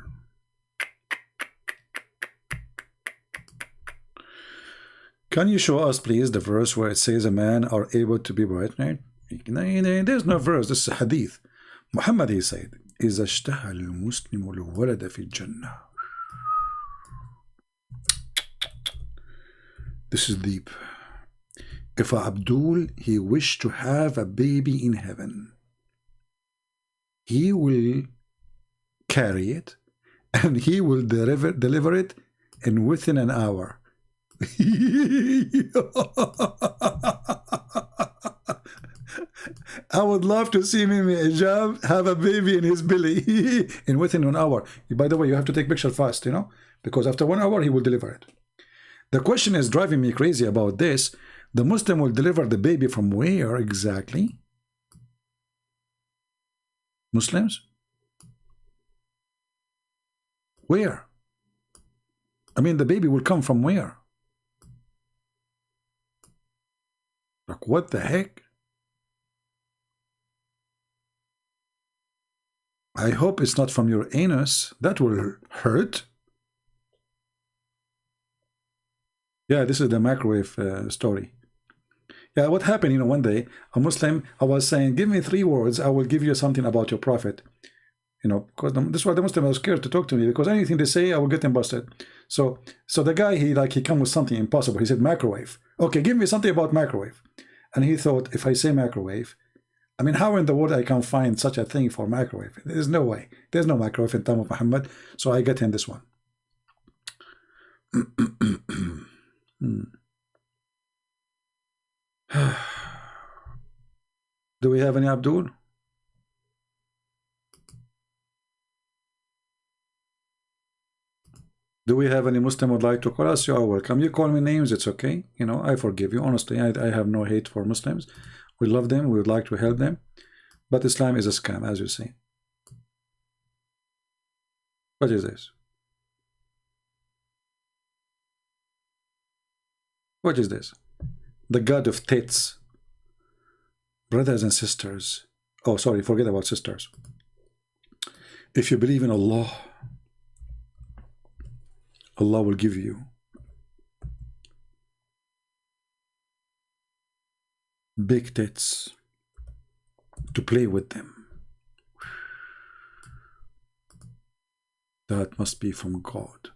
Can you show us, please, the verse where it says a man are able to be pregnant? There's no verse. This is a hadith. Muhammad, he said, إذا اشتهى المسلم الولد في الجنة. This is deep. If Abdul, he wished to have a baby in heaven, he will carry it and he will deliver it in within an hour. I would love to see Mimi Ijab have a baby in his belly in within an hour. By the way, you have to take picture fast, you know, because after 1 hour he will deliver it. The question is driving me crazy about this. The Muslim will deliver the baby from where exactly? Muslims? Where? I mean, the baby will come from where? Like, what the heck? I hope it's not from your anus. That will hurt. Yeah, this is the microwave story. Yeah, what happened, you know, one day, a Muslim, I was saying, give me 3 words, I will give you something about your prophet. You know, because this is why the Muslim was scared to talk to me, because anything they say, I will get them busted. So the guy, he come with something impossible. He said microwave. Okay, give me something about microwave. And he thought, if I say microwave, I mean, how in the world I can find such a thing for microwave? There's no way. There's no microwave in time of Muhammad. So I get him this one. Do we have any Abdul? Do we have any Muslim who would like to call us? You are welcome. You call me names, it's okay. You know, I forgive you. Honestly, I have no hate for Muslims. We love them. We would like to help them. But Islam is a scam, as you say. What is this? What is this? The God of tits. Brothers and sisters. Oh, sorry, forget about sisters. If you believe in Allah, Allah will give you big tits to play with them. That must be from God.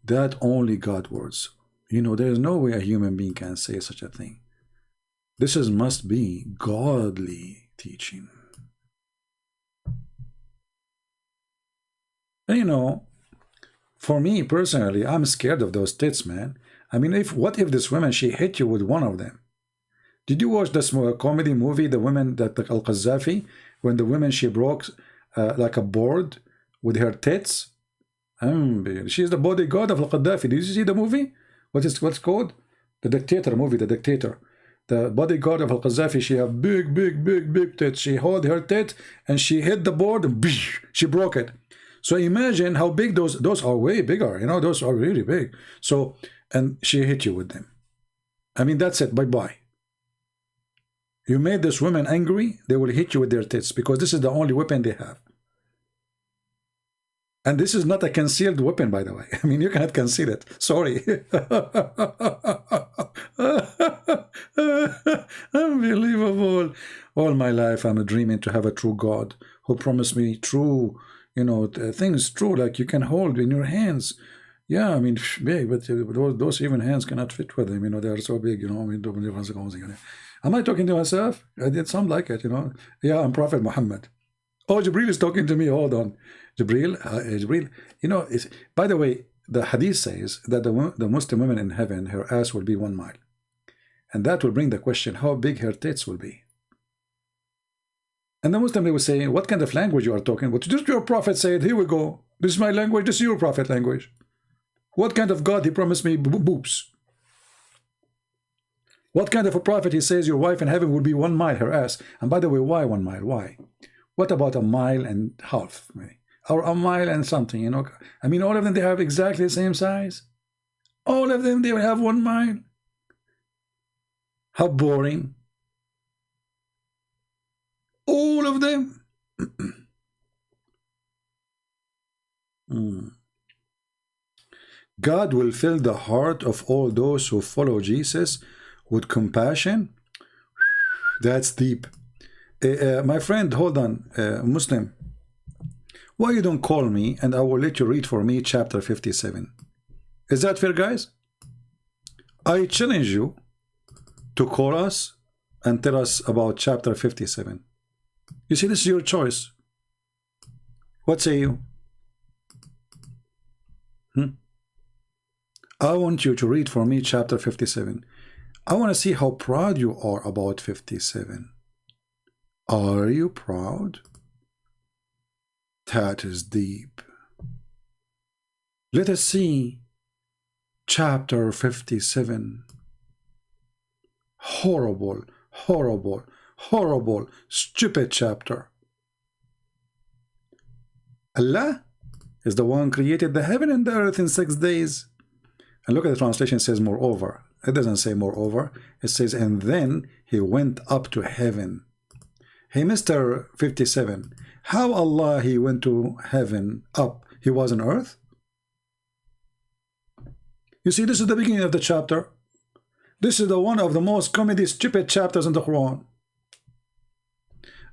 That only God words. You know, there is no way a human being can say such a thing. This must be godly teaching. And you know, for me personally, I'm scared of those tits, man. I mean, what if this woman, she hit you with one of them? Did you watch this comedy movie, the woman that Al-Qaddafi, when the woman, she broke like a board with her tits? She's the bodyguard of Al-Qaddafi. Did you see the movie? What's called? The Dictator movie, The Dictator. The bodyguard of Al-Qaddafi, she have big tits. She hold her tit and she hit the board and she broke it. So imagine how big those are. Way bigger, you know, those are really big. So, and she hit you with them. I mean, that's it, bye-bye. You made this woman angry, they will hit you with their tits, because this is the only weapon they have. And this is not a concealed weapon, by the way. I mean, you cannot conceal it. Sorry. Unbelievable. All my life, I'm dreaming to have a true God who promised me true, you know, things true, like you can hold in your hands. Yeah, I mean, big, but those even hands cannot fit with them. You know, they are so big, you know. I mean, am I talking to myself? I did sound like it, you know. Yeah, I'm Prophet Muhammad. Oh, Jibril is talking to me. Hold on. Jibril, you know, by the way, the hadith says that the Muslim woman in heaven, her ass will be 1 mile. And that will bring the question, how big her tits will be. And the Muslim, they will say, what kind of language you are talking about? Just your prophet said, here we go. This is my language, this is your prophet language. What kind of God he promised me boobs? What kind of a prophet he says your wife in heaven will be 1 mile, her ass? And by the way, why 1 mile? Why? What about 1.5 miles? Or 1 mile and something, you know? I mean, all of them, they have exactly the same size. All of them, they will have 1 mile. How boring. All of them. God will fill the heart of all those who follow Jesus with compassion. That's deep. My friend, hold on, Muslim. Why you don't call me and I will let you read for me chapter 57? Is that fair, guys? I challenge you to call us and tell us about chapter 57. You see, this is your choice. What say you? I want you to read for me chapter 57. I want to see how proud you are about 57. Are you proud? That is deep. Let us see chapter 57. Horrible, horrible, horrible, stupid chapter. Allah is the one created the heaven and the earth in 6 days. And look at the translation, it says moreover. It doesn't say moreover. It says, and then he went up to heaven. Hey, Mr. 57, how Allah he went to heaven up? He was on earth? You see, this is the beginning of the chapter. This is the one of the most comedy, stupid chapters in the Quran.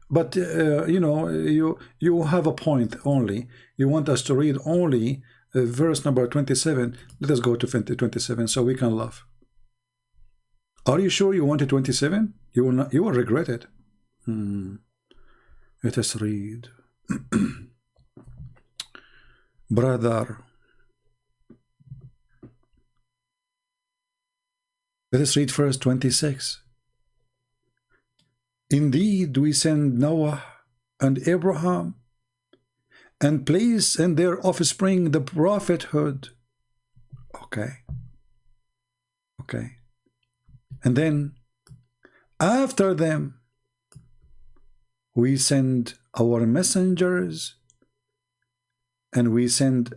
But, you know, you have a point only. You want us to read only verse number 27. Let us go to 27 so we can laugh. Are you sure you wanted 27? You will not. You will regret it. Let us read. Brother, let us read verse 26. Indeed, we send Noah and Abraham and place in their offspring the prophethood. Okay. Okay. And then after them, we send our messengers and we send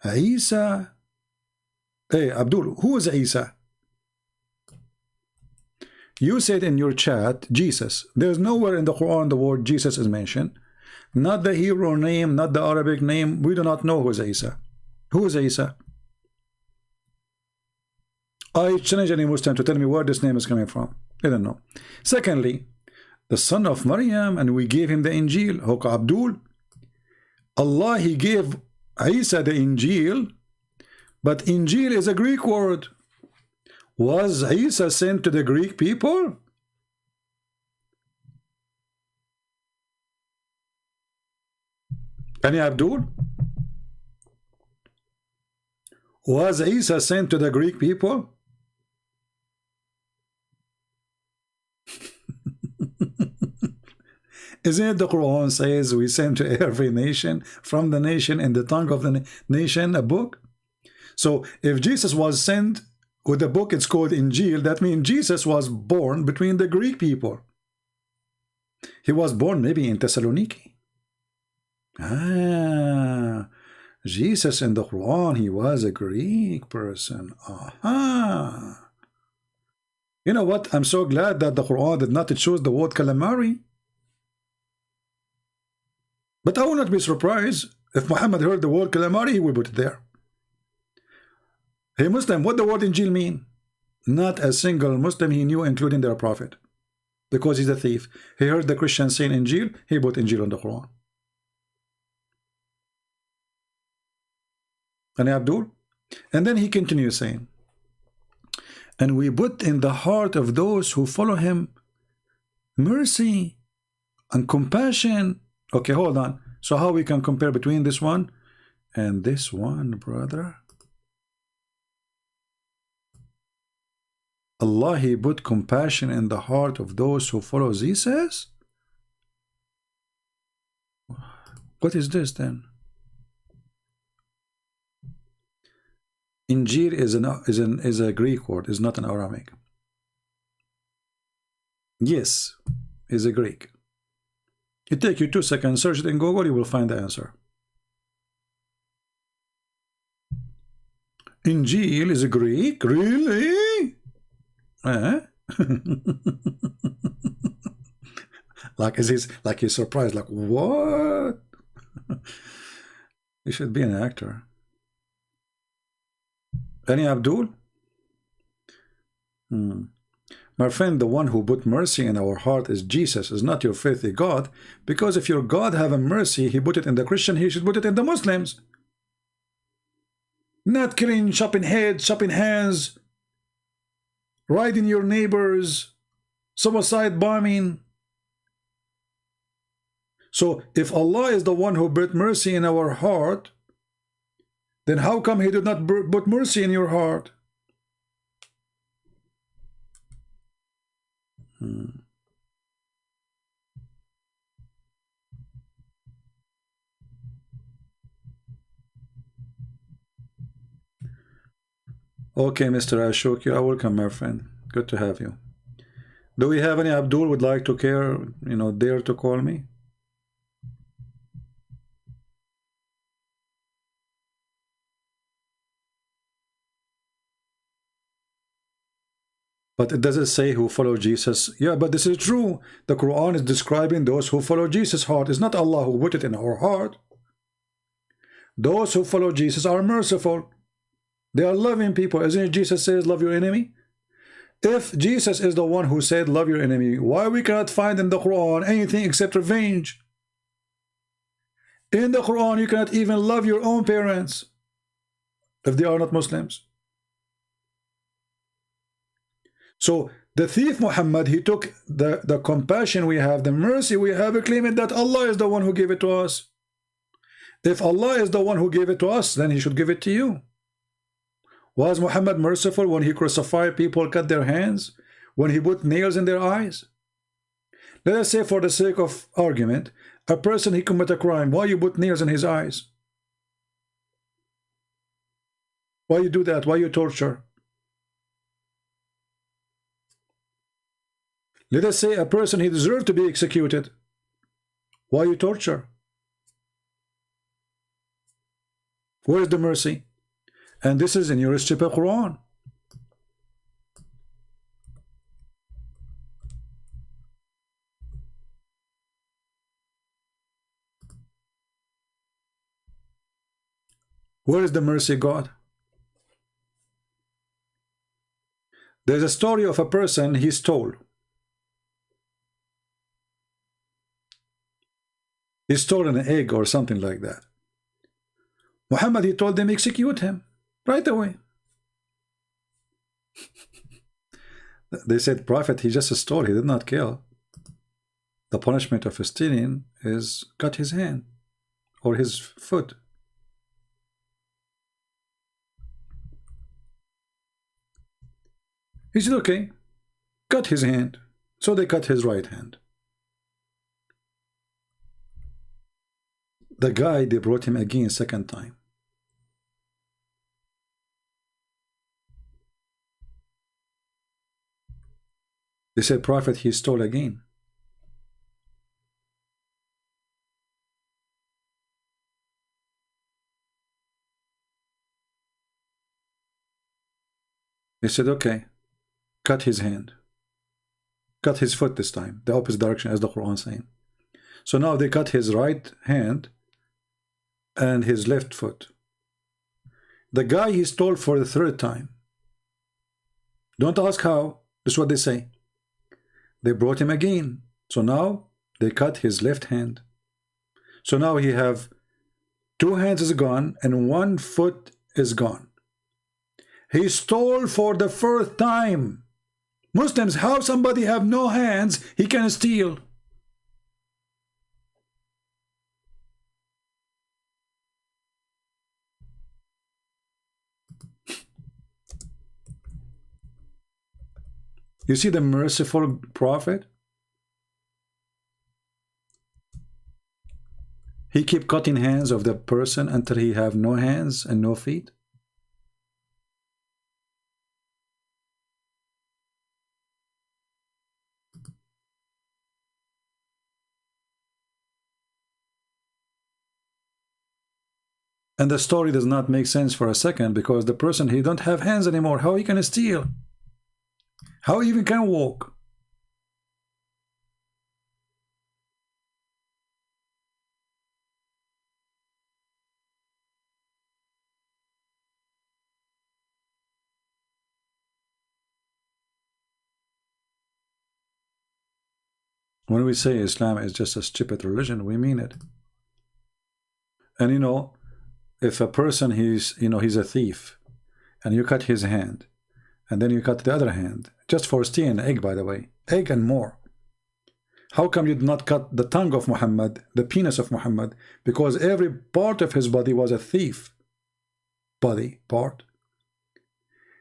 Isa. Hey, Abdul, who is Isa? You said in your chat, Jesus. There's nowhere in the Quran the word Jesus is mentioned. Not the Hebrew name, not the Arabic name. We do not know who is Isa. Who is Isa? I challenge any Muslim to tell me where this name is coming from. I don't know. Secondly, the son of Maryam, and we gave him the Injil. Hoka Abdul. Allah, he gave Isa the Injil, but Injil is a Greek word. Was Isa sent to the Greek people? Any Abdul? Was Isa sent to the Greek people? Isn't it the Quran says we send to every nation, from the nation, in the tongue of the nation, a book? So if Jesus was sent with a book, it's called Injil, that means Jesus was born between the Greek people. He was born maybe in Thessaloniki. Jesus in the Quran, he was a Greek person. You know what? I'm so glad that the Quran did not choose the word calamari. But I will not be surprised if Muhammad heard the word calamari, he will put it there. Hey Muslim, what the word Injil mean? Not a single Muslim he knew, including their prophet. Because he's a thief. He heard the Christians saying Injil, he put Injil on the Quran. And Abdul? And then he continues saying, and we put in the heart of those who follow him mercy and compassion. Okay, hold on. So how we can compare between this one and this one, brother? Allah, he put compassion in the heart of those who follow Jesus? What is this then? Injil is a Greek word, is not an Aramaic. Yes, is a Greek. It take you 2 seconds, search it in Google, you will find the answer. Injil is a Greek? Really? Like he's surprised, like what? He should be an actor. Any Abdul? My friend, the one who put mercy in our heart is Jesus, is not your filthy God. Because if your God have a mercy, he put it in the Christian, he should put it in the Muslims. Not killing, chopping heads, chopping hands, riding your neighbors, suicide bombing. So if Allah is the one who put mercy in our heart, then how come he did not put mercy in your heart? Okay, Mr. Ashok, you are welcome, my friend. Good to have you. Do we have any Abdul would like to dare to call me? But it doesn't say who follow Jesus. Yeah, but this is true. The Quran is describing those who follow Jesus' heart. It's not Allah who put it in our heart. Those who follow Jesus are merciful. They are loving people. Isn't it Jesus says, love your enemy? If Jesus is the one who said, love your enemy, why we cannot find in the Quran anything except revenge? In the Quran, you cannot even love your own parents if they are not Muslims. So the thief Muhammad, he took the compassion we have, the mercy we have, claiming that Allah is the one who gave it to us. If Allah is the one who gave it to us, then he should give it to you. Was Muhammad merciful when he crucified people, cut their hands, when he put nails in their eyes? Let us say, for the sake of argument, a person, he commit a crime, why you put nails in his eyes? Why you do that? Why you torture? Let us say a person, he deserved to be executed. Why you torture? Where is the mercy? And this is in your stupid Quran. Where is the mercy, God? There's a story of a person, he stole. He stole an egg or something like that. Muhammad, he told them, execute him right away. They said, Prophet, he just stole, he did not kill. The punishment of stealing is cut his hand or his foot. He said, okay, cut his hand. So they cut his right hand. The guy, they brought him again second time. They said, Prophet, he stole again. He said, okay, cut his hand, cut his foot this time, the opposite direction as the Quran is saying. So now they cut his right hand and his left foot. The guy he stole for the third time. Don't ask how, this is what they say. They brought him again. So now they cut his left hand. So now he have 2 hands is gone and 1 foot is gone. He stole for the first time. Muslims, how somebody have no hands, he can steal? You see the merciful prophet? He keep cutting hands of the person until he have no hands and no feet. And the story does not make sense for a second, because the person, he don't have hands anymore. How he can steal? How he even can walk? When we say Islam is just a stupid religion, we mean it. And you know, if a person, he's a thief, and you cut his hand, and then you cut the other hand, just for stealing an egg, by the way, egg and more. How come you did not cut the tongue of Muhammad, the penis of Muhammad? Because every part of his body was a thief body part.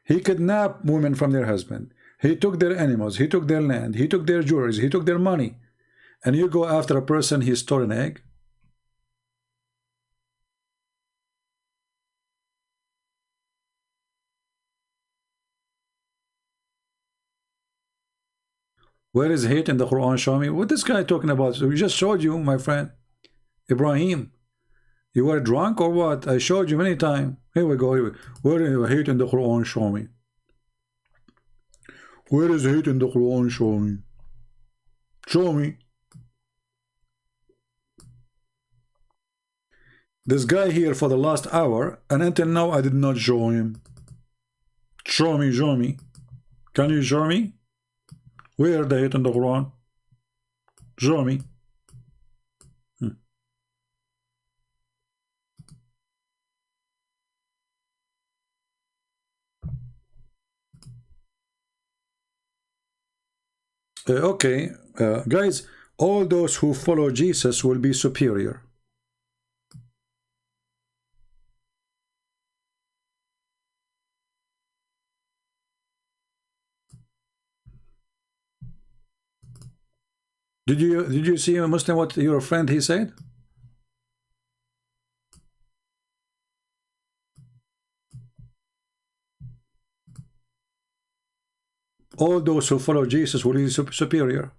He kidnapped women from their husband. He took their animals. He took their land. He took their jewelry. He took their money. And you go after a person, he stole an egg? Where is hate in the Quran? Show me. What this guy talking about? So we just showed you, my friend Ibrahim. You were drunk or what? I showed you many times. Here we go. Where is hate in the Quran? Show me. Where is hate in the Quran? Show me. Show me. This guy here for the last hour, and until now I did not show him. Show me, show me. Can you show me? Where the hate in the Quran? Show me. Okay, guys, all those who follow Jesus will be superior. Did you see a Muslim what your friend he said? All those who follow Jesus will be superior.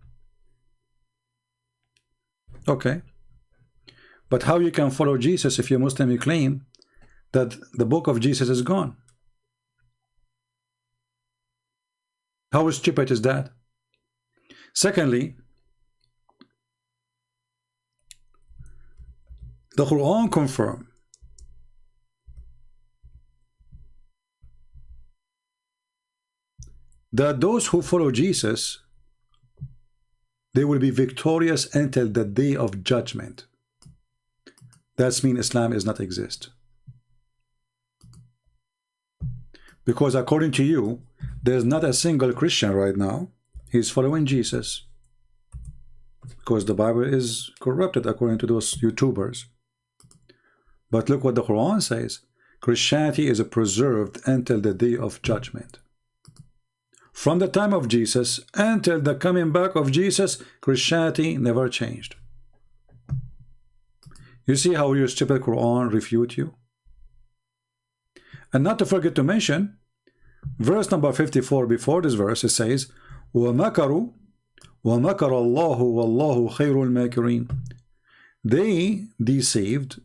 Okay. But how you can follow Jesus if you're Muslim, you claim that the book of Jesus is gone? How stupid is that? Secondly, the Quran confirms that those who follow Jesus, they will be victorious until the day of judgment. That means Islam does not exist. Because according to you, there's not a single Christian right now. He's following Jesus. Because the Bible is corrupted according to those YouTubers. But look what the Quran says. Christianity is preserved until the day of judgment. From the time of Jesus until the coming back of Jesus, Christianity never changed. You see how your stupid Quran refute you? And not to forget to mention, verse number 54 before this verse, it says, وَمَكَرُوا وَمَكَرَ اللَّهُ وَاللَّهُ خَيْرُ الْمَاكِرِينَ. They deceived,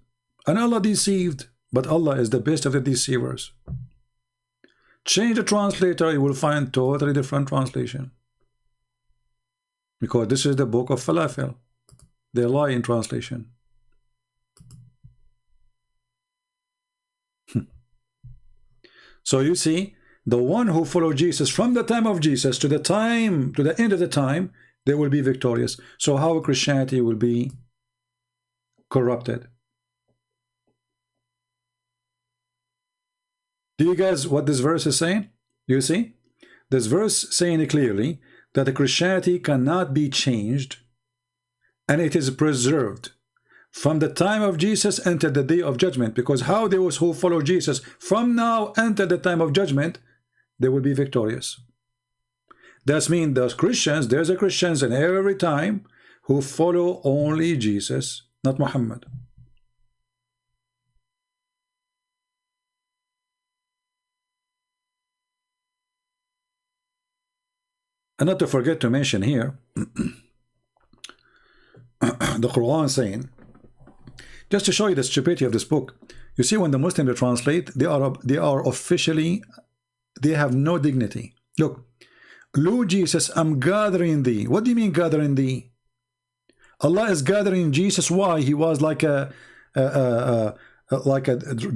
and Allah deceived, but Allah is the best of the deceivers. Change the translator, you will find totally different translation. Because this is the book of falafel. They lie in translation. So you see, the one who followed Jesus from the time of Jesus to the end of the time, they will be victorious. So how Christianity will be corrupted? Do you guys what this verse is saying? You see? This verse saying clearly that the Christianity cannot be changed, and it is preserved from the time of Jesus until the day of judgment. Because how those who follow Jesus from now until the time of judgment, they will be victorious. That means those Christians, there's a Christians in every time who follow only Jesus, not Muhammad. And not to forget to mention here, the Quran saying, just to show you the stupidity of this book, you see when the Muslims translate, they are officially, they have no dignity. Look, Lord Jesus, I'm gathering thee. What do you mean gathering thee? Allah is gathering Jesus. Why? He was like a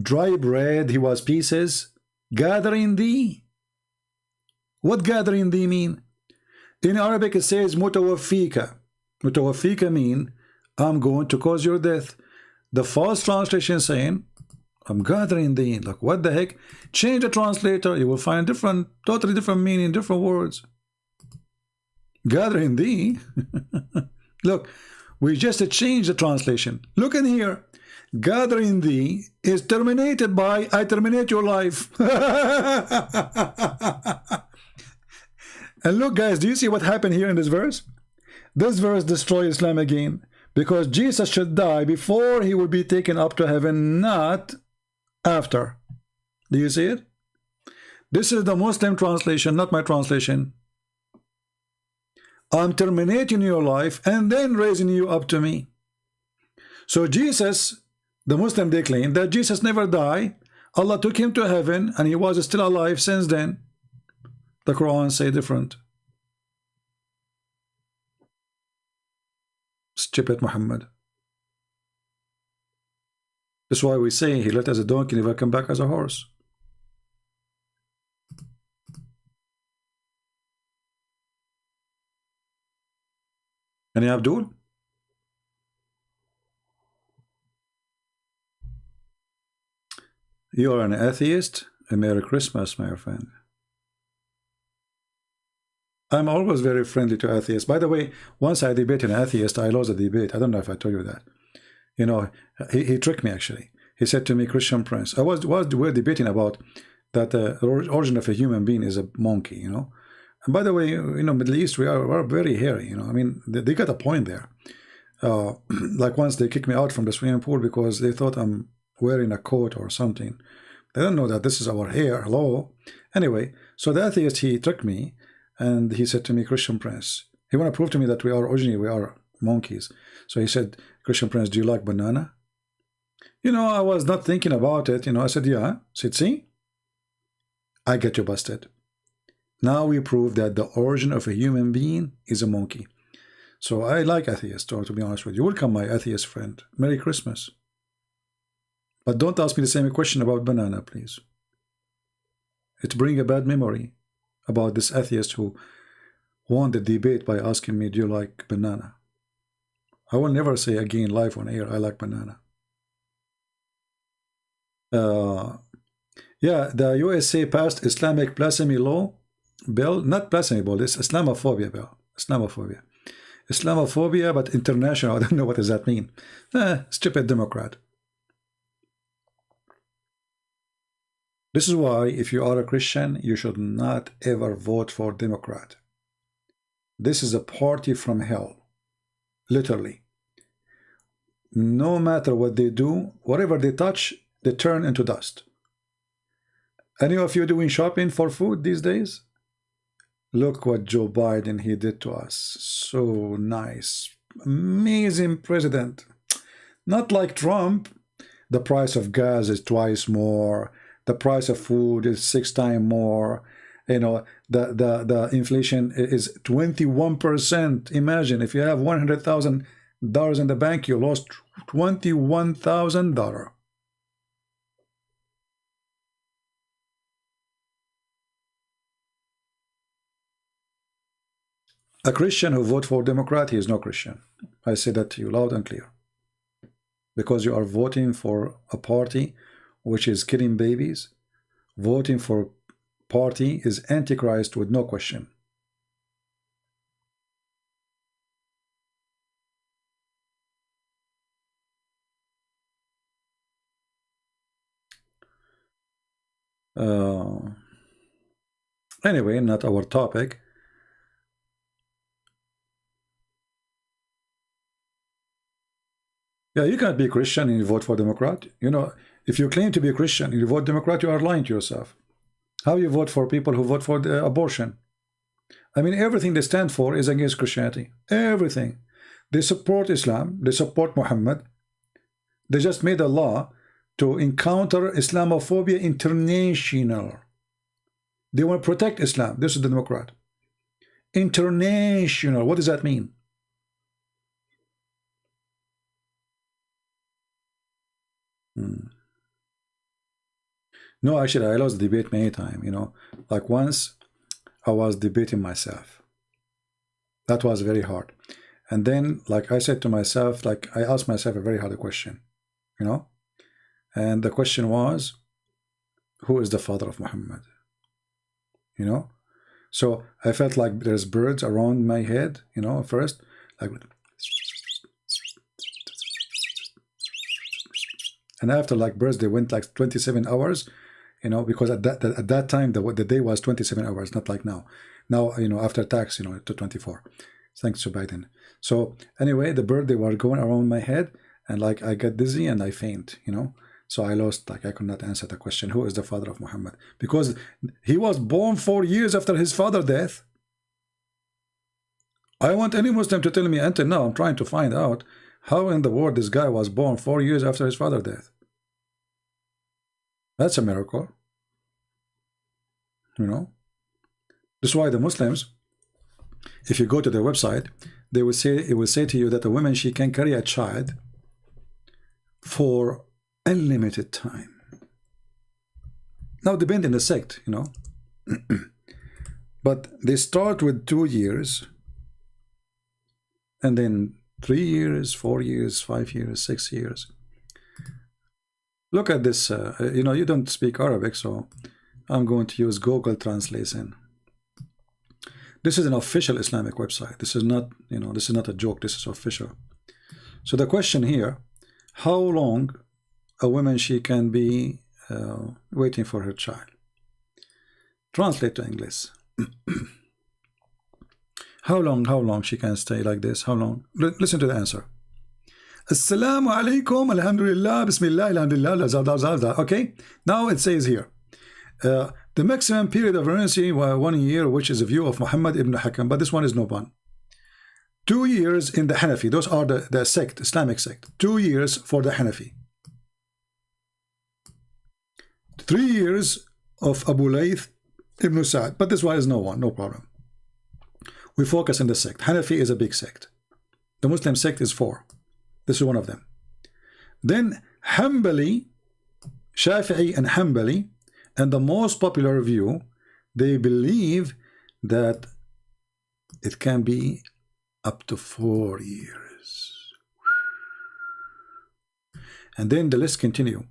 dry bread. He was pieces. Gathering thee. What gathering thee mean? In Arabic it says mutawafika. Mutawafika mean I'm going to cause your death. The false translation saying I'm gathering thee. Like what the heck? Change the translator, you will find totally different meaning, different words. Gathering thee. Look, we just changed the translation. Look in here. Gathering thee is terminated by I terminate your life. And look, guys, do you see what happened here in this verse? This verse destroys Islam again, because Jesus should die before he will be taken up to heaven, not after. Do you see it? This is the Muslim translation, not my translation. I'm terminating your life and then raising you up to me. So Jesus, the Muslim, they claim that Jesus never died. Allah took him to heaven and he was still alive since then. The Quran say different. Stupid Muhammad. That's why we say he left as a donkey, never come back as a horse. Any Abdul? You are an atheist? A Merry Christmas, my friend. I'm always very friendly to atheists. By the way, once I debated an atheist, I lost a debate. I don't know if I told you that. You know, he tricked me actually. He said to me, Christian Prince, we're debating about that the origin of a human being is a monkey, you know. And by the way, you know, Middle East, we're very hairy, you know. I mean, they got a point there. Like once they kicked me out from the swimming pool because they thought I'm wearing a coat or something. They don't know that this is our hair. Hello. Anyway, so the atheist, he tricked me. And he said to me, Christian Prince, he want to prove to me that we are monkeys. So he said, Christian Prince, do you like banana? You know, I was not thinking about it. You know, I said, yeah. I said, see, I get you busted. Now we prove that the origin of a human being is a monkey. So I like atheists, to be honest with you. Welcome, my atheist friend. Merry Christmas. But don't ask me the same question about banana, please. It brings a bad memory about this atheist who won the debate by asking me, do you like banana? I will never say again live on air, I like banana. Yeah, the USA passed Islamic blasphemy law bill, not blasphemy bill, it's Islamophobia bill. Islamophobia, but international. I don't know what does that mean. Stupid Democrat. This is why, if you are a Christian, you should not ever vote for Democrat. This is a party from hell. Literally. No matter what they do, whatever they touch, they turn into dust. Any of you doing shopping for food these days? Look what Joe Biden, he did to us. So nice. Amazing president. Not like Trump. The price of gas is twice more. the price of food is 6 times more. You know, the inflation is 21%. Imagine if you have $100,000 in the bank, you lost $21,000. A Christian who votes for Democrat, he is no Christian. I say that to you loud and clear. Because you are voting for a party which is killing babies. Voting for party is Antichrist with no question. Anyway, not our topic. Yeah, you can't be Christian and you vote for Democrat. You know, if you claim to be a Christian and you vote Democrat, you are lying to yourself. How you vote for people who vote for the abortion? I mean, everything they stand for is against Christianity. Everything. They support Islam. They support Muhammad. They just made a law to encounter Islamophobia international. They want to protect Islam. This is the Democrat. International. What does that mean? No, actually, I lost the debate many times, you know. Like once, I was debating myself. That was very hard. And then, like I said to myself, like I asked myself a very hard question, you know. And the question was, who is the father of Muhammad? You know. So I felt like there's birds around my head, you know, first, like. And after like birds, they went like 27 hours, you know, because at that time the day was 27 hours, not like now. Now, you know, after tax, you know, to 24. Thanks to Biden. So anyway, the bird, they were going around my head, and like I got dizzy and I faint, you know. So I lost, like I could not answer the question, who is the father of Muhammad? Because he was born 4 years after his father's death. I want any Muslim to tell me until now, I'm trying to find out how in the world this guy was born 4 years after his father's death. That's a miracle. You know. That's why the Muslims, if you go to their website, they will say, it will say to you that a woman, she can carry a child for unlimited time. Now, depend on the sect, you know. But they start with 2 years, and then 3 years, 4 years, 5 years, 6 years. Look at this. You know, you don't speak Arabic, so I'm going to use Google Translation. This is an official Islamic website. This is not, you know, this is not a joke. This is official. So the question here, how long a woman she can be waiting for her child? Translate to English. How long she can stay like this? How long? Listen to the answer. Assalamu alaikum, alhamdulillah, bismillah, alhamdulillah. Okay, now it says here, the maximum period of pregnancy was 1 year, which is a view of Muhammad ibn Hakam, but this one is no one. 2 years in the Hanafi, those are the sect, Islamic sect. 2 years for the Hanafi. 3 years of Abu Layth ibn Sa'd, but this one is no one, no problem. We focus on the sect. Hanafi is a big sect. The Muslim sect is 4. This is one of them. Then Hanbali, Shafi'i and Hanbali, and the most popular view, they believe that it can be up to 4 years. And then the list continue.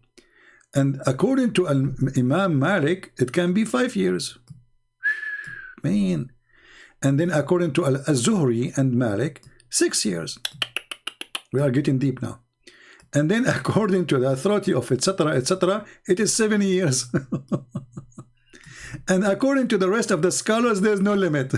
And according to Imam Malik, it can be 5 years. Man. And then according to Al-Zuhri and Malik, 6 years. We are getting deep now. And then according to the authority of etc., etc., it is 7 years. And according to the rest of the scholars, there's no limit.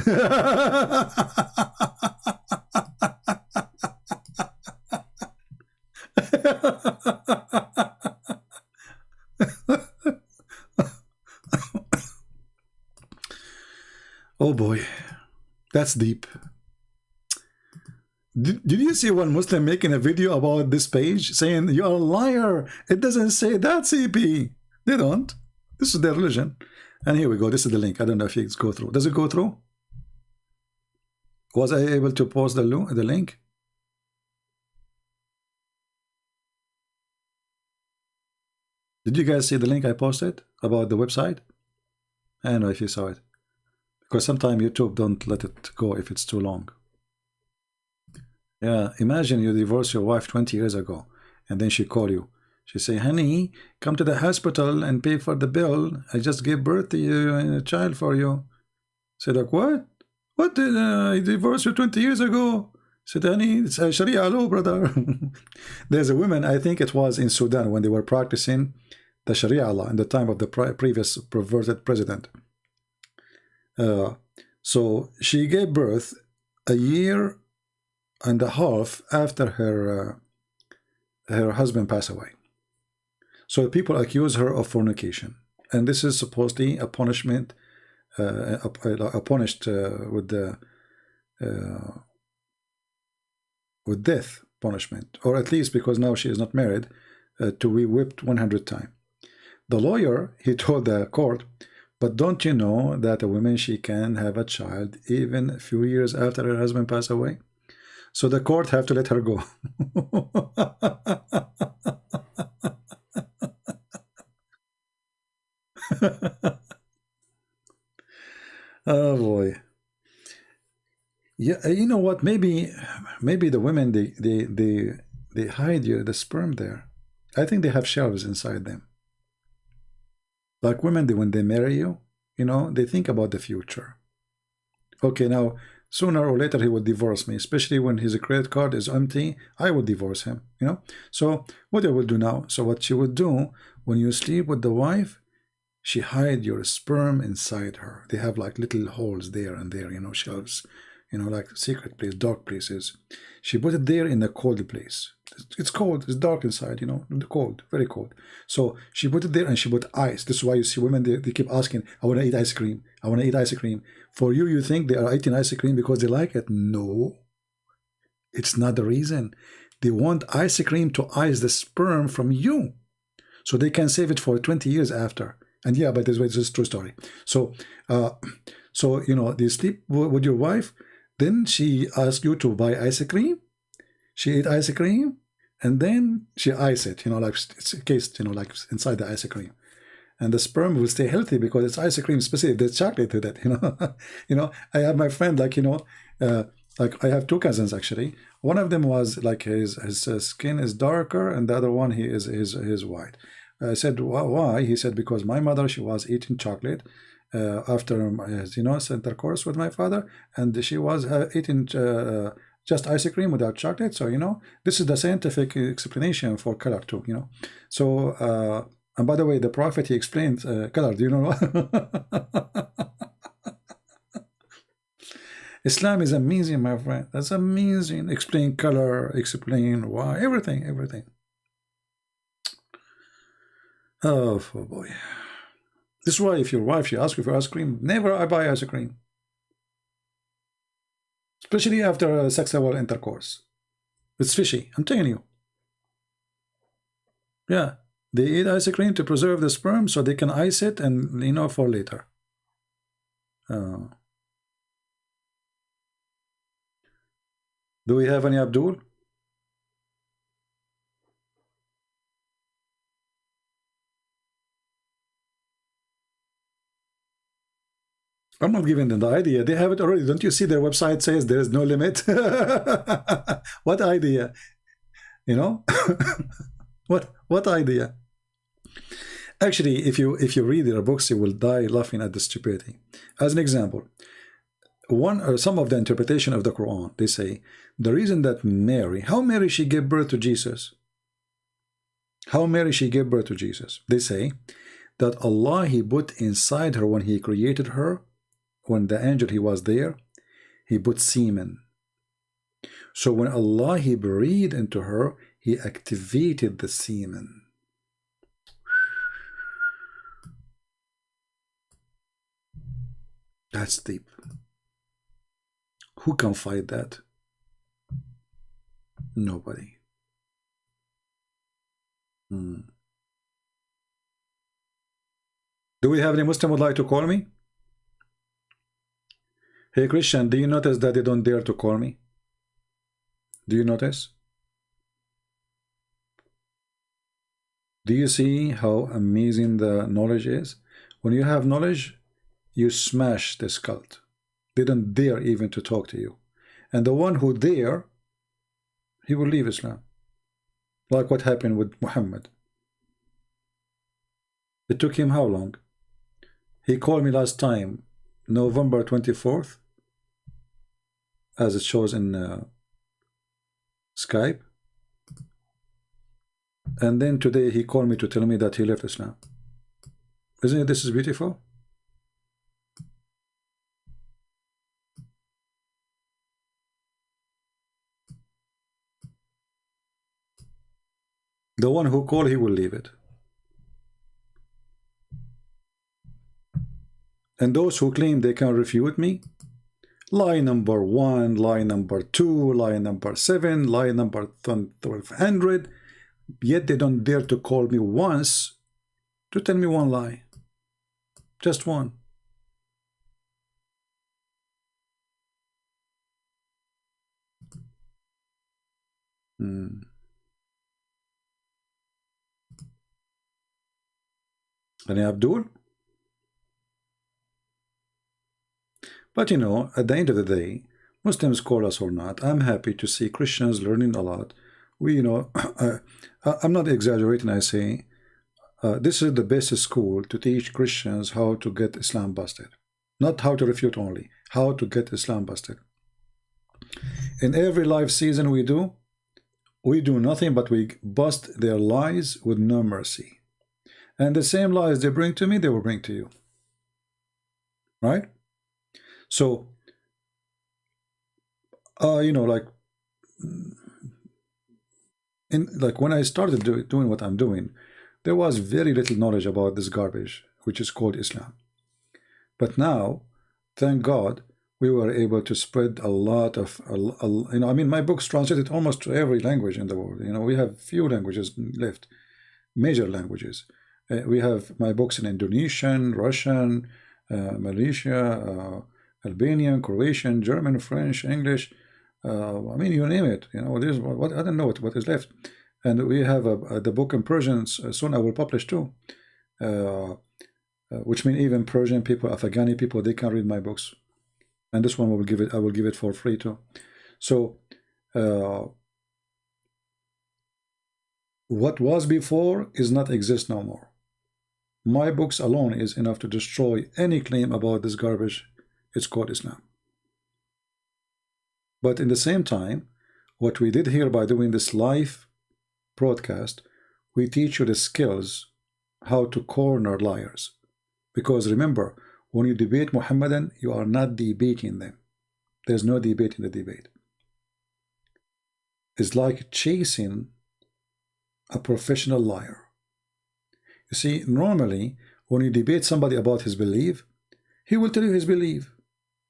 Oh boy, that's deep. Did you see one Muslim making a video about this page saying you're a liar? It doesn't say that, CP. They don't. This is their religion. And here we go. This is the link. I don't know if it go through. Does it go through? Was I able to post the link? Did you guys see the link I posted about the website? I don't know if you saw it. Because sometimes YouTube don't let it go if it's too long. Yeah, imagine you divorced your wife 20 years ago, and then she called you. She say, honey, come to the hospital and pay for the bill. I just gave birth to you and a child for you. Said, like, what? What did I divorced you 20 years ago? Said, honey, it's a Sharia law, brother. There's a woman, I think it was in Sudan, when they were practicing the Sharia law in the time of the previous perverted president. So she gave birth a year and a half after her husband passed away. So people accuse her of fornication, and this is supposedly a punishment, punished with death punishment, or at least because now she is not married, to be whipped 100 times. The lawyer, he told the court, but don't you know that a woman, she can have a child even a few years after her husband passed away? So the court have to let her go. Oh boy. Yeah, you know what? Maybe the women they hide the sperm there. I think they have shelves inside them. Like women, when they marry you, you know, they think about the future. Okay, now sooner or later he will divorce me, especially when his credit card is empty. I will divorce him, you know. So what I will do now? So what she would do when you sleep with the wife, she hide your sperm inside her. They have like little holes there and there, you know, shelves, you know, like secret place, dark places. She put it there in a cold place. It's cold, it's dark inside, you know, cold, very cold. So she put it there and she put ice. This is why you see women, they keep asking, I want to eat ice cream. I want to eat ice cream. For you, you think they are eating ice cream because they like it? No, it's not the reason. They want ice cream to ice the sperm from you, so they can save it for 20 years after. And yeah, but this is a true story. So, so you know, they sleep with your wife, then she asks you to buy ice cream. She ate ice cream, and then she ice it. You know, like it's encased, you know, like inside the ice cream. And the sperm will stay healthy because it's ice cream specific. There's chocolate to that, you know. You know, I have my friend, like, you know, like I have two cousins actually. One of them was like his skin is darker, and the other one he is white. I said, why? He said, because my mother, she was eating chocolate after, you know, intercourse with my father, and she was eating just ice cream without chocolate. So, you know, this is the scientific explanation for color too, you know. So, and by the way, the prophet, he explained color. Do you know what? Islam is amazing, my friend. That's amazing. Explain color, explain why, everything, everything. Oh boy. This is why if your wife, she asks you for ice cream, never I buy ice cream. Especially after sexual intercourse. It's fishy, I'm telling you. Yeah, they eat ice cream to preserve the sperm so they can ice it and, you know, for later. Do we have any Abdul? I'm not giving them the idea. They have it already. Don't you see their website says there is no limit? What idea? You know? What idea? Actually, if you read their books, you will die laughing at the stupidity. As an example, some of the interpretation of the Quran, they say the reason that Mary, how Mary she gave birth to Jesus, how Mary she gave birth to Jesus, they say that Allah, he put inside her when he created her, when the angel he was there, he put semen. So when Allah, he breathed into her, he activated the semen. That's deep. Who can fight that? Nobody. Do we have any Muslim would like to call me? Hey Christian, do you notice that they don't dare to call me? Do you notice? Do you see how amazing the knowledge is? When you have knowledge, you smash this cult. They don't dare even to talk to you. And the one who dare, he will leave Islam. Like what happened with Muhammad. It took him how long? He called me last time, November 24th, as it shows in Skype. And then today he called me to tell me that he left Islam. Isn't it this is beautiful? The one who called, he will leave it. And those who claim they can refute me, lie number 1, lie number 2, lie number 7, lie number 1200, yet they don't dare to call me once to tell me one lie. Just one. Any Abdul? But you know, at the end of the day, Muslims call us or not, I'm happy to see Christians learning a lot. We, you know, I'm not exaggerating, I say, this is the best school to teach Christians how to get Islam busted. Not how to refute only, how to get Islam busted. In every live season we do nothing but we bust their lies with no mercy. And the same lies they bring to me, they will bring to you. Right? So, you know, like when I started doing what I'm doing, there was very little knowledge about this garbage, which is called Islam. But now, thank God, we were able to spread a lot of, you know, I mean, my book's translated almost to every language in the world. You know, we have few languages left, major languages. We have my books in Indonesian, Russian, Malaysia, Albanian, Croatian, German, French, English. I mean, you name it. You know, there's what I don't know what is left. And we have the book in Persian. Soon I will publish too, which means even Persian people, Afghani people, they can read my books. And this one I will give it for free too. So what was before is not exist no more. My books alone is enough to destroy any claim about this garbage. It's called Islam. But in the same time, what we did here by doing this live broadcast, we teach you the skills how to corner liars. Because remember, when you debate Muhammadan, you are not debating them. There's no debate in the debate. It's like chasing a professional liar. You see, normally, when you debate somebody about his belief, he will tell you his belief.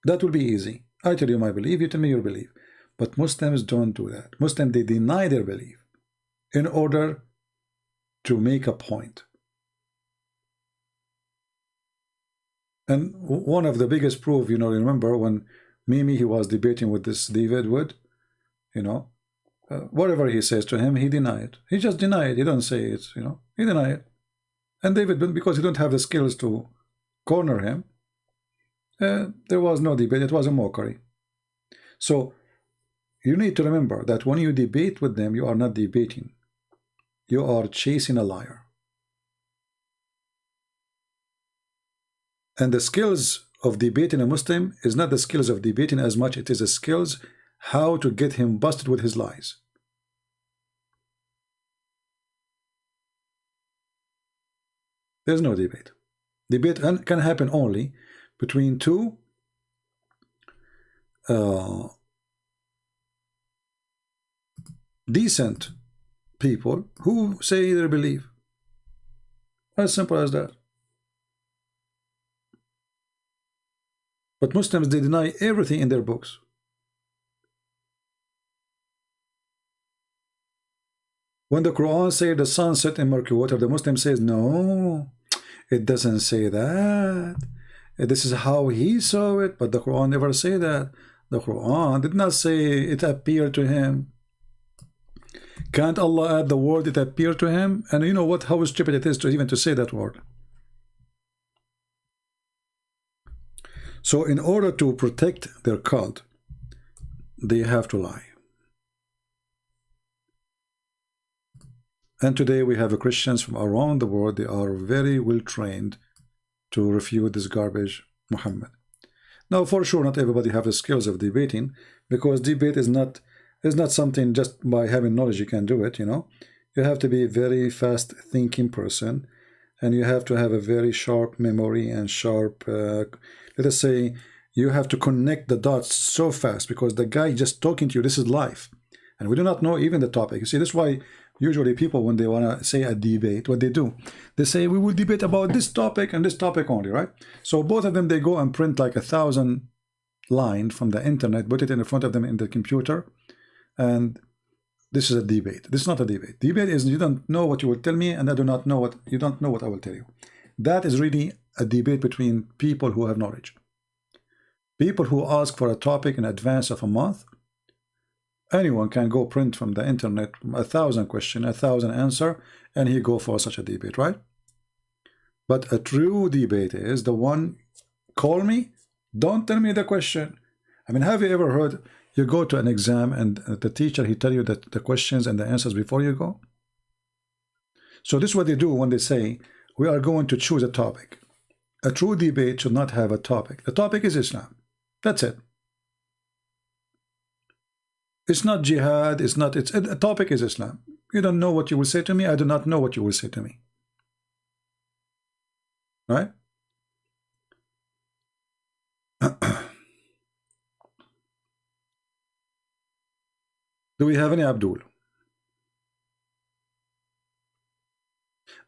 That will be easy. I tell you my belief, you tell me your belief. But Muslims don't do that. Muslims, they deny their belief in order to make a point. And one of the biggest proof, you know, remember when Mimi, he was debating with this David Wood, you know, whatever he says to him, he denied it. He just denied it. He don't say it, you know, he denied it. And David, because he don't have the skills to corner him, there was no debate. It was a mockery. So you need to remember that when you debate with them, you are not debating. You are chasing a liar. And the skills of debating a Muslim is not the skills of debating as much. It is the skills how to get him busted with his lies. There's no debate. Debate can happen only between two decent people who say their belief. As simple as that. But Muslims, they deny everything in their books. When the Quran says the sun set in murky water, the Muslim says, no, It doesn't say that. This is how he saw it, but the Quran never say that. The Quran did not say it appeared to him. Can't Allah add the word it appeared to him? And you know what? How stupid it is to even to say that word. So in order to protect their cult, they have to lie. And today we have Christians from around the world. They are very well trained to refute this garbage, Muhammad. Now, for sure, not everybody have the skills of debating, because debate is not something just by having knowledge you can do it. You know, you have to be a very fast thinking person, and you have to have a very sharp memory and sharp. Let us say you have to connect the dots so fast, because the guy just talking to you, this is live, and we do not know even the topic. You see, this is why usually people, when they want to say a debate, what they do, they say we will debate about this topic and this topic only, right? So both of them, they go and print like 1,000 lines from the internet, put it in front of them in the computer, and this is a debate. This is not a debate. Debate is you don't know what you will tell me, and I do not know what you don't know what I will tell you. That is really a debate between people who have knowledge. People who ask for a topic in advance of a month. Anyone can go print from the internet 1,000 questions, 1,000 answer, and he go for such a debate, right? But a true debate is the one, call me, don't tell me the question. I mean, have you ever heard you go to an exam and the teacher, he tell you that the questions and the answers before you go? So this is what they do when they say, we are going to choose a topic. A true debate should not have a topic. The topic is Islam. That's it. It's not jihad, it's not, it's a topic is Islam. You don't know what you will say to me, I do not know what you will say to me. Right? Do we have any Abdul?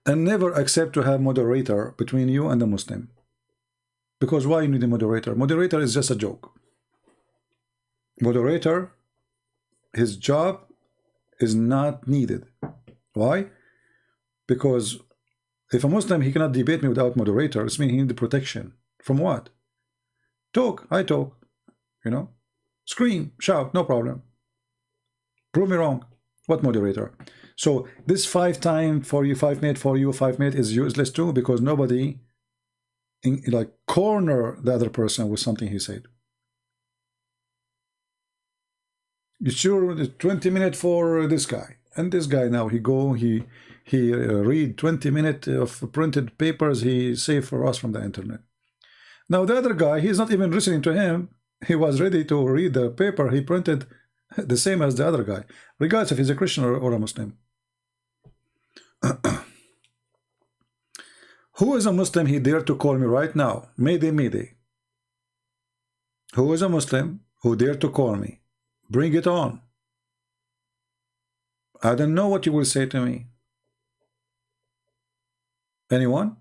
And never accept to have moderator between you and the Muslim. Because why you need a moderator? Moderator is just a joke. Moderator, his job is not needed. Why? Because if a Muslim, he cannot debate me without moderator, it means he needs protection. From what? Talk, I talk. You know? Scream, shout, no problem. Prove me wrong. What moderator? So this 5 times for you, 5 minutes for you, 5 minutes is useless too, because nobody like corner the other person with something he said. You sure 20 minutes for this guy, and this guy now he read 20 minutes of printed papers he saved for us from the internet. Now the other guy, he's not even listening to him. He was ready to read the paper he printed the same as the other guy, regardless if he's a Christian or a Muslim. Who is a Muslim he dare to call me right now? Mayday, mayday. Who is a Muslim who dare to call me? Bring it on. I don't know what you will say to me. Anyone?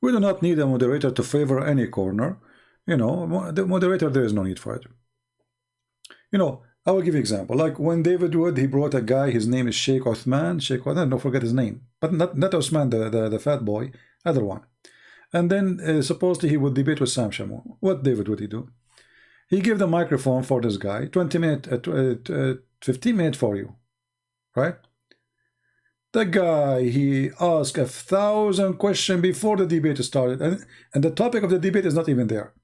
We do not need a moderator to favor any corner. You know, the moderator, there is no need for it. You know, I will give you an example. Like when David Wood, he brought a guy, his name is Sheikh Othman. Sheikh Othman, don't forget his name. But not Osman, the fat boy, other one. And then supposedly he would debate with Sam Shamoun. What David would he do? He gave the microphone for this guy, 20 minutes, 15 minutes for you, right? The guy, he asked 1,000 questions before the debate started, and the topic of the debate is not even there.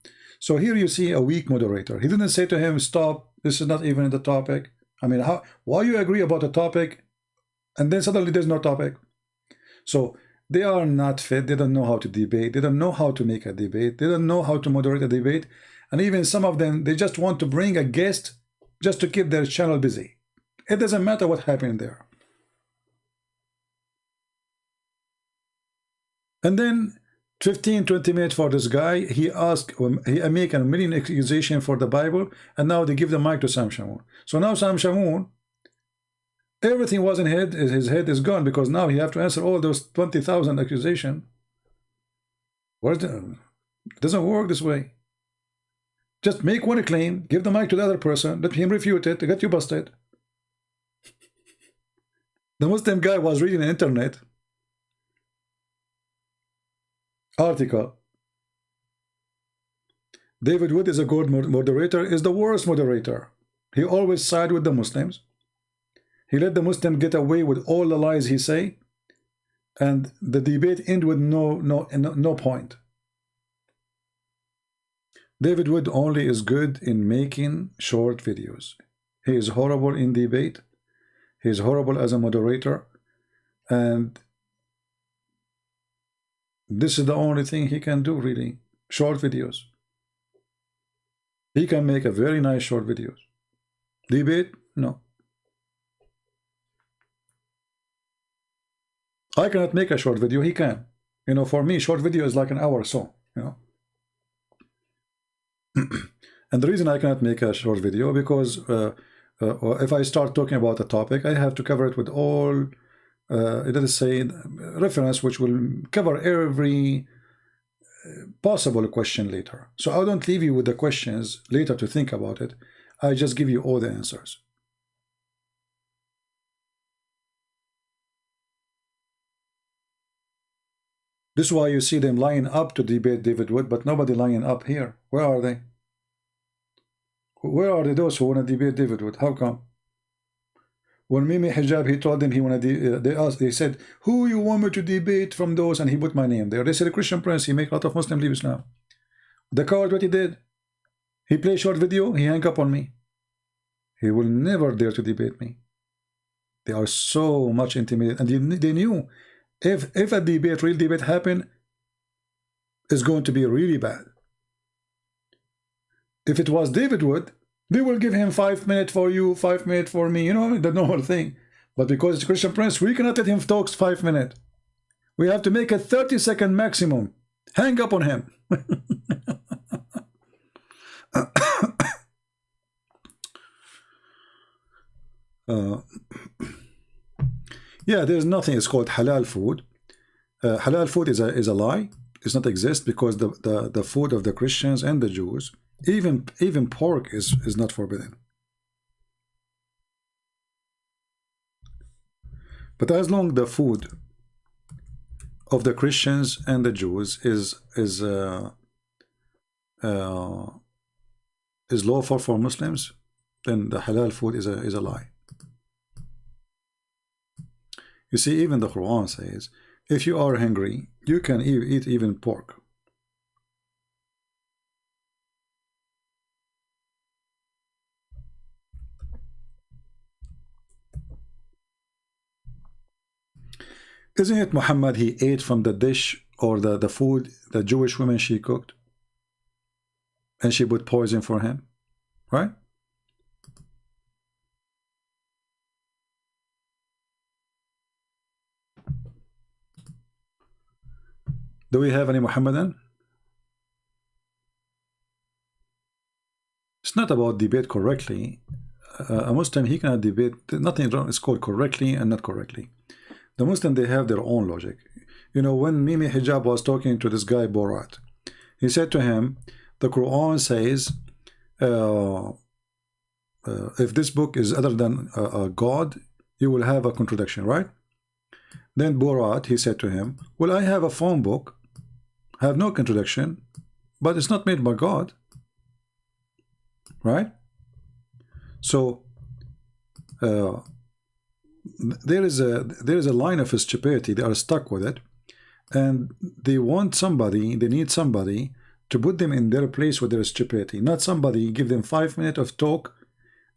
So here you see a weak moderator. He didn't say to him, stop, this is not even the topic. I mean, why you agree about a topic, and then suddenly there's no topic? So they are not fit. They don't know how to debate. They don't know how to make a debate. They don't know how to moderate a debate. And even some of them, they just want to bring a guest just to keep their channel busy. It doesn't matter what happened there. And then 15, 20 minutes for this guy, he make a million accusation for the Bible, and now they give the mic to Sam Shamoun. So now Sam Shamoun, everything was in his head is gone, because now he have to answer all those 20,000 accusations. It doesn't work this way. Just make one claim, give the mic to the other person, let him refute it, get you busted. The Muslim guy was reading an internet article. David Wood is a good moderator, is the worst moderator. He always side with the Muslims. He let the Muslim get away with all the lies he say, and the debate end with no point. David Wood only is good in making short videos. He is horrible in debate. He is horrible as a moderator, and this is the only thing he can do, really. Short videos. He can make a very nice short videos. Debate? No. I cannot make a short video. He can. You know, for me, short video is like an hour or so, you know. And the reason I cannot make a short video, because if I start talking about a topic, I have to cover it with all, let us say, reference, which will cover every possible question later. So I don't leave you with the questions later to think about it. I just give you all the answers. This is why you see them lining up to debate David Wood, but nobody lining up here. Where are they? Where are they, those who want to debate David Wood? How come? When Mimi Hijab, he told them he wanted. They said, "Who you want me to debate from those?" And he put my name there. They said, "A Christian Prince. He make a lot of Muslims leave Islam." The coward, what he did? He played short video. He hung up on me. He will never dare to debate me. They are so much intimidated, and they knew if a debate, real debate, happen, is going to be really bad. If it was David Wood, they will give him 5 minutes for you, 5 minutes for me, you know, the normal thing. But because it's Christian Prince, we cannot let him talk 5 minutes. We have to make a 30-second maximum. Hang up on him. Yeah, there's nothing. It's called halal food. Halal food is a lie. It's not exist, because the food of the Christians and the Jews, even pork is not forbidden. But as long the food of the Christians and the Jews is lawful for Muslims, then the halal food is a lie. You see, even the Quran says, if you are hungry, you can eat even pork. Isn't it Muhammad, he ate from the dish or the food the Jewish woman she cooked, and she put poison for him, right? Do we have any Muhammadan? It's not about debate correctly. A Muslim, he cannot debate. Nothing wrong. It's called correctly and not correctly. The Muslim, they have their own logic. You know, when Mimi Hijab was talking to this guy Borat, he said to him, the Quran says, if this book is other than God, you will have a contradiction, right? Then Borat, he said to him, well, I have a phone book, have no contradiction, but it's not made by God, right? So there is a line of stupidity. They are stuck with it, and they want somebody, they need somebody to put them in their place with their stupidity, not somebody give them 5 minutes of talk,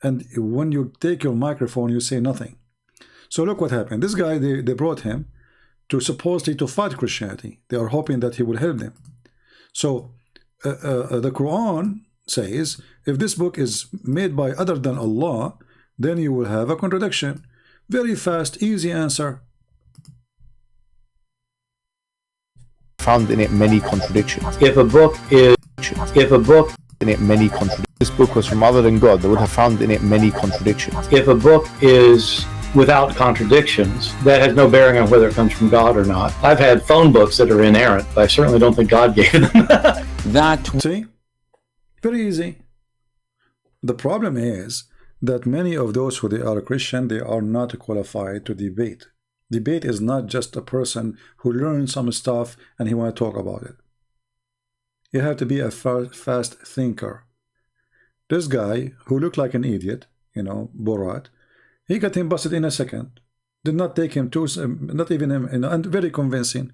and when you take your microphone you say nothing. So look what happened. This guy, they brought him to supposedly to fight Christianity. They are hoping that he will help them. So the Quran says, if this book is made by other than Allah, then you will have a contradiction. Very fast, easy answer. Found in it many contradictions. If a book in it many contradictions. This book was from other than God, they would have found in it many contradictions. If a book is without contradictions, that has no bearing on whether it comes from God or not. I've had phone books that are inerrant, but I certainly don't think God gave them. See? Very easy. The problem is that many of those who they are Christian, they are not qualified to debate. Debate is not just a person who learns some stuff and he want to talk about it. You have to be a fast thinker. This guy who looked like an idiot, you know, Borat, he got him busted in a second. Did not take him to, not even him, you know, and very convincing.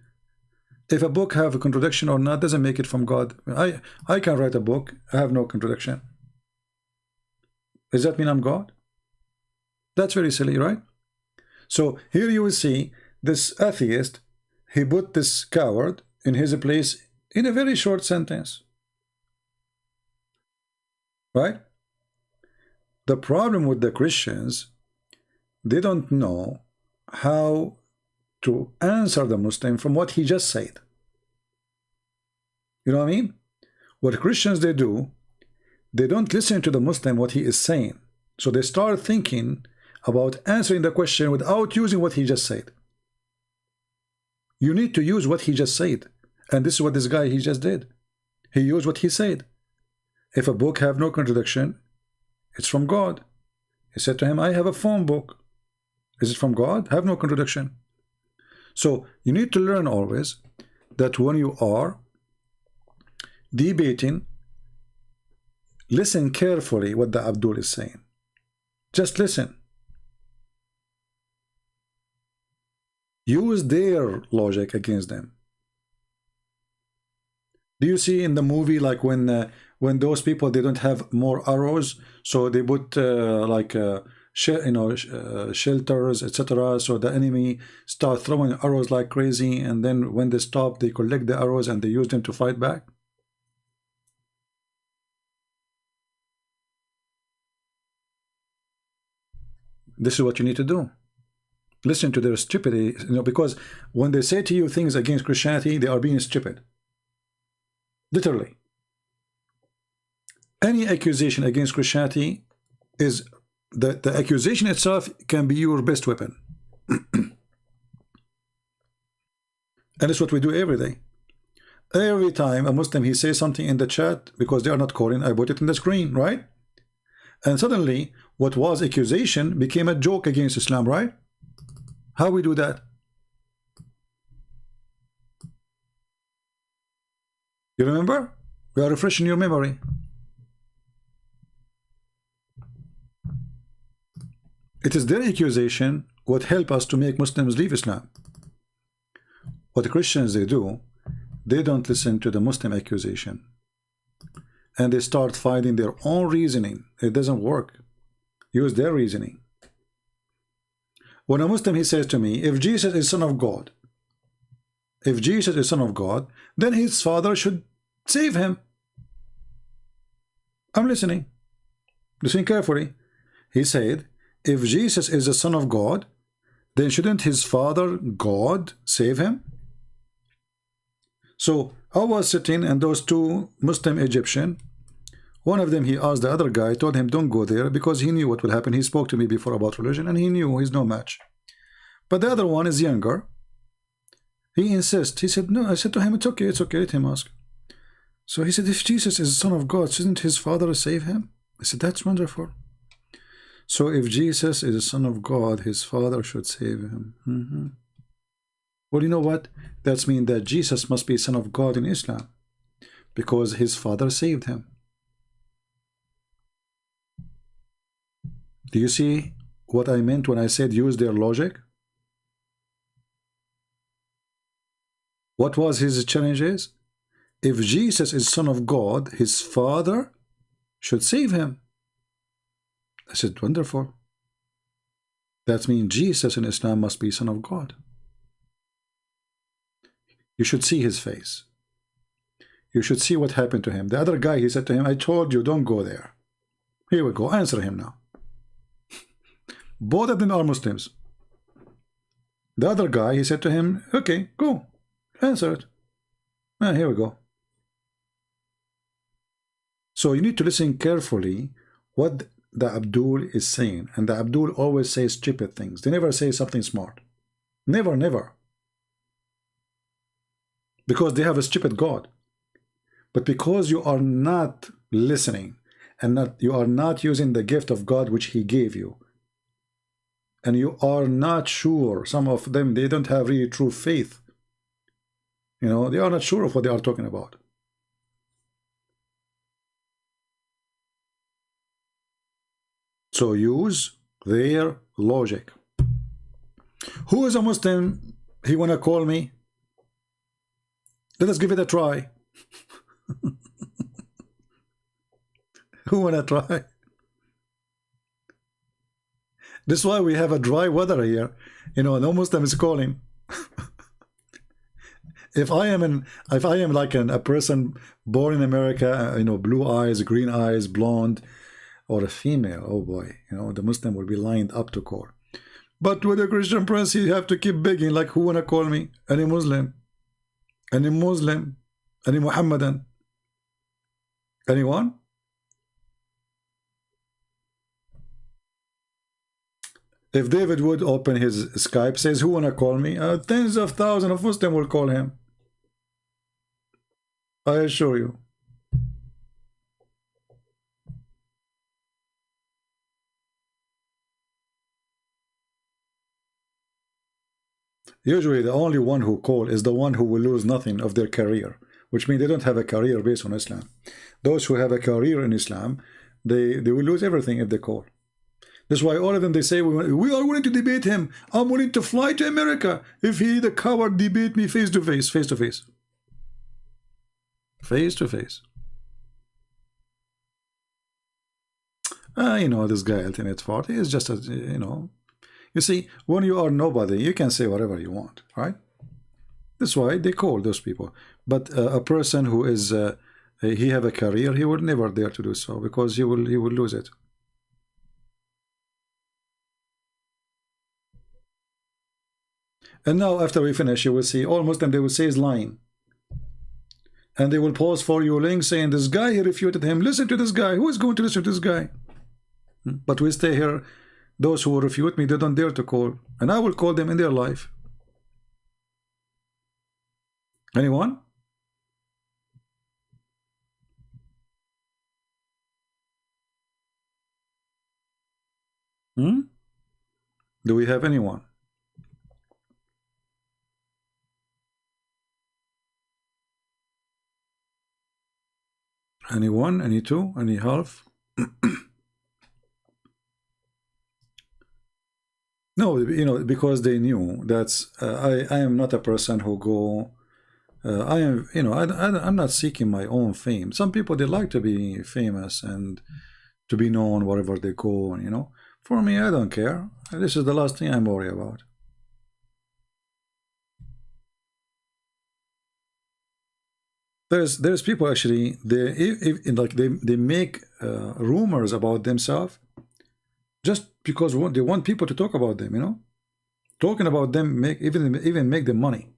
If a book have a contradiction or not, doesn't make it from God. I can write a book, I have no contradiction. Does that mean I'm God? That's very silly, right? So here you will see this atheist, he put this coward in his place in a very short sentence. Right? The problem with the Christians, they don't know how to answer the Muslim from what he just said. You know what I mean? What Christians they do, they don't listen to the Muslim what he is saying. So they start thinking about answering the question without using what he just said. You need to use what he just said. And this is what this guy he just did. He used what he said. If a book have no contradiction, it's from God. He said to him, I have a phone book. Is it from God? Have no contradiction. So you need to learn always that when you are debating, listen carefully what the Abdul is saying. Just listen. Use their logic against them. Do you see in the movie like when those people they don't have more arrows, so they put shelters, etc. So the enemy start throwing arrows like crazy, and then when they stop, they collect the arrows and they use them to fight back. This is what you need to do. Listen to their stupidity, you know, because when they say to you things against Christianity, they are being stupid. Literally. Any accusation against Christianity is the accusation itself can be your best weapon. And it's what we do every day. Every time a Muslim he says something in the chat, because they are not calling, I put it in the screen, right? And suddenly what was accusation became a joke against Islam, right? How we do that? You remember? We are refreshing your memory. It is their accusation what help us to make Muslims leave Islam. What the Christians they do, they don't listen to the Muslim accusation. And they start finding their own reasoning. It doesn't work. Use their reasoning. When a Muslim he says to me, if Jesus is Son of God, if Jesus is Son of God, then his Father should save him. I'm listening. Listen carefully. He said, if Jesus is the Son of God, then shouldn't his Father, God, save him? So I was sitting and those two Muslim Egyptian, one of them he asked the other guy, told him don't go there because he knew what will happen. He spoke to me before about religion and he knew he's no match. But the other one is younger. He insists. He said no. I said to him, it's okay, let him ask. So he said, if Jesus is the Son of God, shouldn't his Father save him? I said, that's wonderful. So if Jesus is the Son of God, his Father should save him. Well, you know what? That means that Jesus must be Son of God in Islam because his Father saved him. Do you see what I meant when I said use their logic? What was his challenges? If Jesus is Son of God, his Father should save him. I said, wonderful. That means Jesus in Islam must be Son of God. You should see his face. You should see what happened to him. The other guy, he said to him, I told you, don't go there. Here we go. Answer him now. Both of them are Muslims. The other guy, he said to him, okay, go. Answer it. Here we go. So you need to listen carefully what the Abdul is saying. And the Abdul always says stupid things. They never say something smart. Never, never. Because they have a stupid God. But because you are not listening and you are not using the gift of God which he gave you, and you are not sure, some of them, they don't have really true faith, you know, they are not sure of what they are talking about. So use their logic. Who is a Muslim? He wanna call me? Let us give it a try. Who wanna try? This is why we have a dry weather here. You know, no Muslim is calling. If I am like a person born in America, you know, blue eyes, green eyes, blonde, or a female, oh boy, you know, the Muslim will be lined up to call. But with a Christian prince, you have to keep begging, like, who wanna call me? Any Muslim? Any Muslim? Any Muhammadan? Anyone? If David would open his Skype, says, who wanna call me? Tens of thousands of Muslims will call him. I assure you. Usually the only one who call is the one who will lose nothing of their career, which means they don't have a career based on Islam. Those who have a career in Islam, they will lose everything if they call. That's why all of them, they say, we are willing to debate him. I'm willing to fly to America if he, the coward, debate me face to face, face to face. Face to face. You know, this guy, Ultimate Fort, he is just a, you know, you see, when you are nobody, you can say whatever you want, right? That's why they call those people. But a person who is, he have a career, he will never dare to do so, because he will lose it. And now, after we finish, you will see all Muslims, they will say is lying. And they will pause for you link saying, this guy, he refuted him. Listen to this guy. Who is going to listen to this guy? But we stay here. Those who will refute me, they don't dare to call. And I will call them in their life. Anyone? Do we have anyone? Anyone? Any two? Any half? No, you know, because they knew that's I am not a person who go. I am, you know, I'm not seeking my own fame. Some people, they like to be famous and to be known wherever they go. And, you know, for me, I don't care. This is the last thing I'm worried about. There's people actually, they make rumors about themselves just because they want people to talk about them, you know. Talking about them even make them money.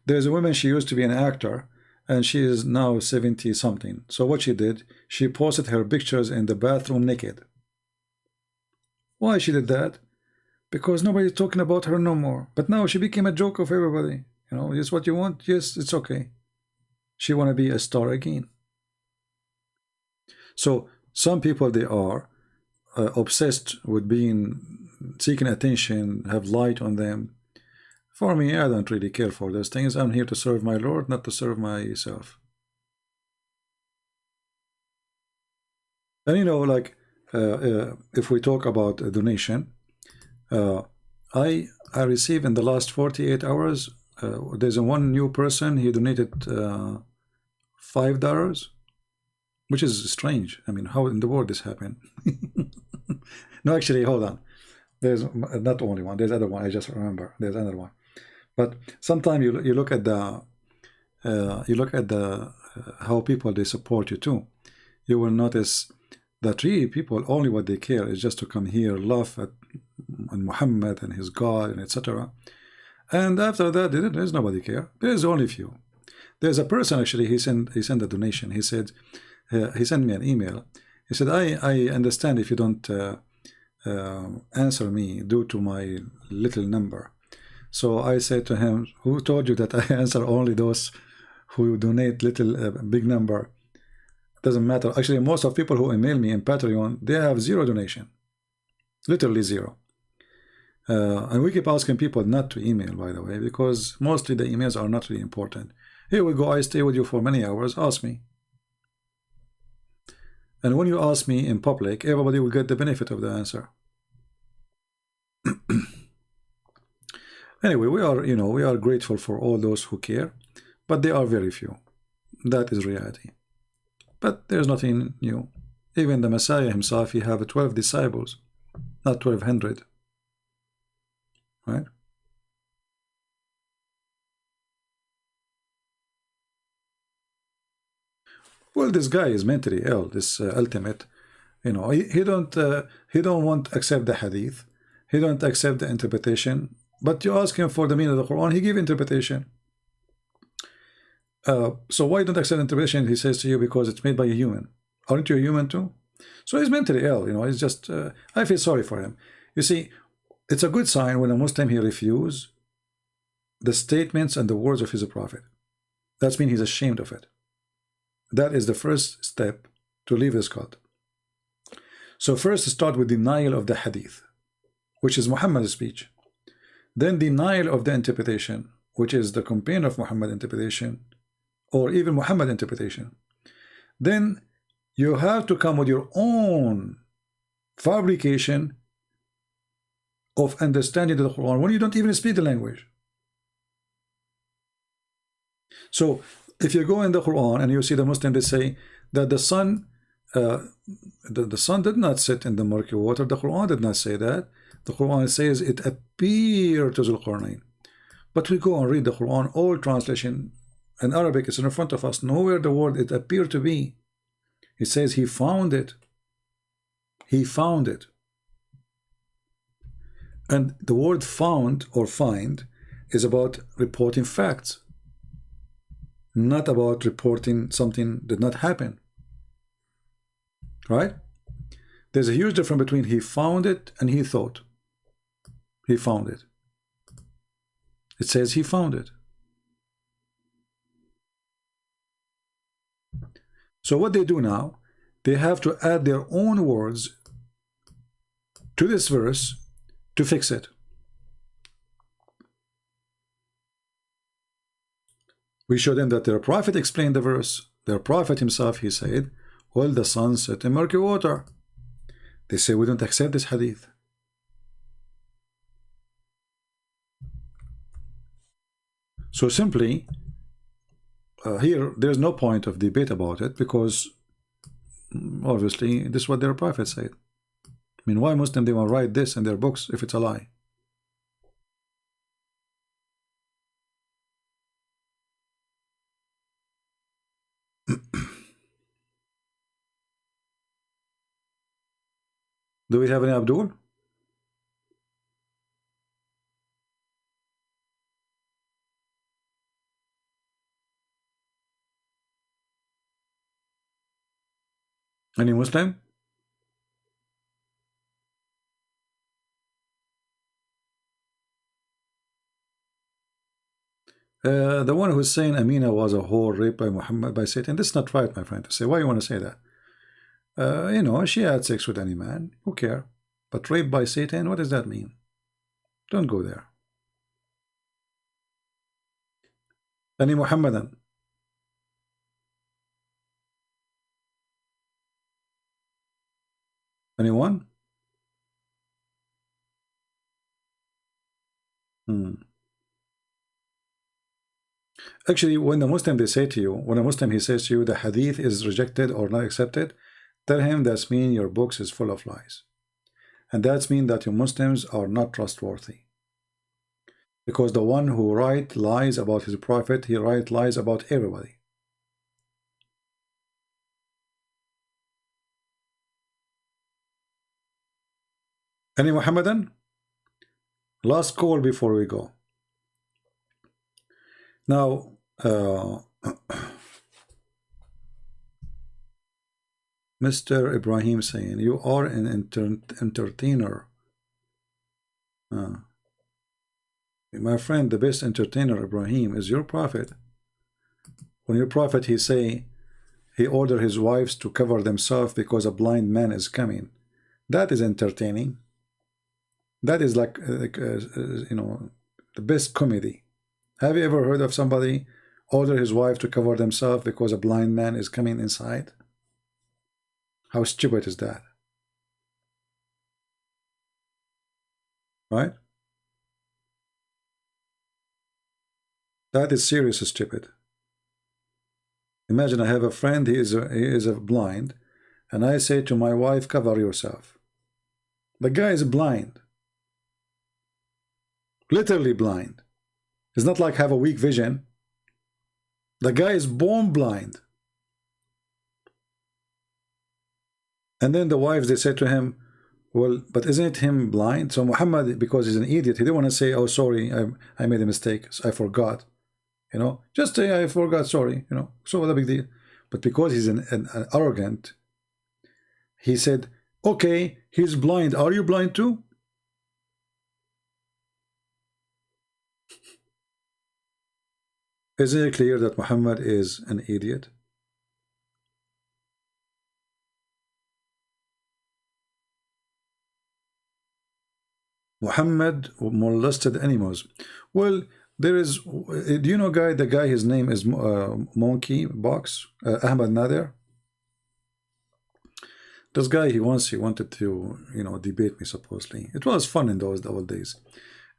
There's a woman, she used to be an actor, and she is now 70 something. So what she did, she posted her pictures in the bathroom naked. Why she did that? Because nobody's talking about her no more. But now she became a joke of everybody. You know, is what you want? Yes, it's okay. She want to be a star again. So some people, they are obsessed with seeking attention, have light on them. For me, I don't really care for those things. I'm here to serve my Lord, not to serve myself. And you know, like if we talk about a donation, I received in the last 48 hours. There's one new person, he donated $5, which is strange. I mean, how in the world this happened? No, actually, hold on. There's not only one. There's other one. I just remember. There's another one. But sometimes you look at the how people, they support you too. You will notice that really people, only what they care is just to come here, laugh at Muhammad and his God and etc. And after that, there's nobody care. There's only few. There's a person actually. He sent a donation. He said he sent me an email. He said, I understand if you don't answer me due to my little number. So I said to him, who told you that I answer only those who donate little big number? Doesn't matter. Actually, most of people who email me in Patreon, they have zero donation, literally zero. And we keep asking people not to email, by the way, because mostly the emails are not really important. Here we go. I stay with you for many hours. Ask me. And when you ask me in public, everybody will get the benefit of the answer. Anyway, we are, we are grateful for all those who care, but they are very few. That is reality. But there's nothing new. Even the Messiah himself, he have 12 disciples, not 1,200. Right? Well, this guy is mentally ill. This ultimate, he don't want to accept the hadith. He don't accept the interpretation. But you ask him for the meaning of the Quran, he give interpretation. So why don't accept interpretation? He says to you, because it's made by a human. Aren't you a human too? So he's mentally ill. He's just. I feel sorry for him. You see, it's a good sign when a Muslim he refuses the statements and the words of his prophet. That means he's ashamed of it. That is the first step to leave this cult. So first start with denial of the hadith, which is Muhammad's speech. Then denial of the interpretation, which is the companion of Muhammad interpretation, or even Muhammad interpretation. Then you have to come with your own fabrication of understanding the Quran when you don't even speak the language. So if you go in the Quran and you see the Muslim, they say that the sun the sun did not sit in the murky water. The Quran did not say that. The Quran says it appeared to Zulqarnain. But we go and read the Quran, all translation in Arabic is in front of us. Nowhere the word it appeared to be. It says he found it. He found it. And the word found or find is about reporting facts, not about reporting something did not happen. Right? There's a huge difference between he found it and he thought. He found it. It says he found it. So what they do now, they have to add their own words to this verse to fix it. We show them that their prophet explained the verse. Their prophet himself, he said, well, the sun set in murky water. They say we don't accept this hadith. So simply, here, there's no point of debate about it, because obviously this is what their prophet said. I mean, why Muslim they want to write this in their books if it's a lie? Do we have any Abdul? Any Muslim? The one who's saying Amina was a whore raped by Muhammad, by Satan, that's not right, my friend, to say. Why you want to say that? You know, she had sex with any man, who care? But raped by Satan, what does that mean? Don't go there. Any Muhammadan? Anyone? Actually, when the Muslim they say to you, when a Muslim he says to you the hadith is rejected or not accepted, tell him that's mean your books is full of lies. And that's mean that your Muslims are not trustworthy. Because the one who write lies about his prophet, he write lies about everybody. Any Muhammadan? Last call before we go. Now, Mr. Ibrahim saying, you are an entertainer. My friend, the best entertainer, Ibrahim, is your prophet. When your prophet, he say, he ordered his wives to cover themselves because a blind man is coming. That is entertaining. That is like you know, the best comedy. Have you ever heard of somebody order his wife to cover themselves because a blind man is coming inside? How stupid is that? Right? That is seriously stupid. Imagine I have a friend, he is a blind, and I say to my wife, cover yourself. The guy is blind. Literally blind. It's not like have a weak vision. The guy is born blind. And then the wives, they said to him, well, but isn't him blind? So Muhammad, because he's an idiot, he didn't want to say, oh, sorry, I made a mistake, I forgot. You know, just say, I forgot, sorry, you know, so what a big deal. But because he's an arrogant, he said, okay, he's blind, are you blind too? Isn't it clear that Muhammad is an idiot? Muhammad molested animals. Well, there is, do you know the guy, his name is Monkey Box, Ahmad Nader? This guy, he wanted to, you know, debate me supposedly. It was fun in those old days.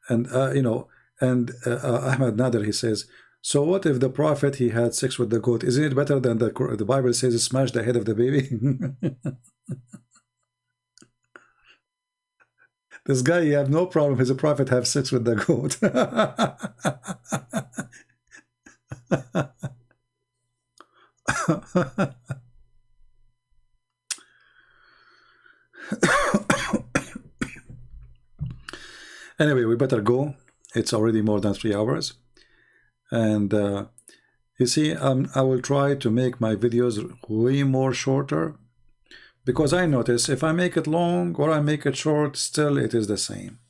And, you know, and Ahmad Nader, he says, so what if the prophet, he had sex with the goat? Isn't it better than the Bible says, smash the head of the baby? This guy, he have no problem his prophet have sex with the goat. Anyway, we better go. It's already more than 3 hours. And you see, I will try to make my videos way more shorter, because I notice if I make it long or I make it short, still it is the same.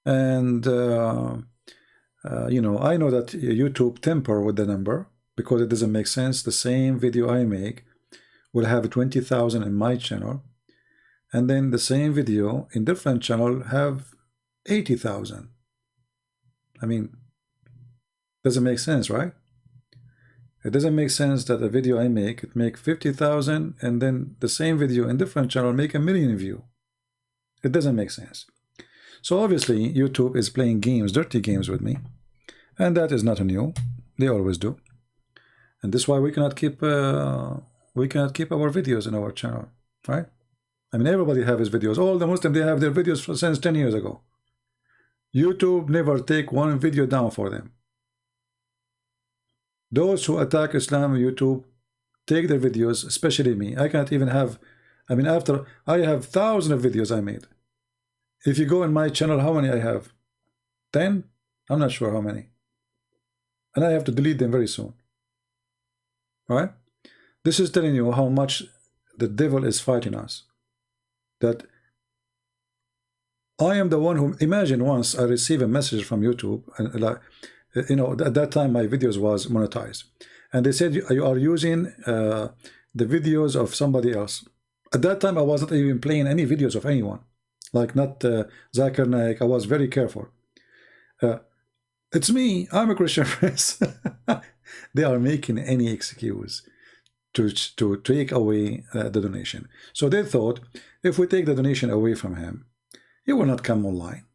And you know, I know that YouTube temper with the number, because it doesn't make sense. The same video I make will have 20,000 in my channel, and then the same video in different channel have 80,000. I mean, doesn't make sense, right? It doesn't make sense that a video I make, it make 50,000, and then the same video in different channel make 1 million view. It doesn't make sense. So obviously YouTube is playing games, dirty games with me, and that is not new. They always do, and this is why we cannot keep our videos in our channel, right? I mean, everybody have his videos. All the Muslims, they have their videos since 10 years ago. YouTube never take one video down for them. Those who attack Islam, YouTube, take their videos, especially me. I can't even have, I mean, after I have thousands of videos I made. If you go in my channel, how many I have? 10? I'm not sure how many. And I have to delete them very soon. All right? This is telling you how much the devil is fighting us. That I am the one who, imagine once I receive a message from YouTube, and like, you know, at that time my videos was monetized, and they said you are using the videos of somebody else. At that time I wasn't even playing any videos of anyone, like not Zakir Naik. I was very careful. It's me, I'm a Christian prince. They are making any excuse to take away the donation. So they thought, if we take the donation away from him, he will not come online.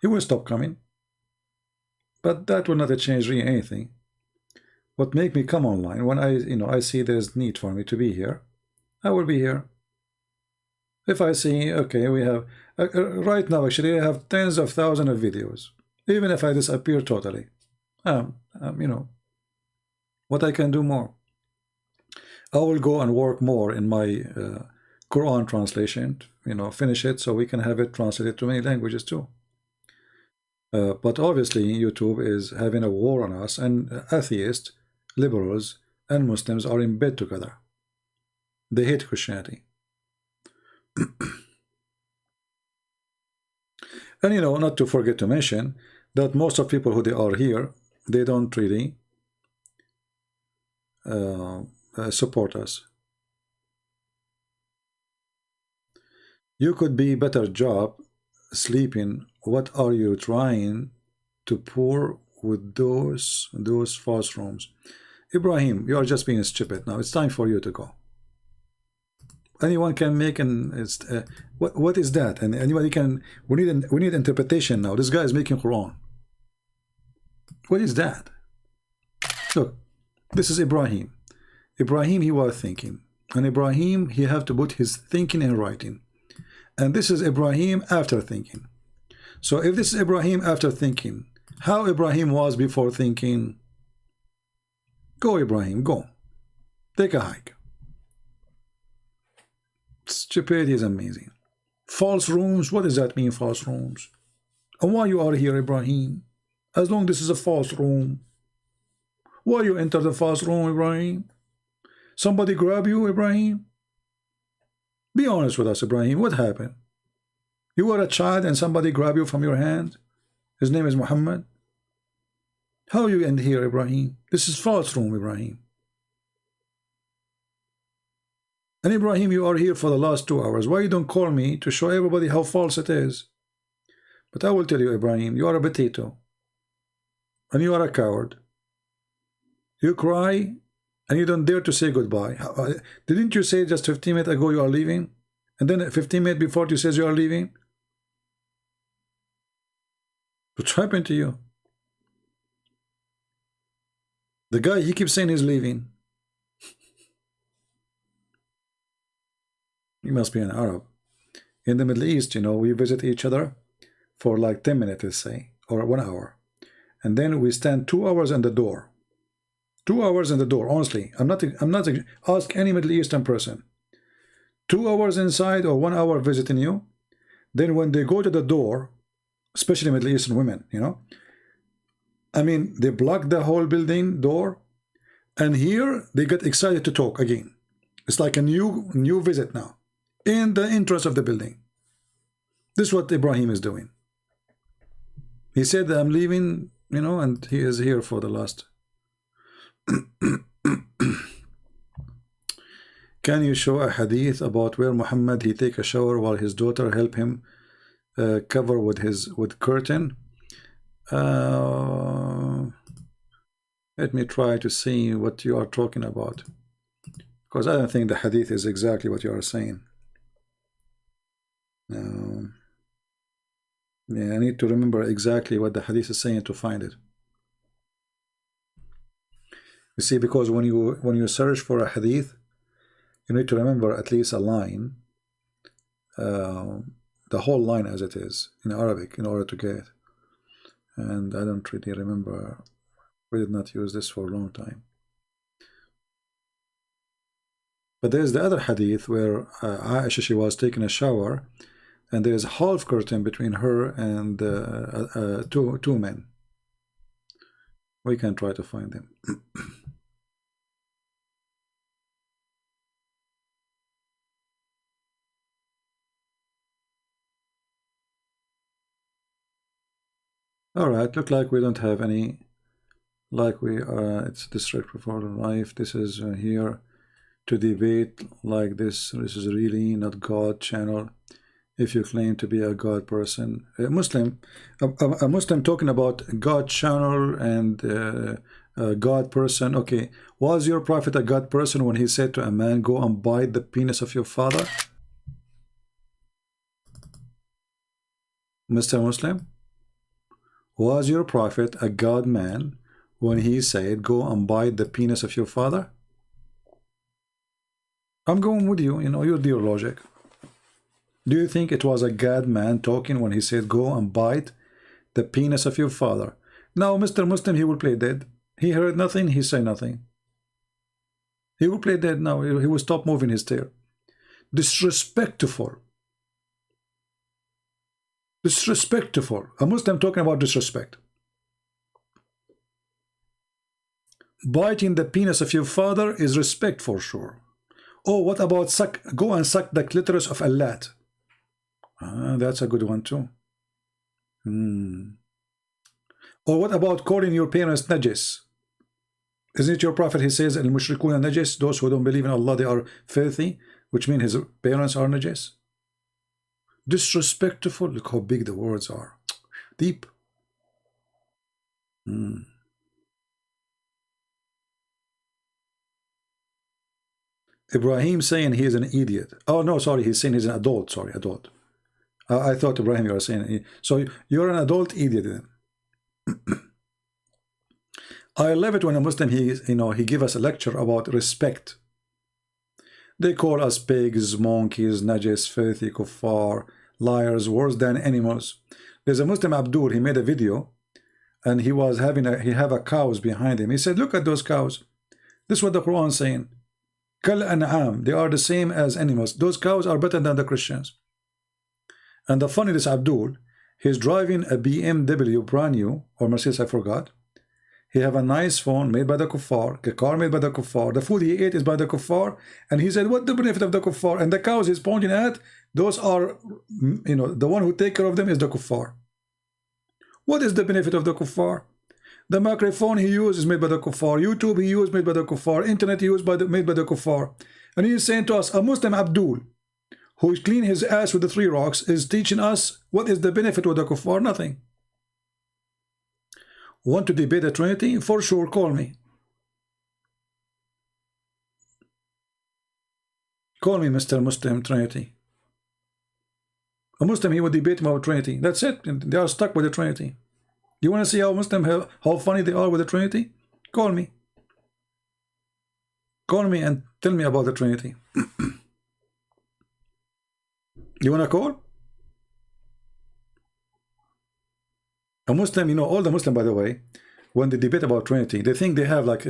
He will stop coming. But that will not change really anything. What make me come online, when I see there's need for me to be here, I will be here. If I see, okay, we have right now actually I have tens of thousands of videos. Even if I disappear totally, you know, what I can do more. I will go and work more in my Quran translation, you know, finish it so we can have it translated to many languages too. But obviously YouTube is having a war on us, and atheists, liberals, and Muslims are in bed together. They hate Christianity. And you know, not to forget to mention that most of people who they are here, they don't really support us. You could be better job sleeping. What are you trying to pour with those false rooms? Ibrahim, you are just being stupid. Now it's time for you to go. Anyone can make what is that? And anybody can. We need interpretation now. This guy is making Quran. What is that? Look, this is Ibrahim. Ibrahim, he was thinking, and Ibrahim, he have to put his thinking in writing. And this is Ibrahim after thinking. So if this is Ibrahim after thinking, how Ibrahim was before thinking? Go, Ibrahim, go. Take a hike. Stupidity is amazing. False rooms, what does that mean, false rooms? And why you are here, Ibrahim? As long as this is a false room. Why you enter the false room, Ibrahim? Somebody grab you, Ibrahim? Be honest with us, Ibrahim. What happened? You were a child and somebody grabbed you from your hand? His name is Muhammad? How you end here, Ibrahim? This is false room, Ibrahim. And Ibrahim, you are here for the last 2 hours. Why you don't call me to show everybody how false it is? But I will tell you, Ibrahim, you are a potato. And you are a coward. You cry and you don't dare to say goodbye. Didn't you say just 15 minutes ago you are leaving? And then 15 minutes before you says you are leaving? What's happened to you? The guy, he keeps saying he's leaving. He must be an Arab. In the Middle East, you know, we visit each other for like 10 minutes, let's say, or 1 hour. And then we stand 2 hours in the door. 2 hours in the door, honestly. I'm not ask any Middle Eastern person. 2 hours inside or 1 hour visiting you. Then when they go to the door, especially Middle Eastern women, you know, I mean, they block the whole building door, and here they get excited to talk again. It's like a new visit now in the entrance of the building. This is what Ibrahim is doing. He said, I'm leaving, you know, and he is here for the last. Can you show a hadith about where Muhammad he take a shower while his daughter help him cover with curtain? Let me try to see what you are talking about, because I don't think the hadith is exactly what you are saying. Yeah, I need to remember exactly what the hadith is saying to find it. You see, because when you search for a hadith, you need to remember at least a line, the whole line as it is in Arabic, in order to get it. And I don't really remember. We did not use this for a long time. But there's the other hadith where Aisha, she was taking a shower, and there is a half curtain between her and two men. We can try to find them. All right, look like we don't have any, like we it's disrespectful for life. This is here to debate like this. This is really not God channel. If you claim to be a God person, a Muslim talking about God channel and a God person. Okay, was your prophet a God person when he said to a man, "Go and bite the penis of your father"? Mr. Muslim, was your prophet a God man when he said, "Go and bite the penis of your father"? I'm going with you, you know, your dear logic. Do you think it was a God man talking when he said, "Go and bite the penis of your father"? Now, Mr. Muslim, he will play dead. He heard nothing, he said nothing. He will play dead now. He will stop moving his tail. Disrespectful. Disrespectful. A Muslim talking about disrespect. Biting the penis of your father is respect for sure. Oh, what about go and suck the clitoris of Allah? That's a good one too. Or what about calling your parents najis? Isn't it your prophet? He says, al-mushrikuna najis, those who don't believe in Allah, they are filthy, which means his parents are najis. Disrespectful. Look how big the words are. Deep. Ibrahim saying he is an idiot. Oh no, sorry, he's saying he's an adult. Sorry, adult. I thought Ibrahim you were saying. So you're an adult idiot then. I love it when a Muslim he give us a lecture about respect. They call us pigs, monkeys, najis, filthy, kuffar, liars, worse than animals. There's a Muslim Abdul. He made a video, and he was having he have a cows behind him. He said, "Look at those cows. This is what the Quran is saying. Kal an'am, they are the same as animals. Those cows are better than the Christians." And the funny, this Abdul, he's driving a BMW brand new, or Mercedes, I forgot. He have a nice phone made by the kuffar, a car made by the kuffar. The food he ate is by the kuffar, and he said, "What the benefit of the kuffar?" And the cows he's pointing at, those are, the one who take care of them is the kuffar. What is the benefit of the kuffar? The microphone he used is made by the kuffar. YouTube he used made by the kuffar. Internet he used made by the kuffar. And he is saying to us, a Muslim Abdul, who clean his ass with the 3 rocks, is teaching us what is the benefit with the kuffar? Nothing. Want to debate the Trinity? For sure, call me. Call me Mr. Muslim Trinity. A Muslim, he would debate about Trinity. That's it. They are stuck with the Trinity. You want to see how Muslim, how funny they are with the Trinity? Call me. Call me and tell me about the Trinity. You want to call? A Muslim, all the Muslim, by the way, when they debate about Trinity, they think they have like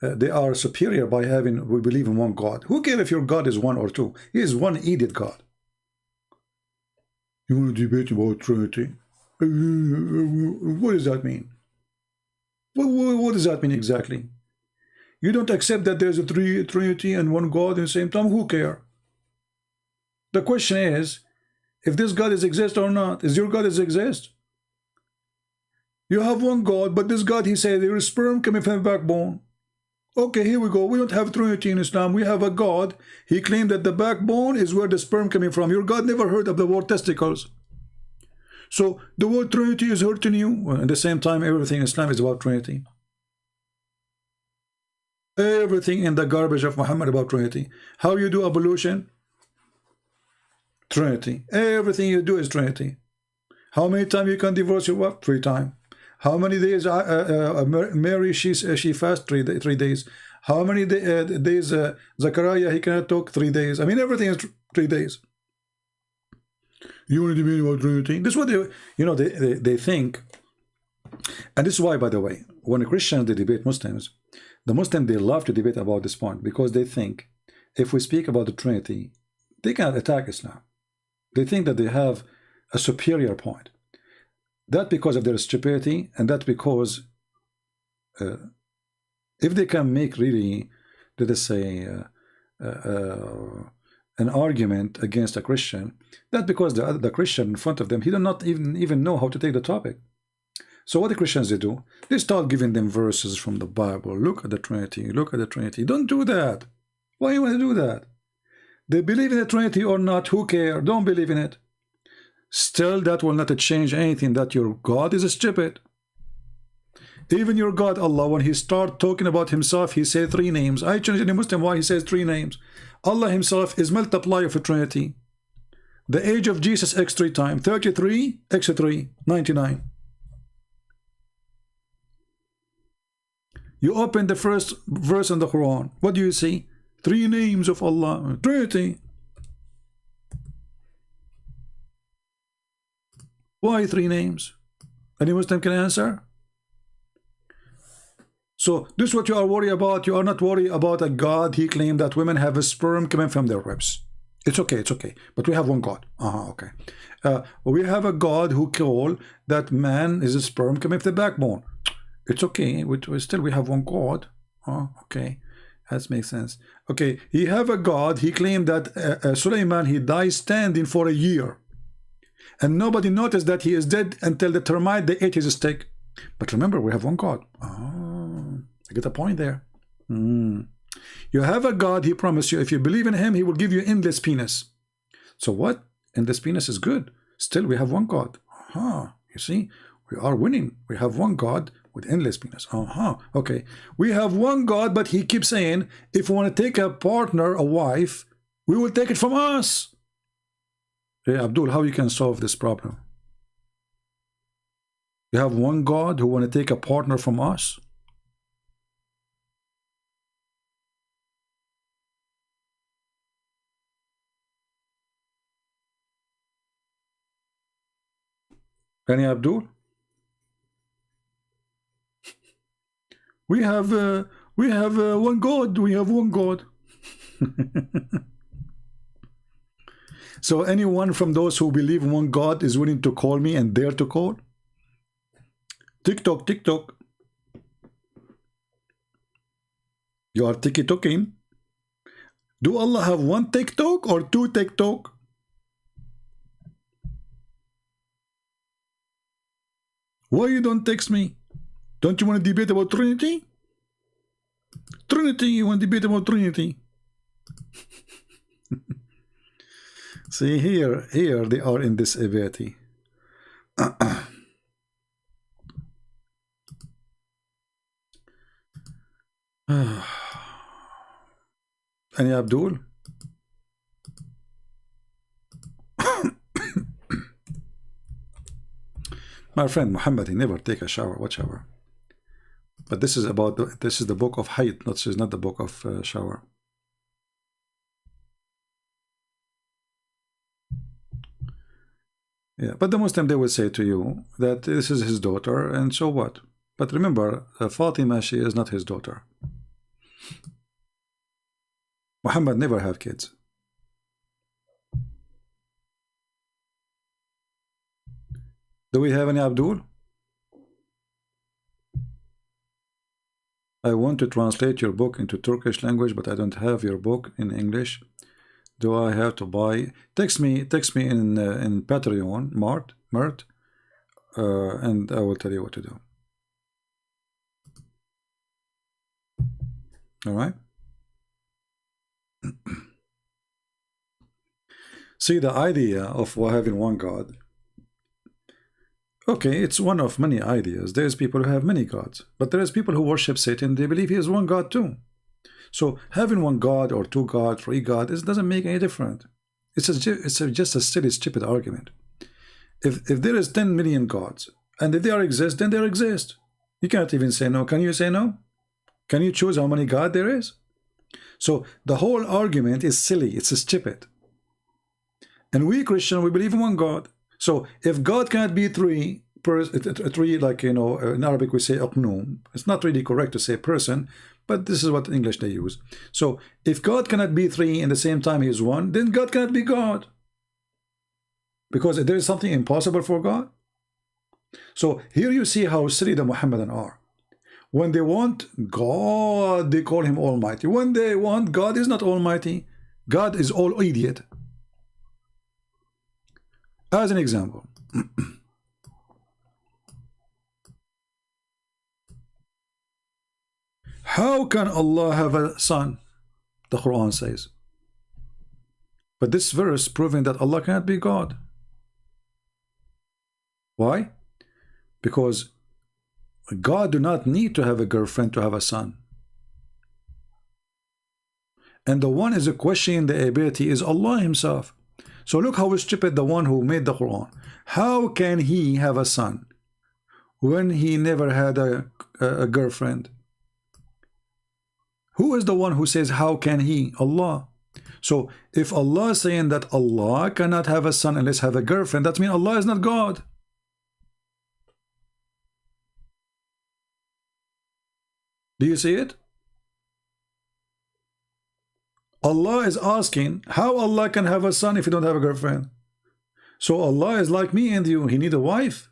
they are superior by having, we believe in one God. Who cares if your God is 1 or 2? He is one idiot God. You want to debate about Trinity? What does that mean? What does that mean exactly? You don't accept that there's a Trinity and one God at the same time? Who cares? The question is, if this God is exist or not. Is your God exist? You have one God, but this God, he said, there is sperm coming from the backbone. Okay, here we go. We don't have Trinity in Islam. We have a God. He claimed that the backbone is where the sperm coming from. Your God never heard of the word testicles. So the word Trinity is hurting you. Well, at the same time, everything in Islam is about Trinity. Everything in the garbage of Muhammad about Trinity. How you do ablution? Trinity. Everything you do is Trinity. How many times you can divorce your wife? 3 times. How many days Mary she fast 3 days? How many days Zachariah he cannot talk? 3 days. I mean, everything is 3 days. You want to debate about Trinity? This is what they think, and this is why, by the way, when Christians they debate Muslims, the Muslims they love to debate about this point because they think if we speak about the Trinity, they cannot attack Islam. They think that they have a superior point. That because of their stupidity, and that because if they can make really, let us say, an argument against a Christian, that because the Christian in front of them, he does not even know how to take the topic. So what the Christians they do, they start giving them verses from the Bible. Look at the Trinity. Look at the Trinity. Don't do that. Why you want to do that? They believe in the Trinity or not, who cares? Don't believe in it. Still, that will not change anything that your God is stupid. Even your God, Allah, when he start talking about himself, he said 3 names. I challenge any Muslim why he says 3 names. Allah himself is multiply of a Trinity. The age of Jesus x 3 times. 33 x 3, 99. You open the first verse in the Quran. What do you see? 3 names of Allah. Trinity. Why 3 names? Any Muslim can answer? So this is what you are worried about. You are not worried about a God. He claimed that women have a sperm coming from their ribs. It's okay, it's okay. But we have one God. Okay. We have a God who called that man is a sperm coming from the backbone. It's okay. Still we have one God. Okay. That makes sense. Okay. He have a God. He claimed that Suleiman, he died standing for a year. And nobody noticed that he is dead until the termite, they ate his stick. But remember, we have one God. I get a point there. You have a God, he promised you, if you believe in him, he will give you endless penis. So what? Endless penis is good. Still, we have one God. You see, we are winning. We have one God with endless penis. Okay. We have one God, but he keeps saying, if we want to take a partner, a wife, we will take it from us. Hey, Abdul, how you can solve this problem? You have one God who want to take a partner from us? Any Abdul? We have one God. We have one God. So anyone from those who believe in one God is willing to call me and dare to call? TikTok, TikTok. You are tiki-toking. Do Allah have one TikTok or two TikTok? Why you don't text me? Don't you want to debate about Trinity? Trinity, you want to debate about Trinity? See, here they are in this ability. Any Abdul? My friend Muhammad, he never take a shower. What shower? But this is about this is the book of Hayt, this is not the book of shower. Yeah, but the Muslim, they will say to you that this is his daughter, and so what? But remember, Fatima, she is not his daughter. Muhammad never have kids. Do we have any Abdul? I want to translate your book into Turkish language, but I don't have your book in English. Do I have to buy? Text me in Patreon, Mert, and I will tell you what to do. All right. See, the idea of having one God. Okay, it's one of many ideas. There's people who have many gods, but there's people who worship Satan. They believe he is one God too. So having one God or two God, three God, it doesn't make any difference. It's just a silly, stupid argument. If there is 10 million gods, and if they are exist, then they exist. You cannot even say no. Can you say no? Can you choose how many God there is? So the whole argument is silly. It's stupid. And we Christian, we believe in one God. So if God cannot be three, like, you know, in Arabic we say aqnoom. It's not really correct to say person, but this is what in English they use. So if God cannot be three in the same time he is one, then God cannot be God. Because there is something impossible for God. So here you see how silly the Muhammadan are. When they want God, they call him Almighty. When they want God is not Almighty, God is all idiot. As an example, how can Allah have a son? The Quran says. But this verse proving that Allah cannot be God. Why? Because God do not need to have a girlfriend to have a son. And the one is questioning the ability is Allah himself. So look how stupid the one who made the Quran. How can he have a son when he never had a girlfriend? Who is the one who says how can he? Allah. So if Allah is saying that Allah cannot have a son unless have a girlfriend, that means Allah is not God. Do you see it? Allah is asking how Allah can have a son if he don't have a girlfriend. So Allah is like me and you, he need a wife.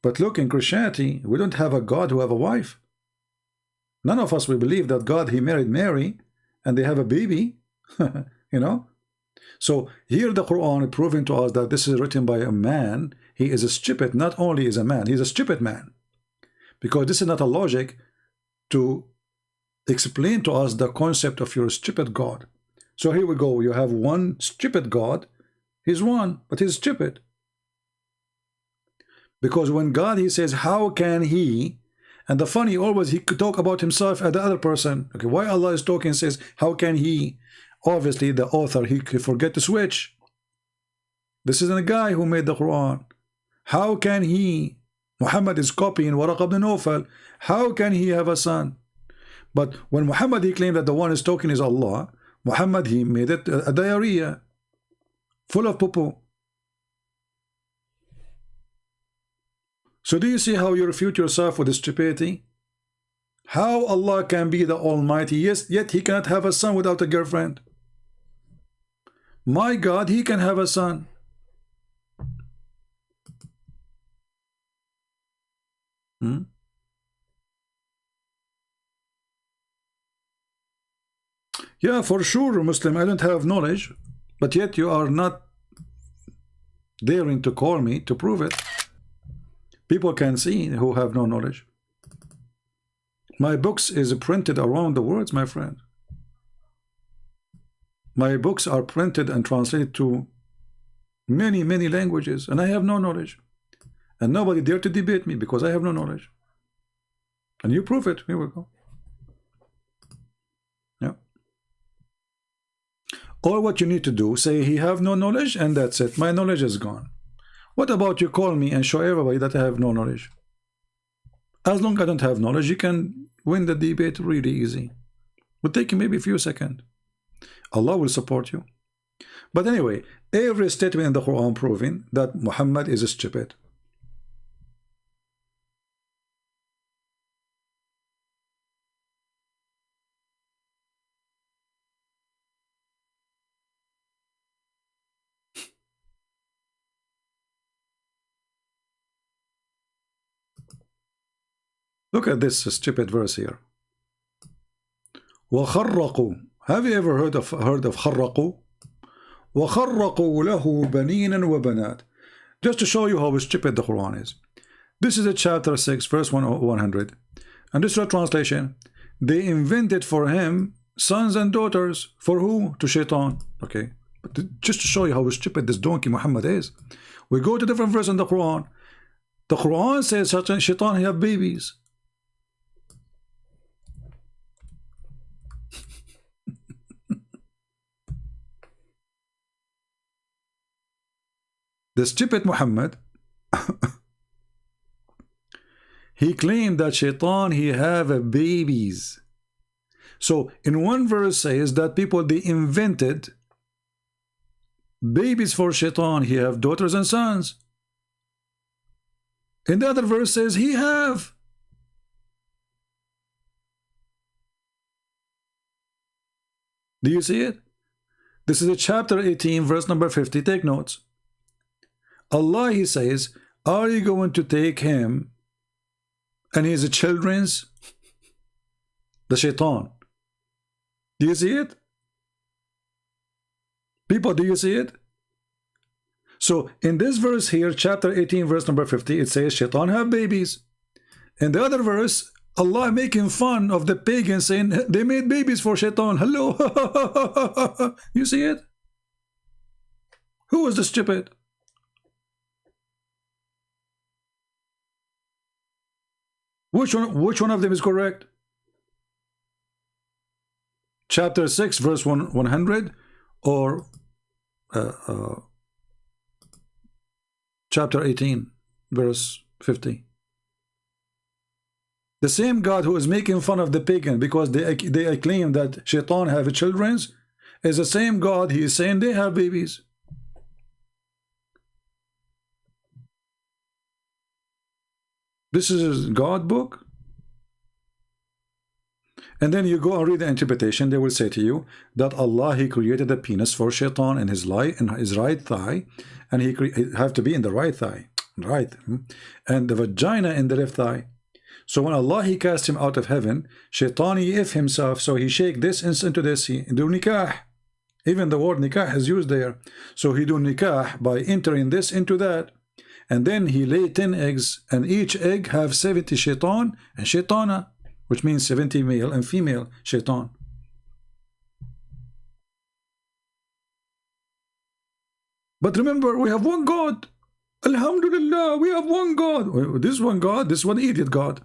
But look, in Christianity, we don't have a God who have a wife. None of us will believe that God, he married Mary and they have a baby. You know. So here the Quran is proving to us that this is written by a man. He is a stupid. Not only is a man, he's a stupid man. because this is not a logic to explain to us the concept of your stupid God. So here we go. You have one stupid God. He's one, but he's stupid. Because when God, he says, how can he? And the funny, always he could talk about himself and the other person. Okay, why Allah is talking, says, how can he? Obviously, the author, he forget to switch. This isn't a guy who made the Quran. How can he? Muhammad is copying Waraq ibn Nawfal. How can he have a son? But when Muhammad, he claimed that the one is talking is Allah, Muhammad, he made it a diarrhea full of poo-poo. So do you see how you refute yourself with stupidity? How Allah can be the Almighty, yes, yet he cannot have a son without a girlfriend. My God, he can have a son. Yeah, for sure, Muslim, I don't have knowledge, but yet you are not daring to call me to prove it. People can see who have no knowledge. My books is printed around the world, my friend. My books are printed and translated to many, many languages, and I have no knowledge. And nobody dare to debate me because I have no knowledge. And you prove it. Here we go. Yeah. All what you need to do, say he have no knowledge, and that's it. My knowledge is gone. What about you call me and show everybody that I have no knowledge? As long as I don't have knowledge, you can win the debate really easy. It will take you maybe a few seconds. Allah will support you. But anyway, every statement in the Quran proving that Muhammad is stupid. Look at this stupid verse here. وَخَرَّقُوا. Have you ever heard of خَرَّقُوا? وَخَرَّقُوا لَهُ بَنِينًا وَبَنَاتٍ. Just to show you how stupid the Quran is. This is a chapter 6, verse 100. And this is a translation. They invented for him sons and daughters. For who? To Shaitan. Okay. But just to show you how stupid this donkey Muhammad is. We go to different verse in the Quran. The Quran says Shaitan have babies. The stupid Muhammad, he claimed that Shaitan, he have babies. So in one verse says that people, they invented babies for Shaitan. He have daughters and sons. In the other verse says he have. Do you see it? This is a chapter 18, verse number 50. Take notes. Allah, he says, are you going to take him and his children's, the Shaitan? Do you see it? People, do you see it? So in this verse here, chapter 18, verse number 50, it says Shaitan have babies. In the other verse, Allah making fun of the pagans, saying they made babies for Shaitan. Hello. You see it? Who is the stupid? Which one of them is correct? Chapter 6, verse 100, or chapter 18, verse 50? The same God who is making fun of the pagan because they claim that Shaitan have children is the same God he is saying they have babies. This is God book. And then you go and read the interpretation. They will say to you that Allah, he created a penis for Shaitan in his right thigh, and he have to be in the right thigh, right, and the vagina in the left thigh. So when Allah, he cast him out of heaven, Shaitan, he if himself, so he shake this into this, he do nikah. Even the word nikah is used there. So he do nikah by entering this into that. and then he lay 10 eggs, and each egg have 70 shaitan and shaitana, which means 70 male and female shaitan. But remember, we have one God. Alhamdulillah, we have one God. This one God, this one idiot God.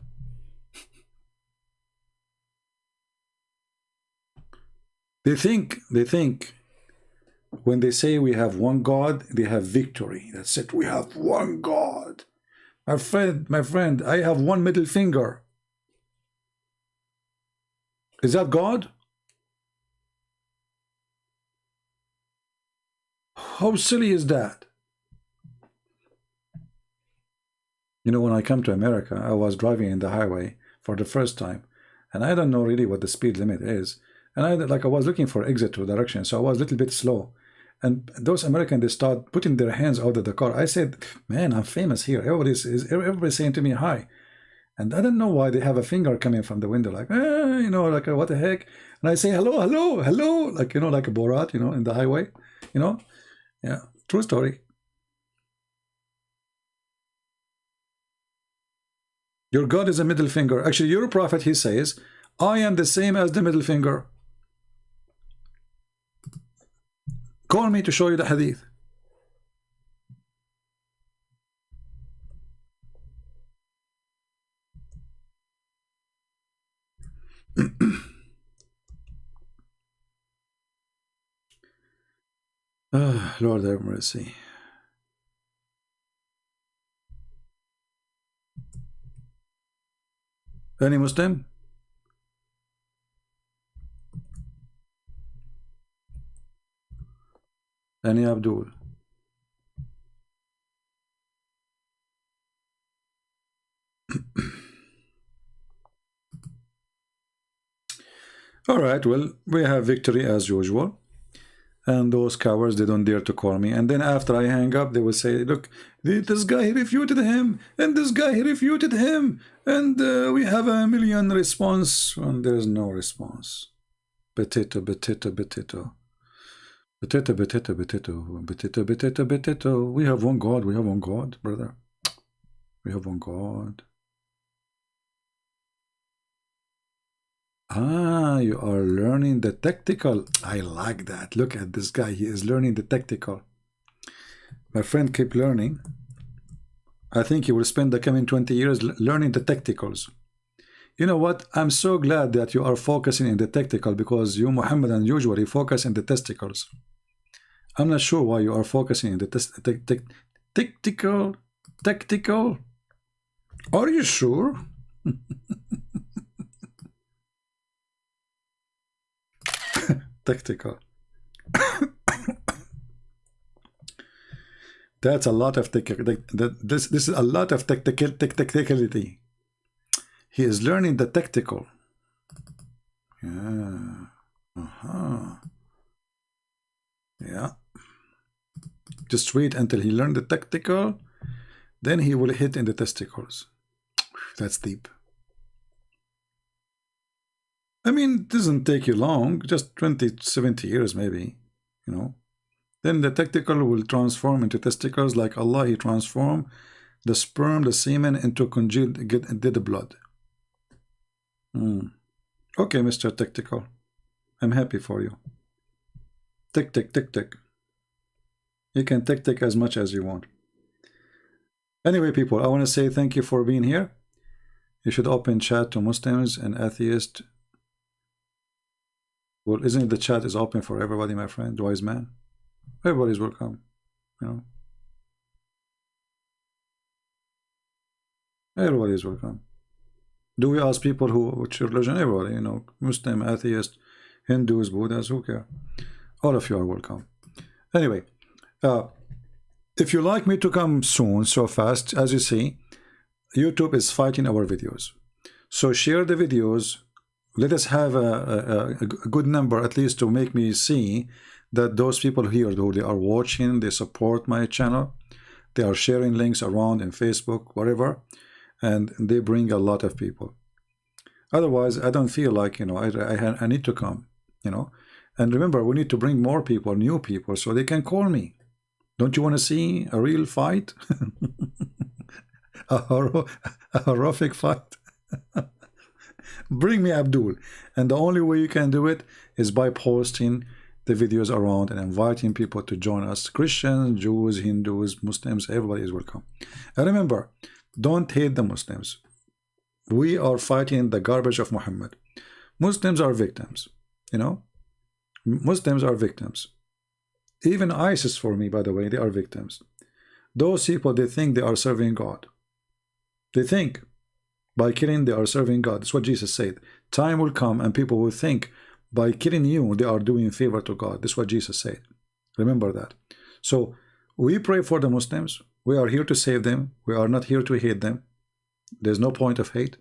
They think when they say we have one God, they have victory. That's it. We have one God. My friend, I have one middle finger. Is that God? How silly is that? You know, when I come to America, I was driving in the highway for the first time, and I don't know really what the speed limit is. And I was looking for exit to direction, so I was a little bit slow. And those Americans, they start putting their hands out of the car. I said, man, I'm famous here. Everybody's saying to me, hi. And I don't know why they have a finger coming from the window, like, you know, like, what the heck? And I say, hello, hello, hello, like, you know, like a Borat, you know, in the highway, you know? Yeah, true story. Your God is a middle finger. Actually, your prophet, he says, I am the same as the middle finger. Call me to show you the hadith. Oh, Lord have mercy. Any Muslim? Any Abdul? All right, well, we have victory as usual. And those cowards, they don't dare to call me. And then after I hang up, they will say, look, this guy, he refuted him. And this guy, he refuted him. And we have 1 million response. And there's no response. Potato, potato, potato. Potato, potato, potato. Potato, potato, potato. We have one God. We have one God, brother. We have one God. Ah, you are learning the tactical. I like that. Look at this guy. He is learning the tactical. My friend, keep learning. I think you will spend the coming 20 years learning the tacticals. You know what? I'm so glad that you are focusing in the tactical, because you, Muhammadan, usually focus in the testicles. I'm not sure why you are focusing in the tactical. Are you sure? Tactical. That's a lot of this is a lot of tacticality. He is learning the tactical. Yeah. Yeah. Just wait until he learned the tactical, then he will hit in the testicles. That's deep. I mean, it doesn't take you long, just 20, 70 years maybe, you know. Then the tactical will transform into testicles, like Allah, He transformed the sperm, the semen, into congealed dead blood. Okay, Mr. Tactical. I'm happy for you. Tick, tick, tick, tick. You can tick, tick as much as you want. Anyway, people, I want to say thank you for being here. You should open chat to Muslims and atheists. Well, isn't it the chat is open for everybody, my friend, wise man? Everybody's welcome, you know. Everybody is welcome. Do we ask people which religion? Everybody, you know, Muslim, atheist, Hindus, Buddhas, who care? All of you are welcome. Anyway, if you like me to come soon, so fast, as you see, YouTube is fighting our videos. So share the videos. Let us have a good number, at least, to make me see that those people here, who they are watching, they support my channel, they are sharing links around in Facebook, whatever, and they bring a lot of people. Otherwise, I don't feel like, you know, I need to come, you know. And remember, we need to bring more people, new people, so they can call me. Don't you want to see a real fight? a horrific fight? Bring me Abdul. And the only way you can do it is by posting the videos around and inviting people to join us. Christians, Jews, Hindus, Muslims, everybody is welcome. And remember, don't hate the Muslims. We are fighting the garbage of Muhammad. Muslims are victims, you know. Muslims are victims. Even ISIS, for me, by the way, they are victims. Those people, they think they are serving God. They think by killing they are serving God. That's what Jesus said. Time will come and people will think by killing you they are doing favor to God. That's what Jesus said. Remember that. So we pray for the Muslims. We are here to save them. We are not here to hate them. There's no point of hate.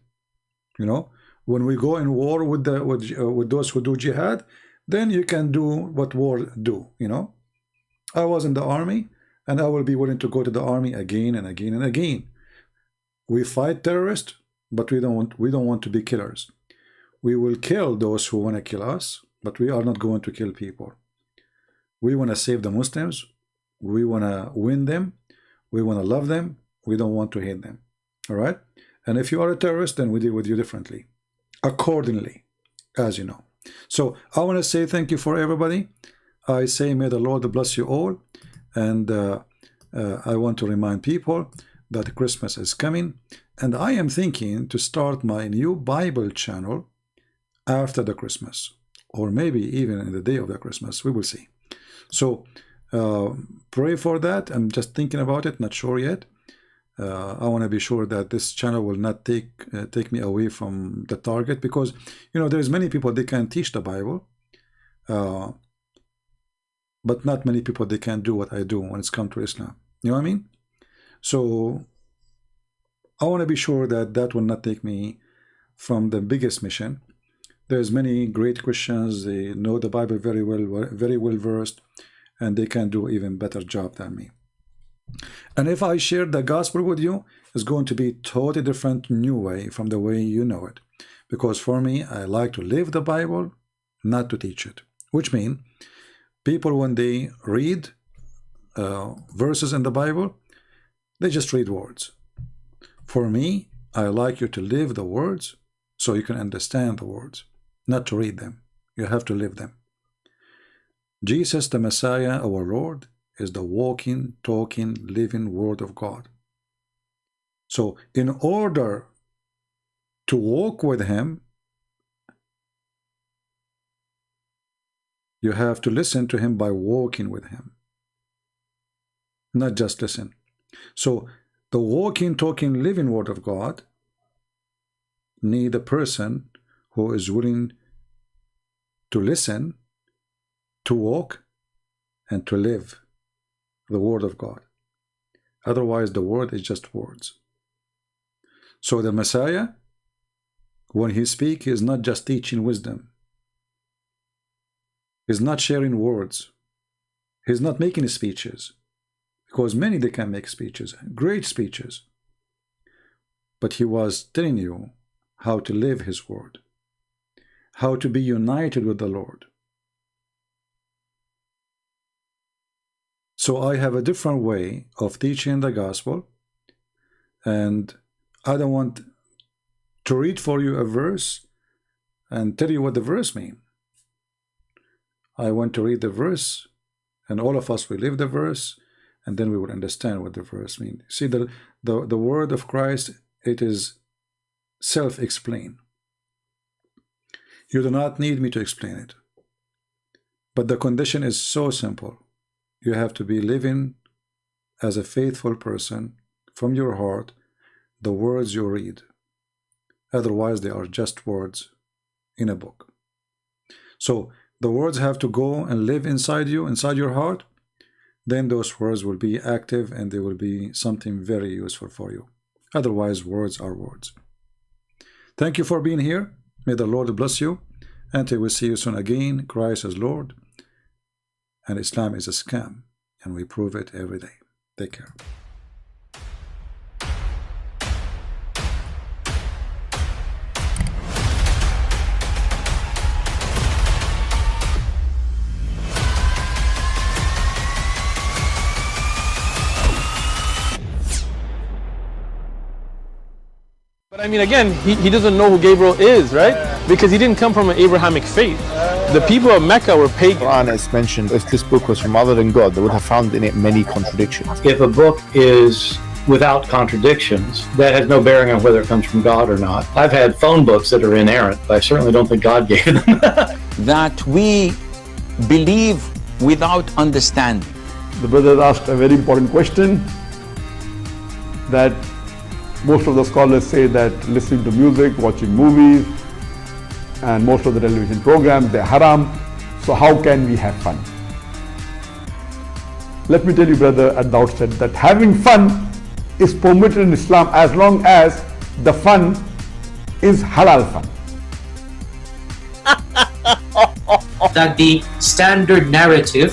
You know, when we go in war with those who do jihad, then you can do what war do. You know, I was in the army, and I will be willing to go to the army again and again and again. We fight terrorists, but we don't want to be killers. We will kill those who want to kill us, but we are not going to kill people. We want to save the Muslims. We want to win them. We want to love them. We don't want to hate them. All right? And if you are a terrorist, then we deal with you differently, accordingly, as you know. So I want to say thank you for everybody. I say may the Lord bless you all. And I want to remind people that Christmas is coming. And I am thinking to start my new Bible channel after the Christmas, or maybe even in the day of the Christmas. We will see. So pray for that. I'm just thinking about it, not sure yet. I want to be sure that this channel will not take me away from the target, because you know there's many people they can teach the Bible, but not many people they can do what I do when it's come to Islam. You know what I mean? So I want to be sure that that will not take me from the biggest mission. There's many great Christians. They know the Bible very well versed, and they can do even better job than me. And if I share the gospel with you, it's going to be a totally different new way from the way you know it. Because for me, I like to live the Bible, not to teach it. Which means people, when they read verses in the Bible, they just read words. For me, I like you to live the words so you can understand the words, not to read them. You have to live them. Jesus, the Messiah, our Lord, is the walking, talking, living Word of God. So in order to walk with Him, you have to listen to Him by walking with Him, not just listen. So the walking, talking, living Word of God need a person who is willing to listen, to walk, and to live the Word of God. Otherwise, the Word is just words. So the Messiah, when He speaks, He is not just teaching wisdom. He's not sharing words. He's not making speeches. Because many, they can make speeches, great speeches. But He was telling you how to live His Word, how to be united with the Lord. So I have a different way of teaching the gospel, and I don't want to read for you a verse and tell you what the verse means. I want to read the verse, and all of us will live the verse, and then we will understand what the verse means. See, the word of Christ, it is self-explained. You do not need me to explain it. But the condition is so simple. You have to be living as a faithful person from your heart, the words you read. Otherwise, they are just words in a book. So the words have to go and live inside you, inside your heart. Then those words will be active and they will be something very useful for you. Otherwise, words are words. Thank you for being here. May the Lord bless you. Until we see you soon again. Christ is Lord. And Islam is a scam, and we prove it every day. Take care. But I mean, again, he doesn't know who Gabriel is, right? Because he didn't come from an Abrahamic faith. The people of Mecca were pagan. Quran is mentioned, if this book was from other than God, they would have found in it many contradictions. If a book is without contradictions, that has no bearing on whether it comes from God or not. I've had phone books that are inerrant, but I certainly don't think God gave them. That we believe without understanding. The brother asked a very important question, that most of the scholars say that listening to music, watching movies, and most of the television programs, they're haram. So how can we have fun? Let me tell you, brother, at the outset that having fun is permitted in Islam as long as the fun is halal fun. That the standard narrative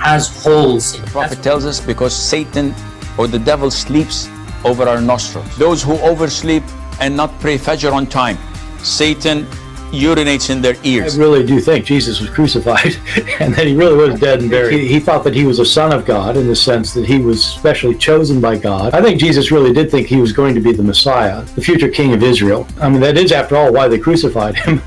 has holes in it. The Prophet tells us because Satan or the devil sleeps over our nostrils. Those who oversleep and not pray Fajr on time, Satan urinates in their ears. I really do think Jesus was crucified and that he really was dead and buried. He thought that he was a son of God in the sense that he was specially chosen by God. I think Jesus really did think he was going to be the Messiah, the future king of Israel. I mean, that is, after all, why they crucified him.